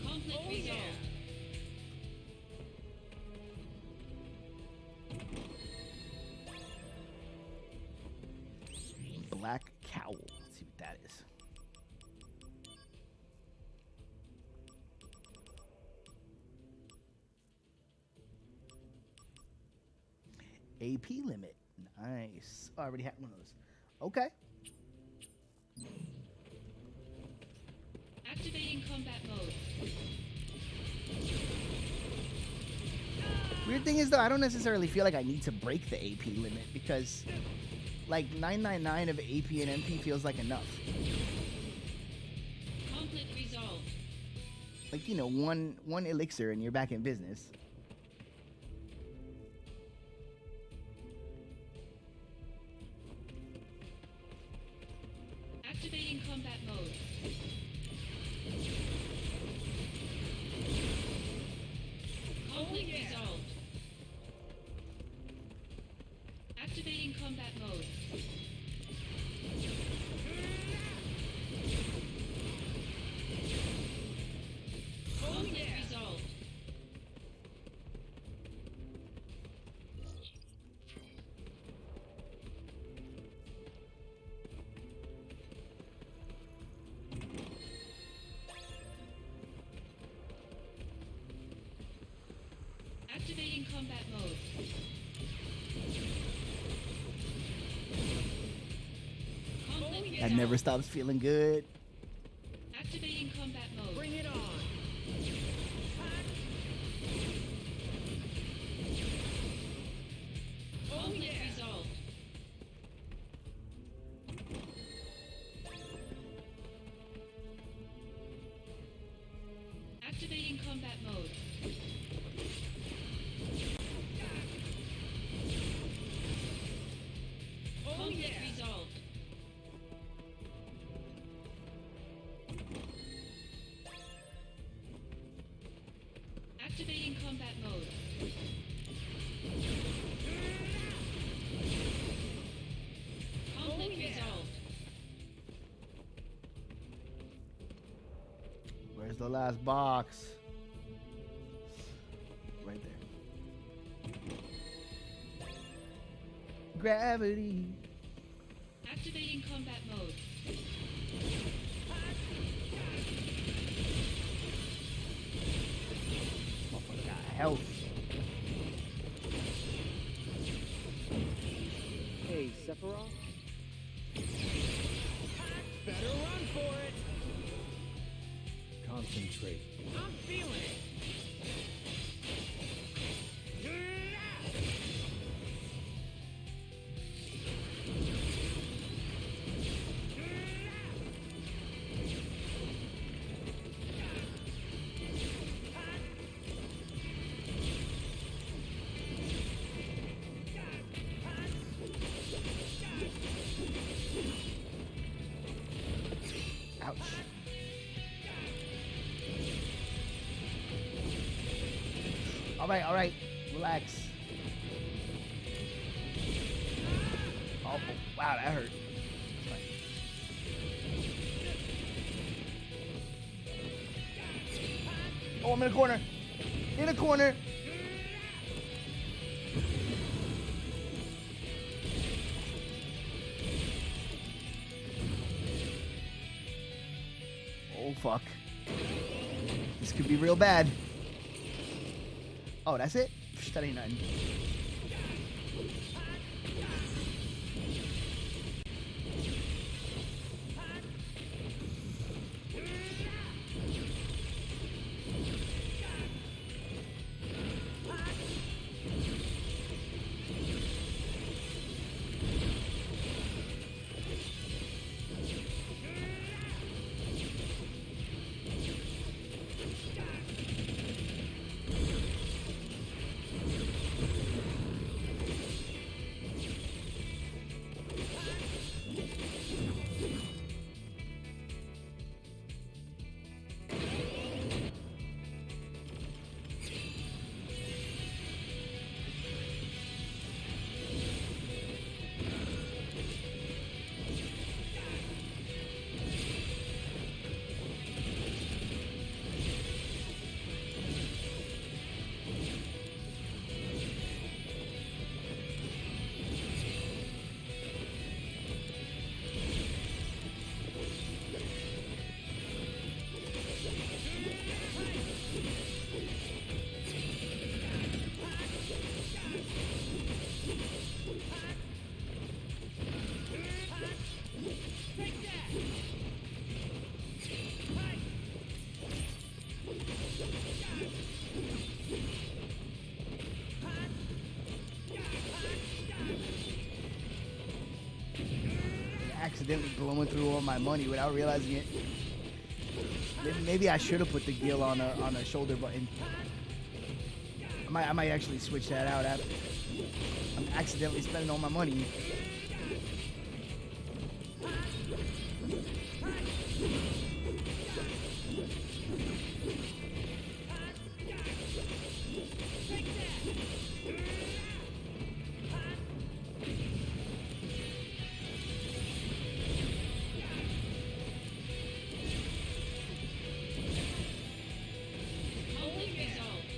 Conflict resolved. Black cowl, let's see what that is. AP limit. Nice. Oh, I already had one of those. Okay. Activating combat mode. Weird thing is, though, I don't necessarily feel like I need to break the AP limit because, like, 999 of AP and MP feels like enough. Conflict resolved. Like, you know, one elixir and you're back in business. Activating combat mode. Conflict resolved. Activating combat mode. Conflict resolved. Activating combat mode. Conflict That resolved. never stops feeling good. Activating combat mode. Bring it on. Conflict resolved. Activating combat mode. Conflict resolved. Activating combat mode. Conflict resolved. Where's the last box? Right there. Gravity. Activating combat mode. Motherfucker got health. Hey, Sephiroth. Better run for it. Concentrate. I'm feeling it. Ouch. All right. Relax. Oh, wow, that hurt. That's fine. Oh, I'm in a corner. In a corner. Oh, fuck. This could be real bad. Oh, that's it? Psh, that ain't nothing. Accidentally blowing through all my money without realizing it. Maybe I should have put the gill on a shoulder button. I might actually switch that out after. I'm accidentally spending all my money. Conflict resolved.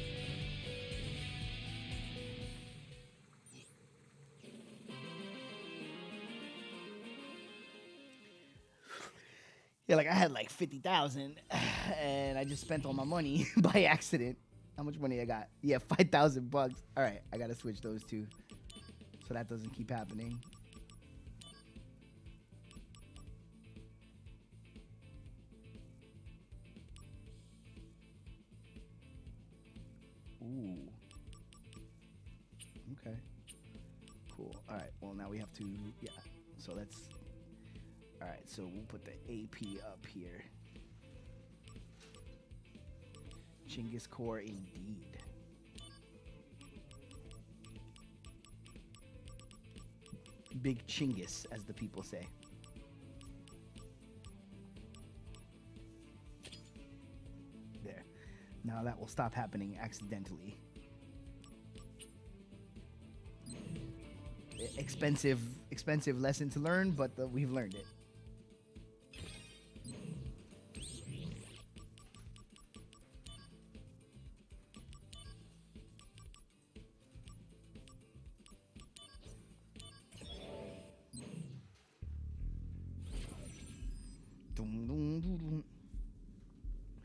Yeah, like I had like 50,000 and I just spent all my money by accident. How much money I got? Yeah, 5,000 bucks. All right, I got to switch those two so that doesn't keep happening. Ooh. Okay. Cool. All right. Well, now we have to, yeah. So let's, all right. So we'll put the AP up here. Chinggis core indeed. Big Chinggis, as the people say. There. Now that will stop happening accidentally. Expensive lesson to learn, but we've learned it.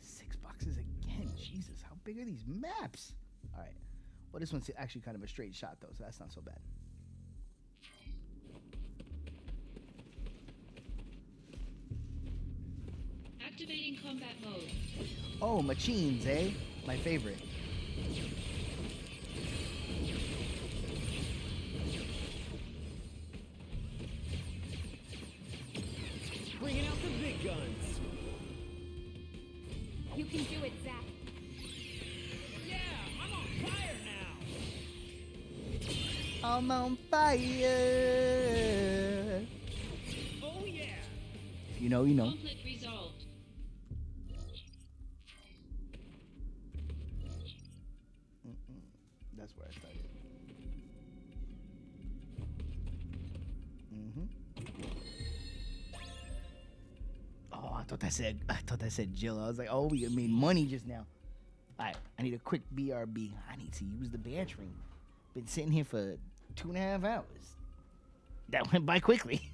Six boxes again. Jesus, how big are these maps? All right. Well, this one's actually kind of a straight shot, though, so that's not so bad. Activating combat mode. Oh, machines, eh? My favorite. Bringing out the big guns. You can do it, Zach. Yeah, I'm on fire now. I'm on fire. Oh yeah. You know, you know. Conflict resolved. That's where I started. Oh, I thought that said Jill. I was like, oh, we made money just now. All right, I need a quick BRB. I need to use the bantering. Been sitting here for 2.5 hours. That went by quickly.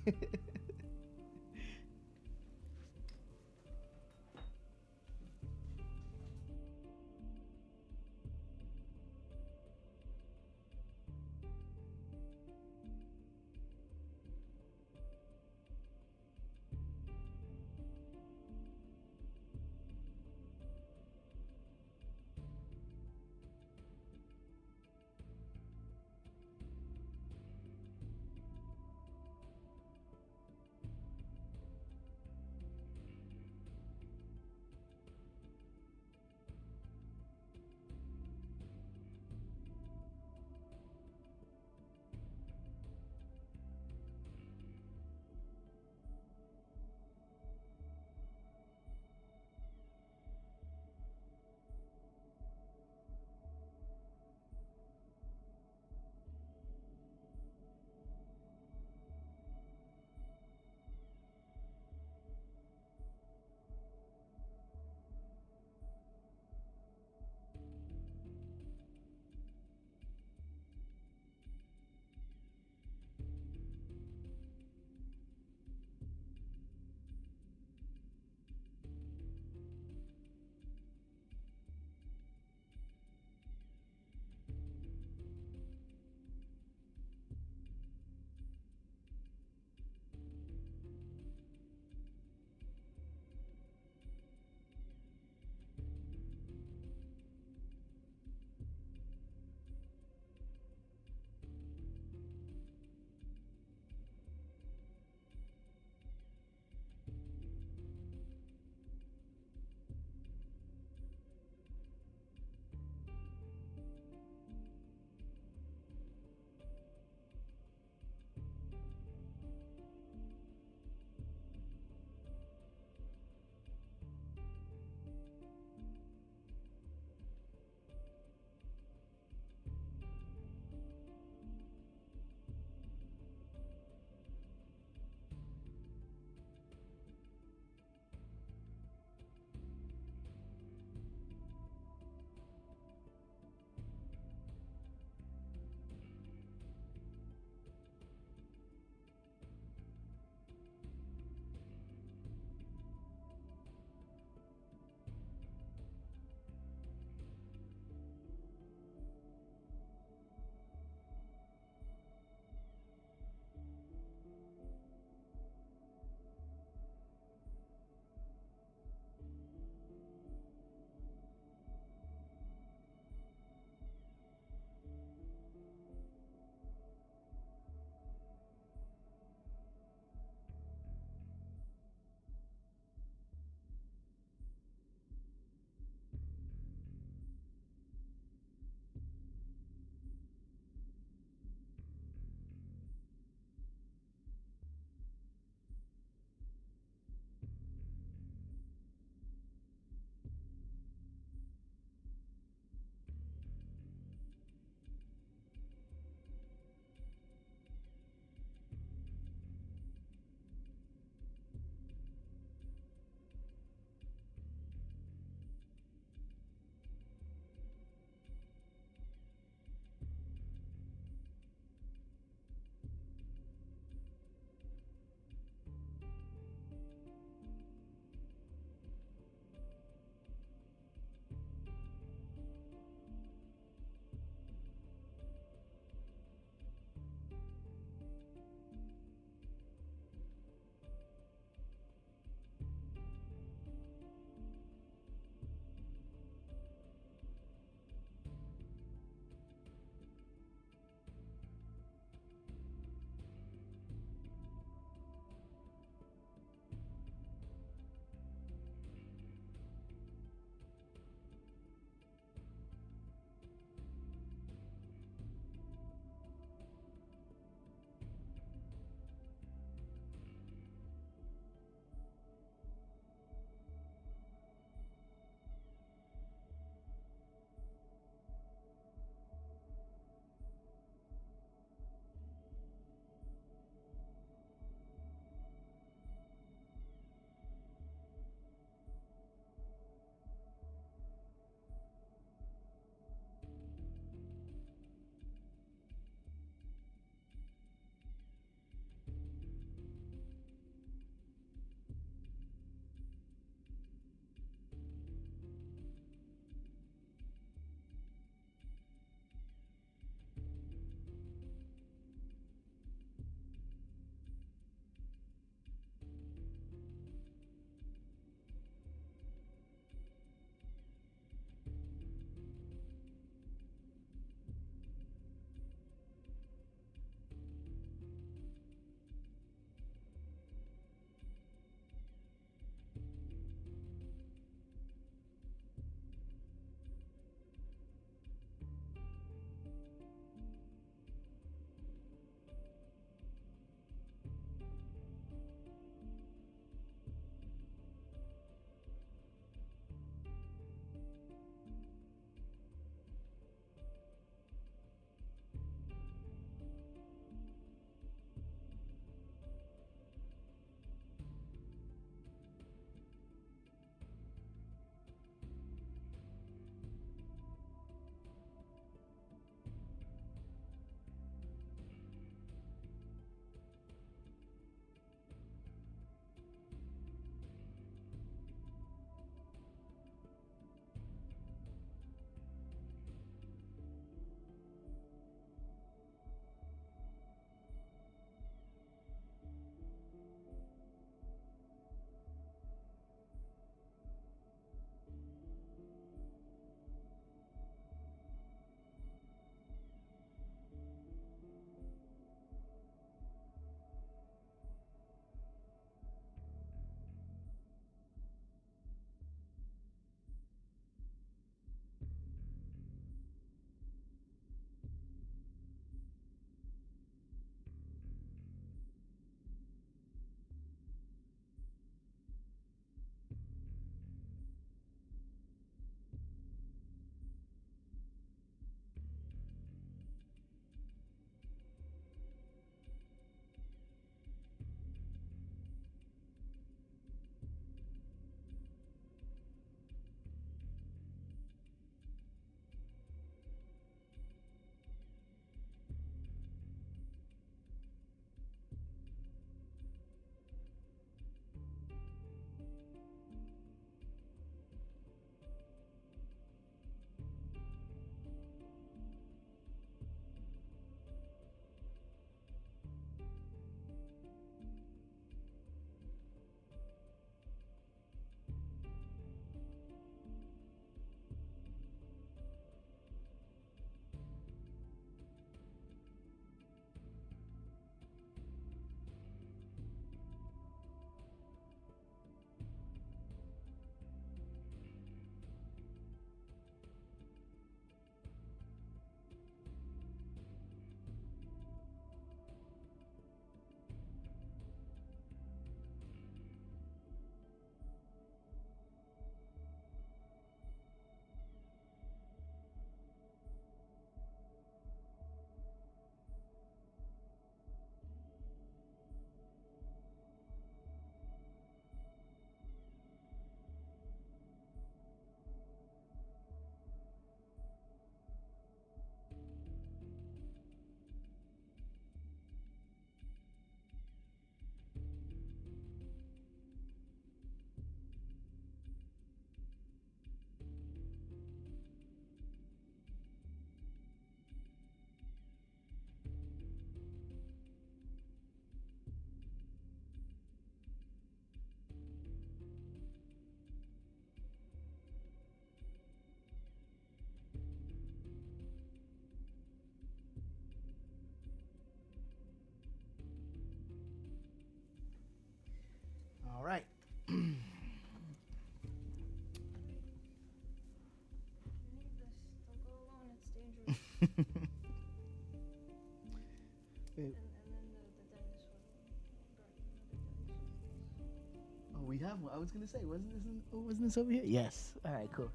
we have one. I was gonna say, wasn't this over here? Yes. All right, cool.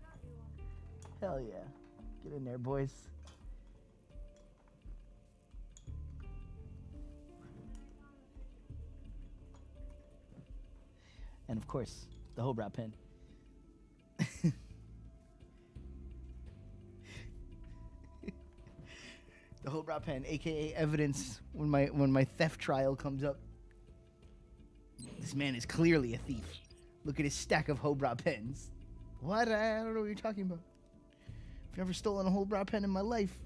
Hell yeah. Get in there, boys. And of course, the Hobrow pen. The Hobrow pen, aka evidence when my theft trial comes up. This man is clearly a thief. Look at his stack of Hobrow pens. What? I don't know what you're talking about. I've never stolen a Hobrow pen in my life.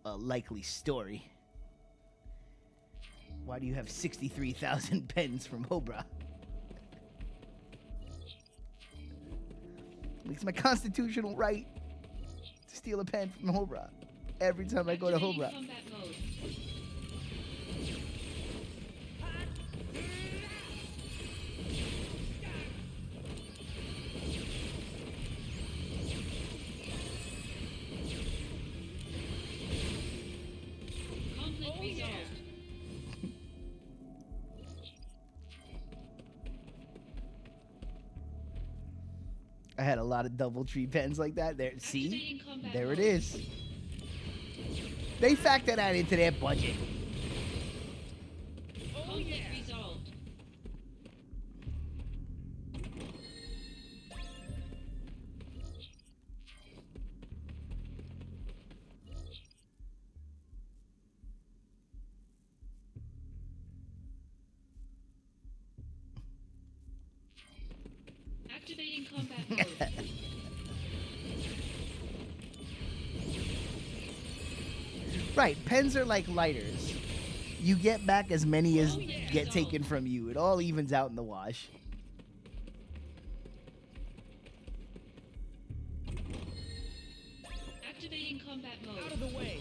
A likely story. Why do you have 63,000 pens from Hobrow? It's my constitutional right to steal a pen from Hobrow every time I go to Activating Hobrow. combat mode. Conflict resolved. I had a lot of double tree pens like that. There, see, Activating combat there it mode. is. They factor that into their budget. Conflict resolved. Activating combat mode. Right, pens are like lighters. You get back as many as Oh, yeah. get taken from you. It all evens out in the wash. Activating combat mode. Out of the way.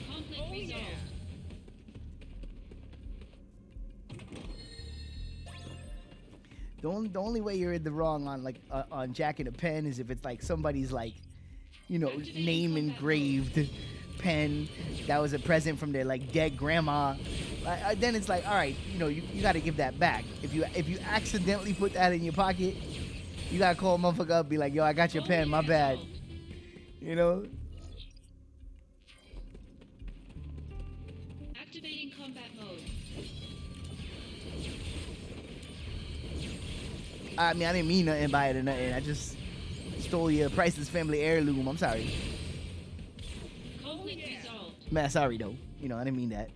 Conflict Oh, resolved. yeah. The only way you're in the wrong on on jacking a pen is if it's like somebody's like, you know, Activating name combat engraved pen that was a present from their like dead grandma. Then it's like, all right, you know, you got to give that back. If you accidentally put that in your pocket, you got to call a motherfucker up, be like, yo, I got your pen, my bad. You know. Activating combat mode. I mean, I didn't mean nothing by it or nothing. I just stole your priceless family heirloom. I'm sorry. Conflict resolved. Man, sorry though. You know, I didn't mean that.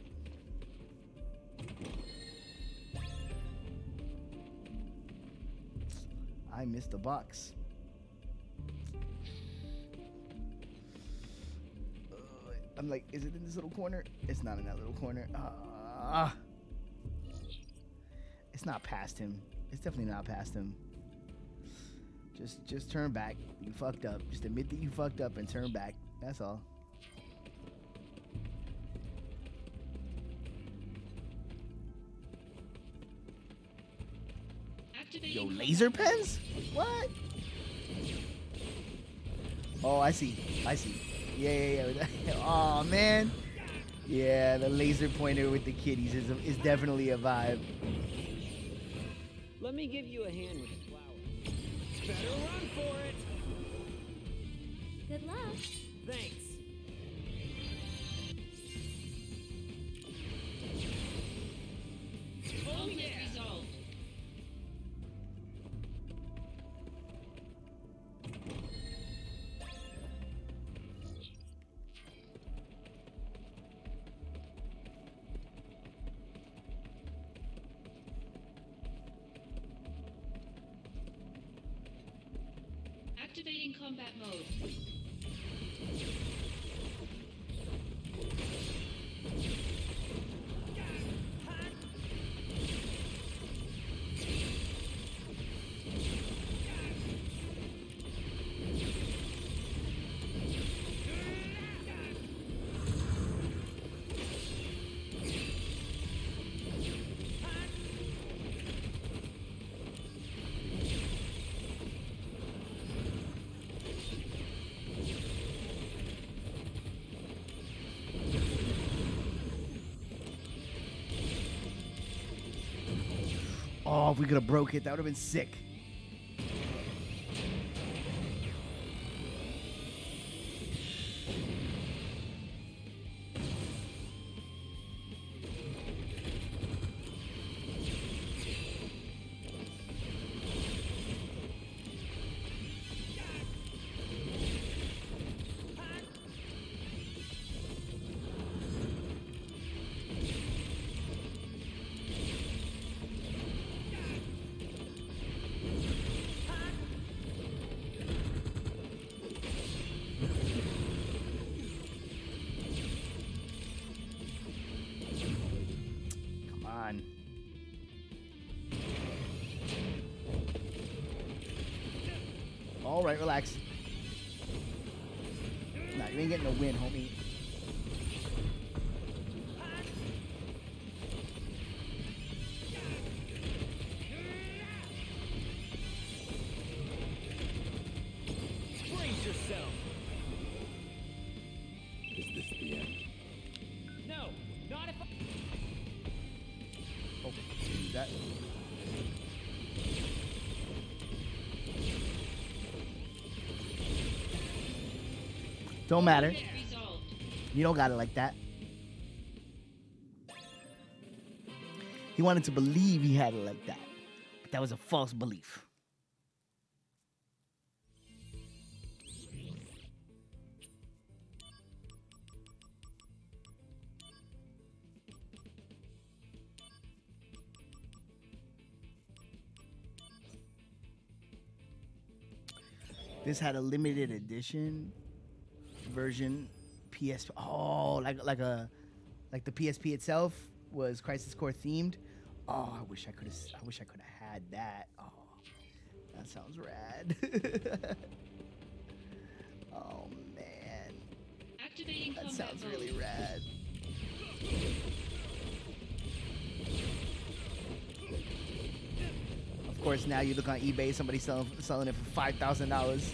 I missed the box. I'm like, is it in this little corner? It's not in that little corner. It's not past him. It's definitely not past him. Just turn back. You fucked up. Just admit that you fucked up and turn back. That's all. Activating Yo, combat laser mode. pens? What? Oh, I see. Yeah. Oh man. Yeah, the laser pointer with the kitties is definitely a vibe. Let me give you a hand with the flower. Better run for it. Good luck. Thanks. Oh, Conflict yeah. resolved. Activating combat mode. Oh, if we could have broke it, that would have been sick. Come on. All right, relax. Nah, you ain't getting no win, homie. Brace yourself. Is this the end? No, not if I... Oh, that. Don't matter. Conflict resolved. You don't got it like that. He wanted to believe he had it like that. But that was a false belief. This had a limited edition version PS. Oh, like the PSP itself was Crisis Core themed. Oh, I wish I could have had that. Oh, that sounds rad. Oh man, Activating that combat sounds mode. really rad. Of course, now you look on eBay, somebody's selling it for $5,000.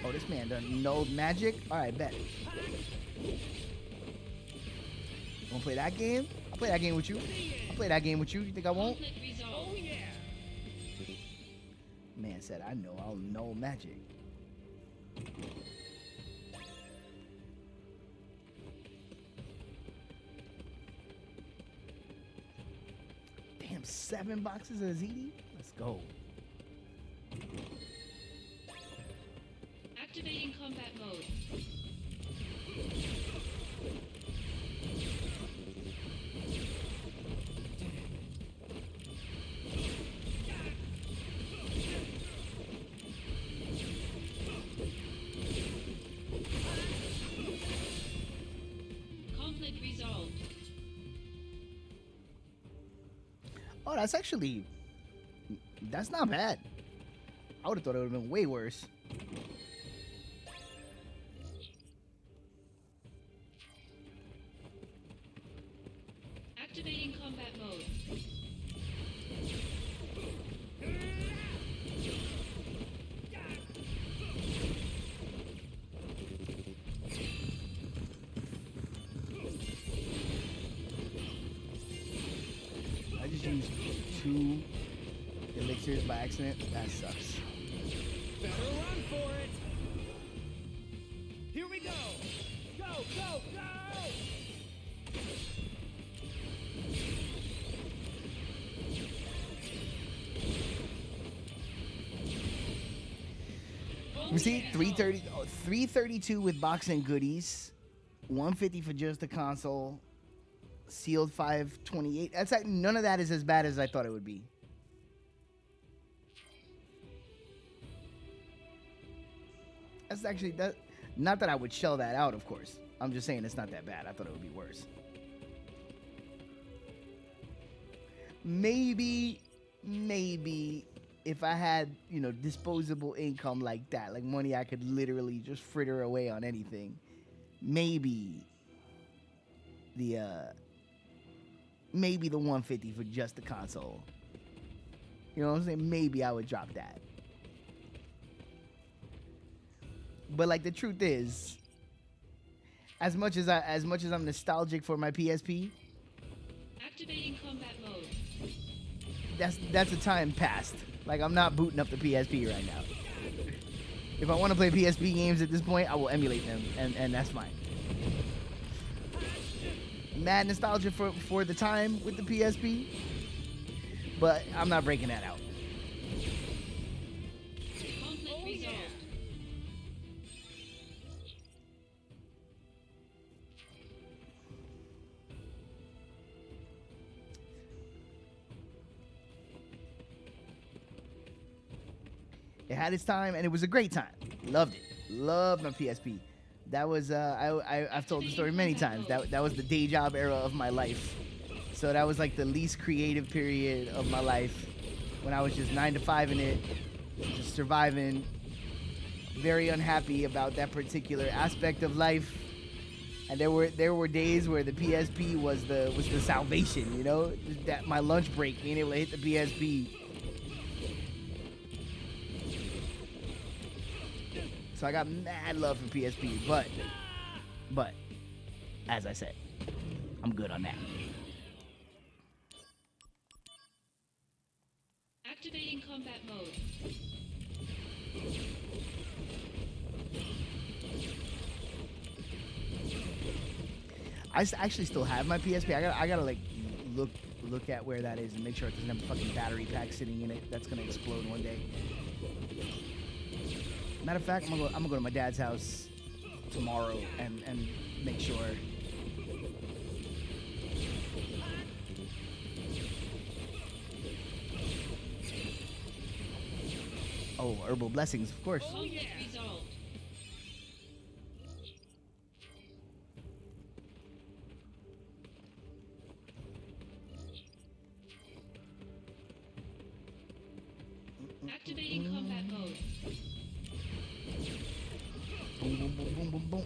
Oh, this man done know magic. All right, bet. Wanna play that game? I'll play that game with you. I'll play that game with you. You think I won't? Conflict resolved. Man said, I know I'll know magic. Damn, 7 boxes of ZD? Let's go. Activating combat mode. Conflict resolved. Oh, that's not bad. I would have thought it would have been way worse. Activating combat mode. I just used 2 elixirs by accident. That sucks. Better run for it. Here we go. Go, go, go. You see, 330, 332 with box and goodies, 150 for just the console, sealed 528. That's like, none of that is as bad as I thought it would be. That's actually that. Not that I would shell that out, of course. I'm just saying it's not that bad. I thought it would be worse. Maybe if I had, disposable income like that, like money I could literally just fritter away on anything, maybe the maybe the 150 for just the console. You know what I'm saying? Maybe I would drop that. But like the truth is, as much as I'm nostalgic for my PSP, Activating combat mode. that's a time past. Like I'm not booting up the PSP right now. If I want to play PSP games at this point, I will emulate them, and that's fine. Mad nostalgia for the time with the PSP, but I'm not breaking that out. Conflict resolved. It had its time, and it was a great time. Loved it. Loved my PSP. That was I've told the story many times. That was the day job era of my life. So that was like the least creative period of my life, when I was just 9 to 5 in it, just surviving. Very unhappy about that particular aspect of life. And there were days where the PSP was the salvation. You know, that my lunch break, being able to hit the PSP. So I got mad love for PSP, but as I said, I'm good on that. Activating combat mode. I actually still have my PSP. I gotta like look at where that is and make sure it doesn't have a fucking battery pack sitting in it. That's gonna explode one day. Matter of fact, I'm gonna go to my dad's house tomorrow and make sure. Oh, herbal blessings, of course. Conflict resolved. Activating combat mode. Boom, boom, boom, boom, boom, boom.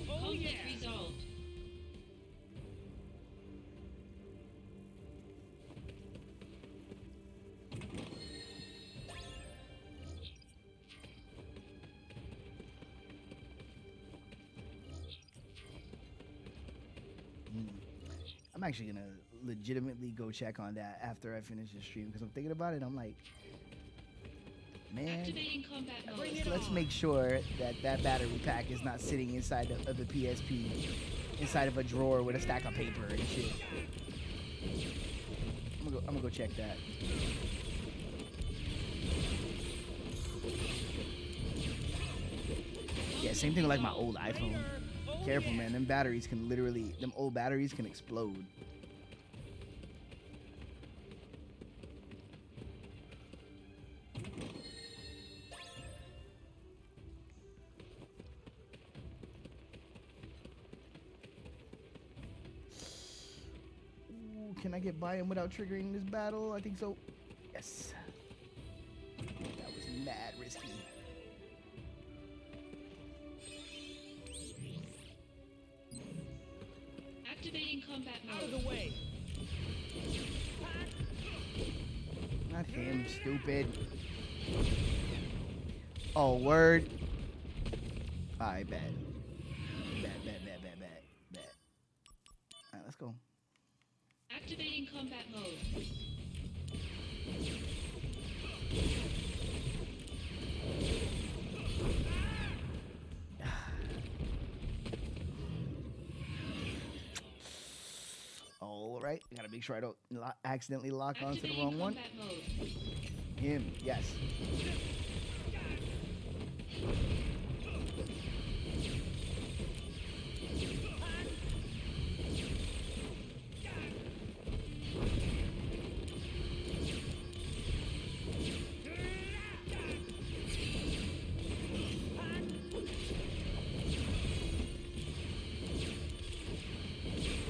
Conflict resolved. I'm actually gonna legitimately go check on that after I finish the stream, because I'm thinking about it. I'm like, man, Activating combat mode. let's make sure that battery pack is not sitting inside of the PSP, inside of a drawer with a stack of paper and shit. I'm gonna go check that. Yeah, same thing with like my old iPhone. Careful, man. Them old batteries can explode. Ooh, can I get by him without triggering this battle? I think so. Yes. That was mad risky. Activating combat mode. Out of the way. Not him, stupid. Oh, word. Alright, bet. Bet. Alright, let's go. Activating combat mode. Alright, I gotta make sure I don't accidentally lock onto the Activating wrong one. combat mode. Him, yes.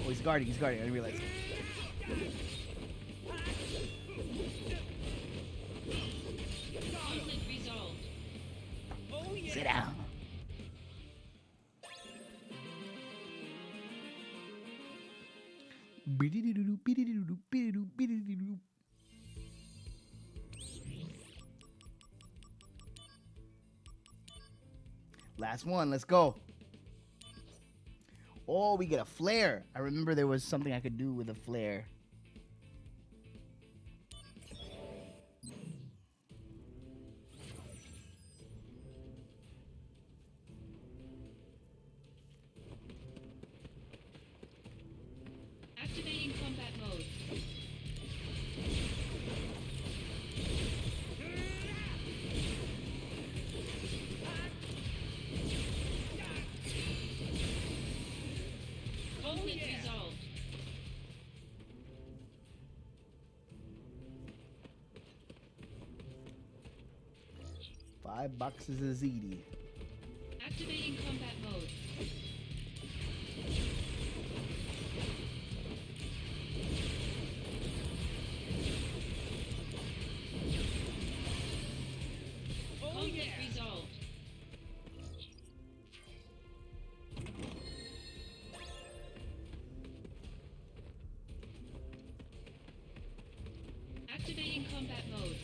Oh, he's guarding, I didn't realize. Sit down. Last one. Let's go. Oh, we get a flare. I remember there was something I could do with a flare. Activating combat mode. Conflict resolved. $5 of ziti. Activating combat mode. Conflict resolved. Activating combat mode.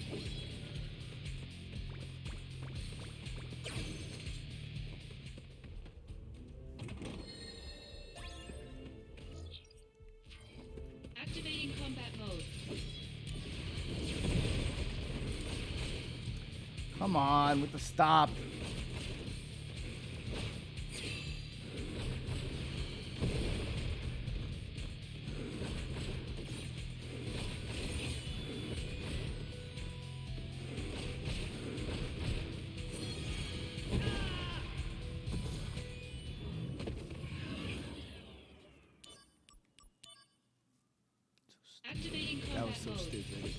Activating combat mode. Come on with the stop. Activating combat That was so mode. stupid.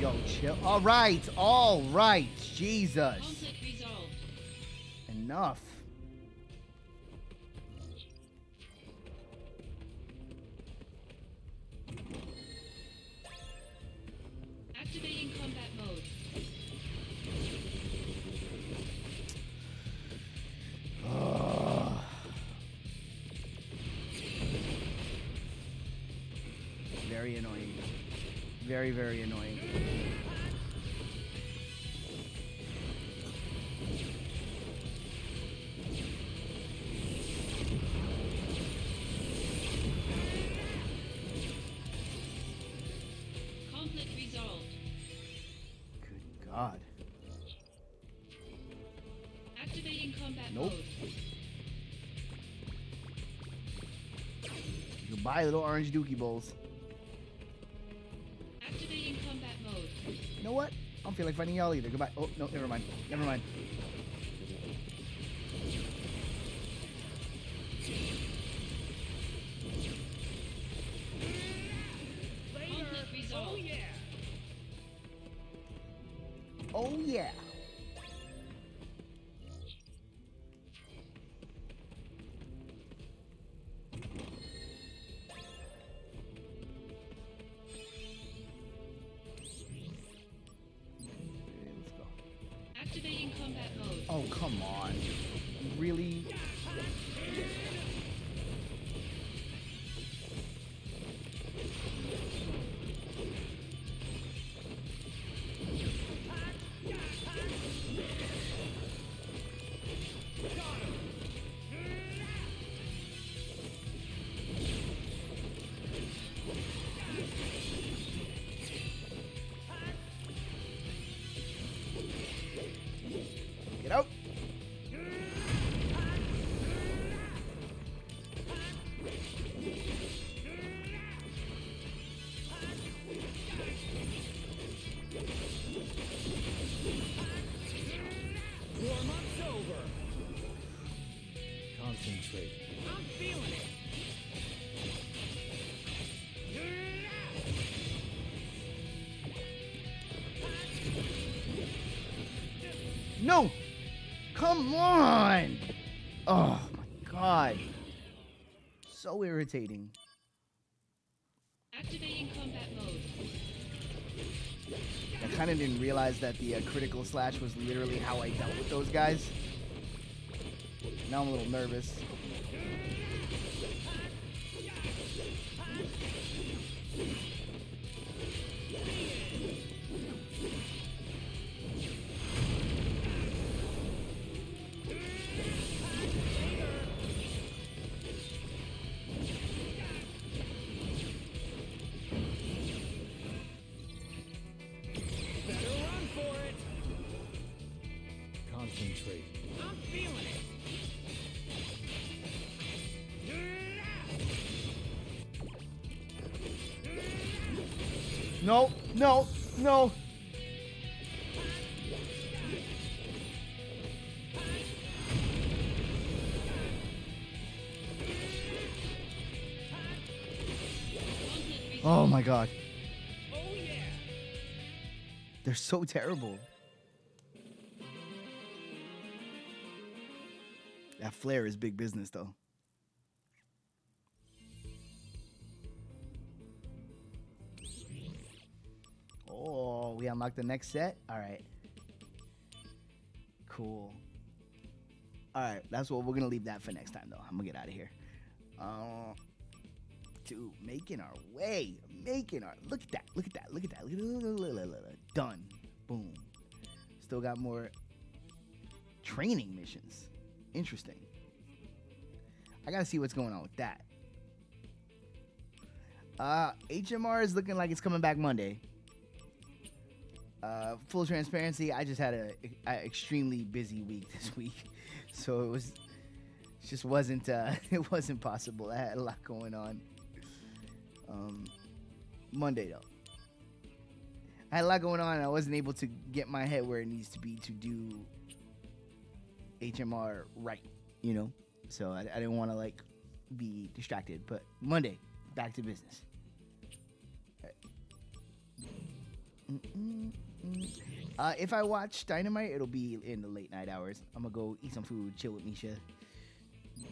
Yo, chill. All right. Jesus. Conflict resolved. Enough. Activating combat mode. Very annoying. Very, very annoying. Conflict resolved. Good God. Activating combat Nope. mode. Goodbye, little orange dookie bowls. Activating combat mode. You know what? I don't feel like fighting y'all either. Goodbye. Oh, no, never mind. Never mind. Conflict resolved. Oh, yeah. Let's go. Activating combat mode. Oh, come on. Really? Get out. Warm-up's over. Concentrate. I'm feeling it. No! Come on! Oh, my God. so irritating. Activating combat mode. I kind of didn't realize that the critical slash was literally how I dealt with those guys. Now I'm a little nervous. Better run for it. Concentrate. I'm feeling it. No, no, no. Oh my god. Oh yeah. They're so terrible. That flare is big business, though. Oh, we unlocked the next set? All right. Cool. All right, that's what we're going to leave that for next time, though. I'm going to get out of here. Dude, making our way. Look at that. Look at that. Look at that. Look at that. Done. Boom. Still got more training missions. Interesting. I got to see what's going on with that. HMR is looking like it's coming back Monday. Full transparency, I just had a extremely busy week this week, so it just wasn't it wasn't possible. I had a lot going on. Monday though, I had a lot going on, and I wasn't able to get my head where it needs to be to do HMR right, you know. So I didn't want to like be distracted. But Monday, back to business. If I watch Dynamite, it'll be in the late night hours. I'm gonna go eat some food, chill with Misha,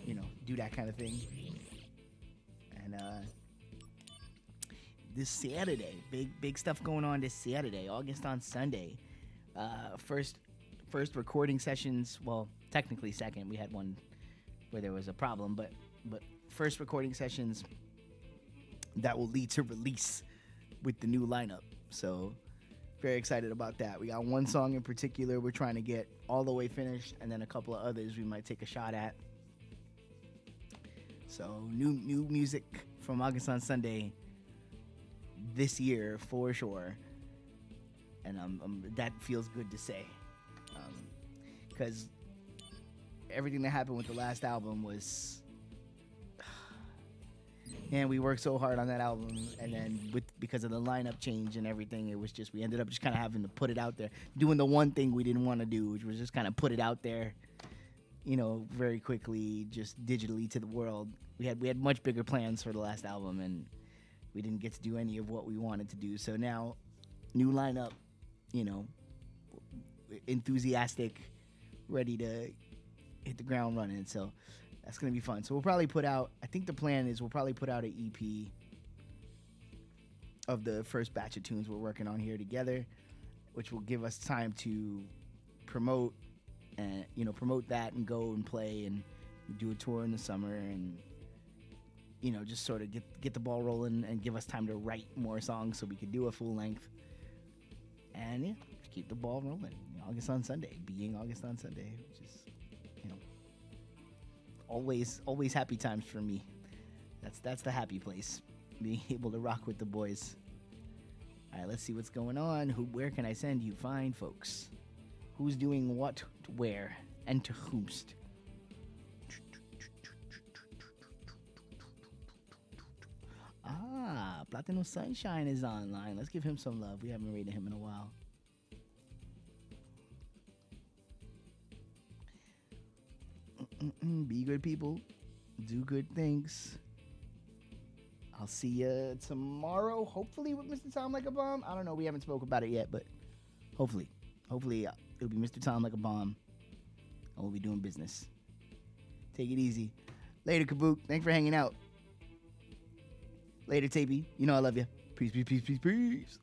you know, do that kind of thing. And this Saturday, big stuff going on this Saturday, August on Sunday. First recording sessions. Well, technically second. We had one where there was a problem, but first recording sessions that will lead to release with the new lineup. So very excited about that. We got one song in particular we're trying to get all the way finished, and then a couple of others we might take a shot at. So new music from August on Sunday this year for sure, and that feels good to say, because everything that happened with the last album was, man, we worked so hard on that album, and then because of the lineup change and everything, it was just, we ended up just kind of having to put it out there, doing the one thing we didn't want to do, which was just kind of put it out there, you know, very quickly, just digitally to the world. We had much bigger plans for the last album, and we didn't get to do any of what we wanted to do. So now, new lineup, you know, enthusiastic, ready to hit the ground running. So that's going to be fun. So we'll probably put out, I think the plan is we'll probably put out an EP of the first batch of tunes we're working on here together, which will give us time to promote and, you know, promote that and go and play and do a tour in the summer and, you know, just sort of get the ball rolling and give us time to write more songs so we could do a full length. And yeah, just keep the ball rolling. August on Sunday, being August on Sunday, which is, you know, always happy times for me. That's the happy place, being able to rock with the boys. All right, let's see what's going on. Where can I send you fine folks? Who's doing what, where, and to whomst? Platino Sunshine is online. Let's give him some love. We haven't rated him in a while. Be good people. Do good things. I'll see you tomorrow, hopefully with Mr. Tom Like a Bomb. I don't know. We haven't spoke about it yet, but hopefully it'll be Mr. Tom Like a Bomb, and we'll be doing business. Take it easy. Later, Kabook. Thanks for hanging out. Later, Tapey. You know I love you. Peace, peace, peace, peace, peace.